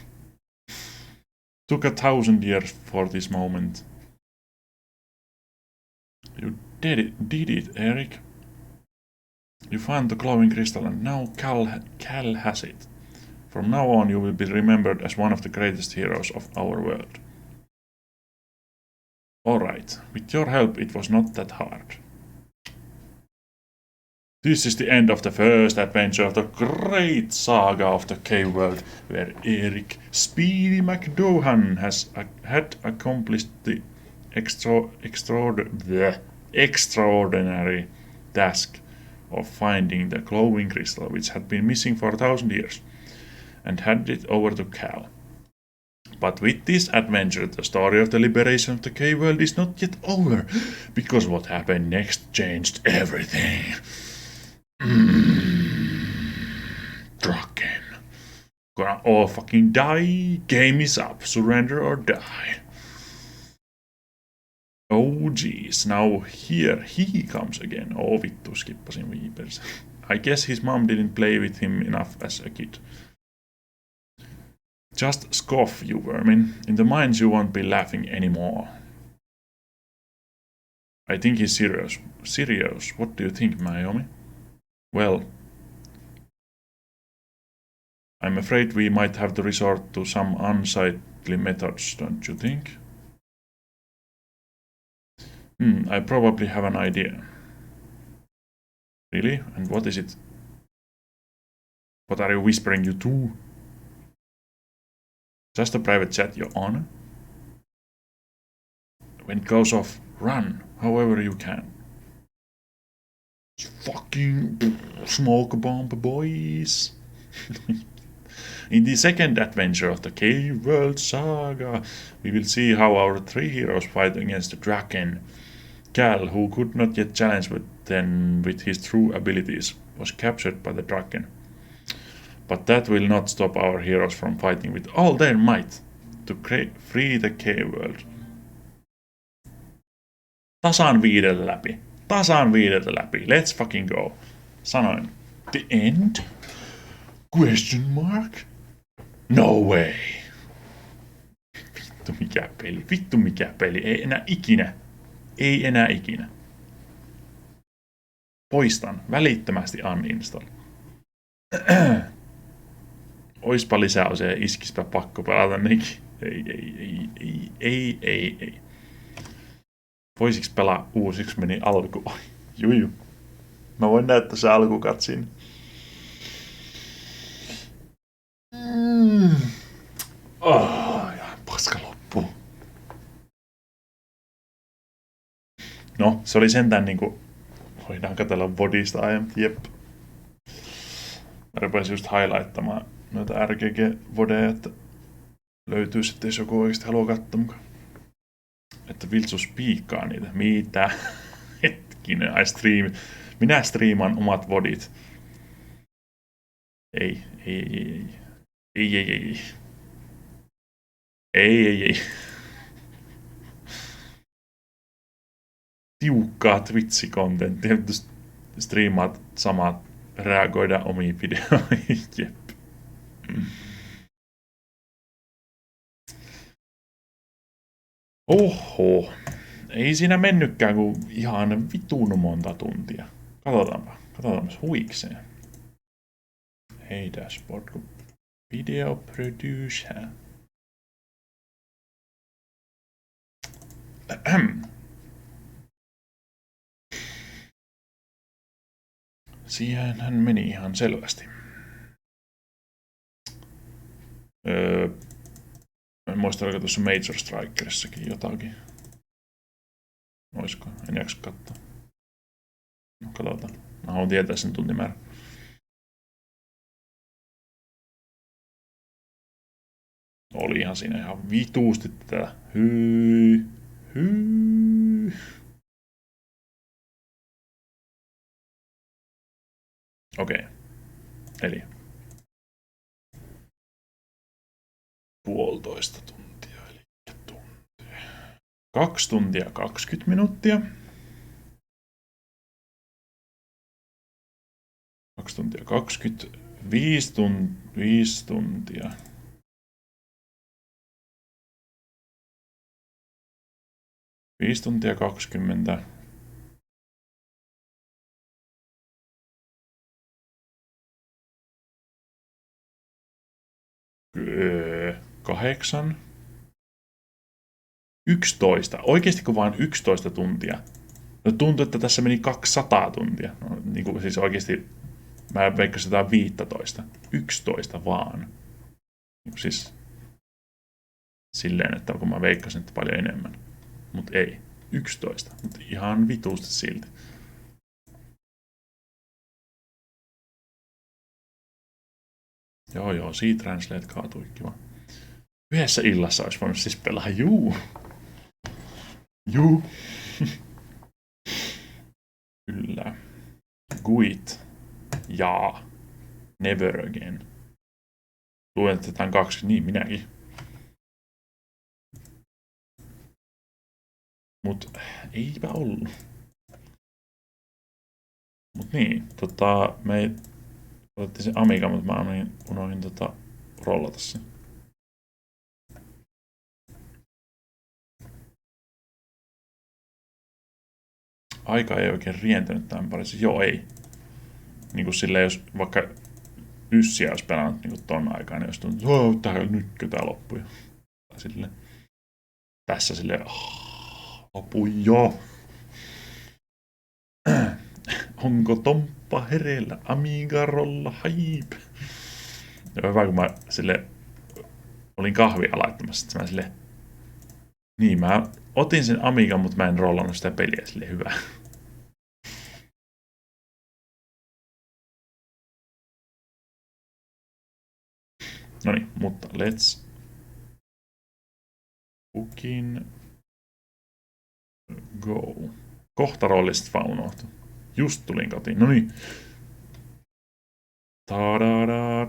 Took 1,000 years for this moment. You did it, Eric. You found the glowing crystal and now Cal has it. From now on you will be remembered as one of the greatest heroes of our world. Alright, with your help it was not that hard. This is the end of the first adventure of the great saga of the cave world, where Eric Speedy McDohan had accomplished the extraordinary task of finding the glowing crystal which had been missing for 1,000 years, and handed it over to Cal. But with this adventure, the story of the liberation of the cave world is not yet over, because what happened next changed everything. Draken. Gonna all fucking die. Game is up. Surrender or die. Oh jeez, now here he comes again. Oh vittu, skippasin viipers. I guess his mom didn't play with him enough as a kid. Just scoff, you vermin. In the mines you won't be laughing anymore. I think he's serious. Serious? What do you think, Naomi? Well, I'm afraid we might have to resort to some unsightly methods, don't you think? I probably have an idea. Really? And what is it? What are you whispering, you two? Just a private chat, Your Honor. When it goes off, run, however you can. Fucking smoke bomb, boys. In the second adventure of the Cave World Saga, we will see how our three heroes fight against the Draken. Cal, who could not yet challenge with his true abilities, was captured by the Draken. But that will not stop our heroes from fighting with all their might to free the Cave World. Tasan 5 läpi. Tasan 5 läpi. Let's fucking go. Sanoin. The end? Question mark? No way. Vittu mikä peli. Vittu mikä peli. Ei enää ikinä. Ei enää ikinä. Poistan. Välittömästi uninstall. Oispa lisäosia ja iskispä pakko pelata nekin. Ei. Voisiks pelaa uusiksi meni alku? Juju. Mä voin näyttää se alkukatsin. Ja paska loppu. No, se oli sentään niinku... Voidaan katsella VODista aiemmin, jep. Mä rupesin just highlightamaan noita RGG-vodeja, että löytyy sitten, jos joku oikeesti haluaa katsoa mukaan. Että Viltsu spiikkaa niitä. Mitä? Hetkinen, minä striimaan omat vodit. Ei. Tiukkaa Twitch-kontenttia. Striimaat samat, reagoida omiin videoihin. Jep. Oho. Ei siinä mennytkään kuin ihan vitun monta tuntia. Katsotaanpa huikseen. Hey dashboard, video producer. Siihen hän meni ihan selvästi. En muista, oliko tuossa Major Strikerissakin jotakin. Oisko? En jaksa katsoa. No, katsotaan. Mä haluan tietää sen tuntimäärän. Olihan siinä ihan vituusti tätä. Hyi. Okei. Eli 1,5 tuntia, eli tuntia. 2 tuntia 20 minuuttia. 2 tuntia 20. 5 tuntia. 5 tuntia 20. 8. 11. Oikeastiko vain 11 tuntia? No tuntuu, että tässä meni 200 tuntia. No, niin kuin, siis oikeasti mä veikkasin jotain 15. 11 vaan. Niin siis silleen, että kun mä veikkasin, että paljon enemmän. Mut ei. 11. Mut ihan vituusti silti. Joo, C-Translate kaatui kiva. Yhdessä illassa olisi voinut siis pelaa, juu. Kyllä. Guit. Ja. Never again. Luulen, että tämän 2, niin minäkin. Mut eipä ollut. Mut niin, me otettiin se Amiga, mutta mä unohdin rollata sen. Aika ei oikein rientänyt tämän parissa. Joo, ei. Niin kuin silleen, jos vaikka Yssiä olisi pelannut niin ton aikaan, niin olisi tullut, tää nytkö tää loppui. Sille, tässä silleen, loppui jo. Onko Tomppa hereillä? Amigarolla, haip. Ja hyvä, kun mä sille olin kahvia laittamassa, sitten mä sille, niin mä otin sen Amigan, mutta mä en rollannut sitä peliä, sille hyvä. Noniin, mutta let's fucking go. Kohta rollista vaan unohtu. Just tulin kotiin. Noniin. Ta-da-da,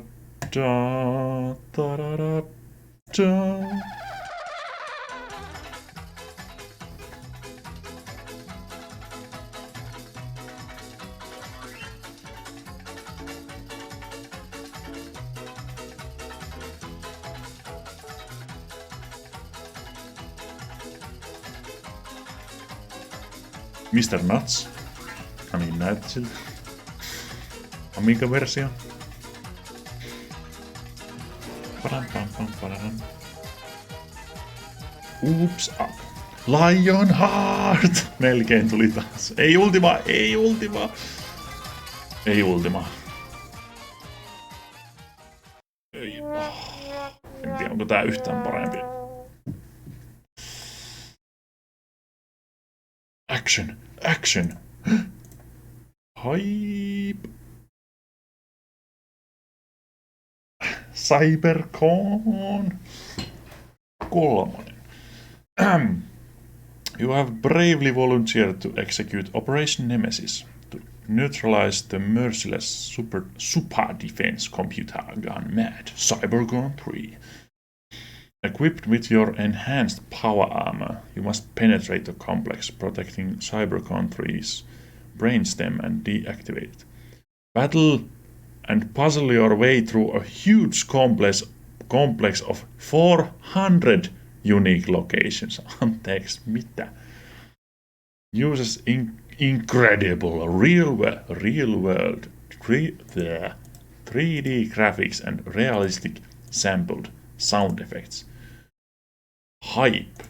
da, ta-da-da, da. Mr. Nuts. No niin, näytti siltä. Amiga-versio. Oops up. Lionheart! Melkein tuli taas. Ei ultima, ei ultima. Ei ultima. Ei. En tiedä, onko tää yhtään parempi. Action! Action! Hype! Cybercon! 3. You have bravely volunteered to execute Operation Nemesis to neutralize the merciless super defense computer gone mad, Cybercon 3. Equipped with your enhanced power armor, you must penetrate the complex, protecting Cybercon 3's brainstem and deactivate it. Battle and puzzle your way through a huge complex of 400 unique locations. Anteeksi, mitä? Uses incredible real world 3D graphics and realistic sampled sound effects. Hype.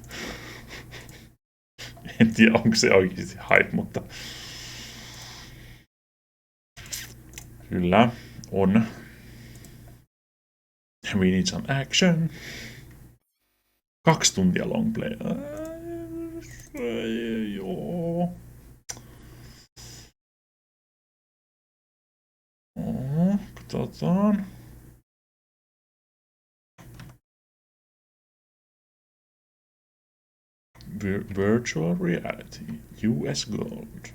En tiedä, onko se oikeasti hype, mutta kyllä on. We need some action. 2 tuntia long play. Joo. Katsotaan. Virtual reality. US Gold.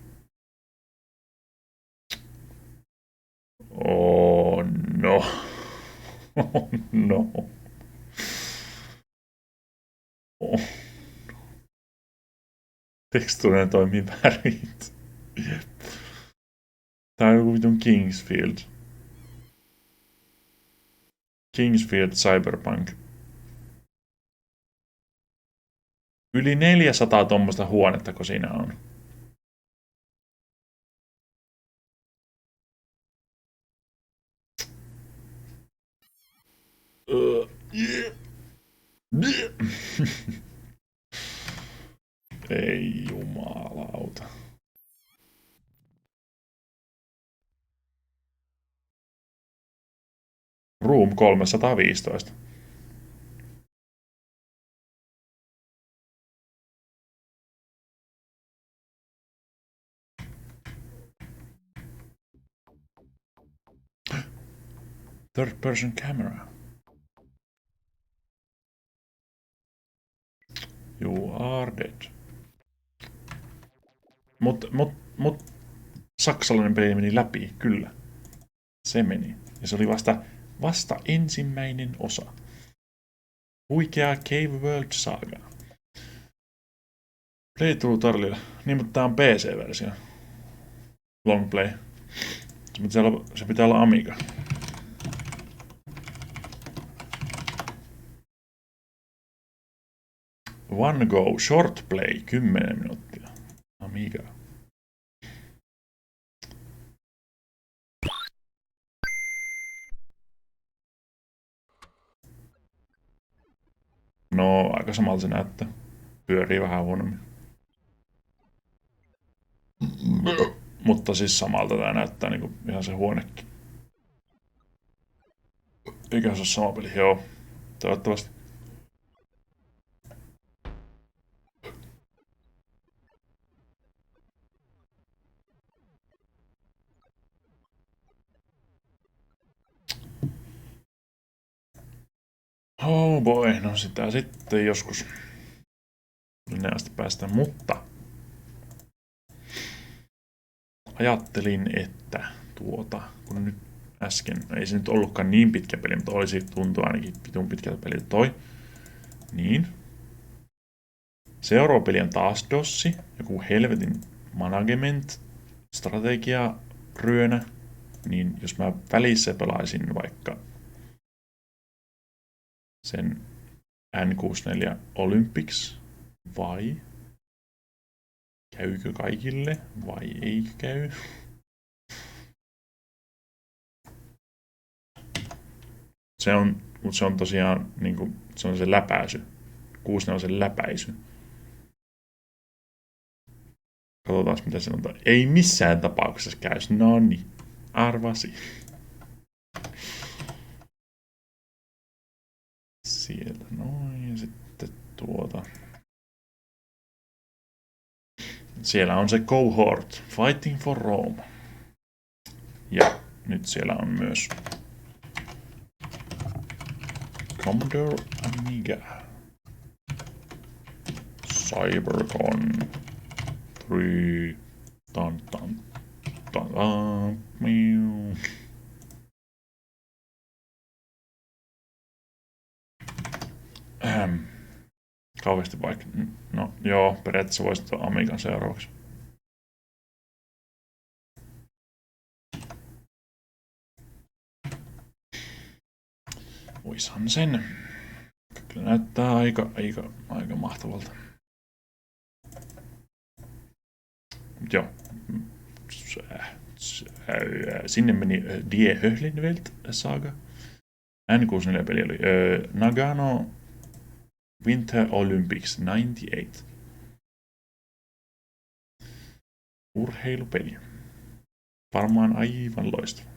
Oh no. Oh no. Oh. Tekstuurinen toimii värit. Tää on joku vitun Kingsfield. Kingsfield Cyberpunk. Yli 400 tommoista huonetta, kun siinä on. Ei jumalauta. Room 315. Third person camera. You are dead. Mut saksalainen peli meni läpi, kyllä. Se meni. Ja se oli vasta ensimmäinen osa. Huikea Cave World Saga. Playthrough tarlilla. Niin, mutta tää on PC-versio. Long play. Se pitää olla Amiga. One go, short play, 10 minuuttia. Amiga. No, aika samalta se näyttää. Pyörii vähän huonommin. Mutta siis samalta tää näyttää niinku ihan se huonekin. Eikä se ole sama peli, joo. Toivottavasti. Oh boy, no sitä sitten joskus minne asti päästään, mutta ajattelin, että kun nyt äsken, ei se nyt ollutkaan niin pitkä peli, mutta olisi tuntua ainakin pitun pitkältä peliltä toi, niin seuraava peli on taas Dossi, joku helvetin management, strategia, ryönä, niin jos mä välissä pelaisin vaikka sen N64 Olympics, vai käykö kaikille, vai ei käy? Se on tosiaan niinku, se on se läpäisy. 64 läpäisy. Katsotaan mitä se on. Ei missään tapauksessa käy. Noni, arvasi. Sieltä noin, sitten siellä on se cohort, Fighting for Rome. Ja nyt siellä on myös Commodore Amiga, Cybercon 3, tan tan tan tan, miu. Kauheasti vaikka, no joo, periaatteessa voisi tuon Amigan seuraavaksi. Voishan sen. Kyllä näyttää aika mahtavalta. Joo. Sinne meni Die Höhlenwelt saga. N64-peli oli Nagano Winter Olympics 98. Urheilupeli. Varmaan aivan loistava.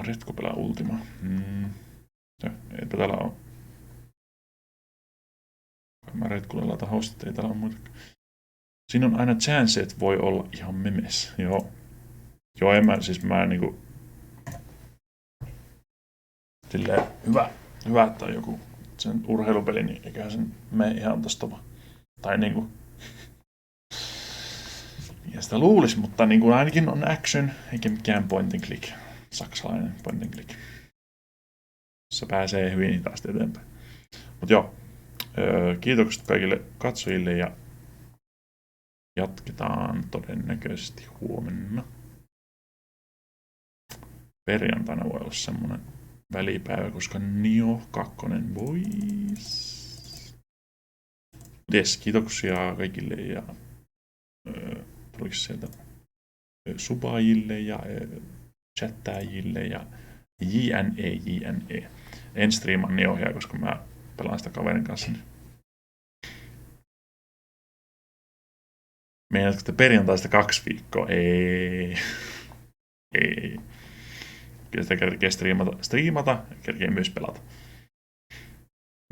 Retko pelaa Ultima. Eipä täällä oo. Mä Retkulle laita hostit, ei täällä oo muuta. Siinä on aina chance, että voi olla ihan memes. Joo. Joo, mä niinku... Silleen hyvä, että on joku sen urheilupeli, niin eiköhän sen mene ihan tosta vaan. Tai niinku... Ja sitä luulis, mutta niinku ainakin on action, eikä mikään point and click. Saksalainen point and click. Se pääsee hyvin hitaasti eteenpäin. Mut joo, kiitokset kaikille katsojille ja jatketaan todennäköisesti huomenna. Perjantaina voi olla semmonen välipäivä, koska Nio 2 boys. Yes, kiitoksia kaikille ja tuliko sieltä subaajille ja chattaajille ja JNE. En striimaa Niohjaa, koska mä pelaan sitä kaverin kanssa. Meinaatko te perjantaista 2 viikkoa? Ei. Kyllä sitä kerkee striimata ja kerkee myös pelata.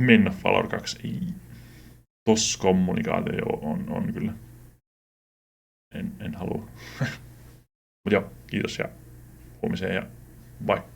Men Valor 2 ei. Tossa kommunikaatio on kyllä. En halua. Mut joo, kiitos ja huomiseen ja bye.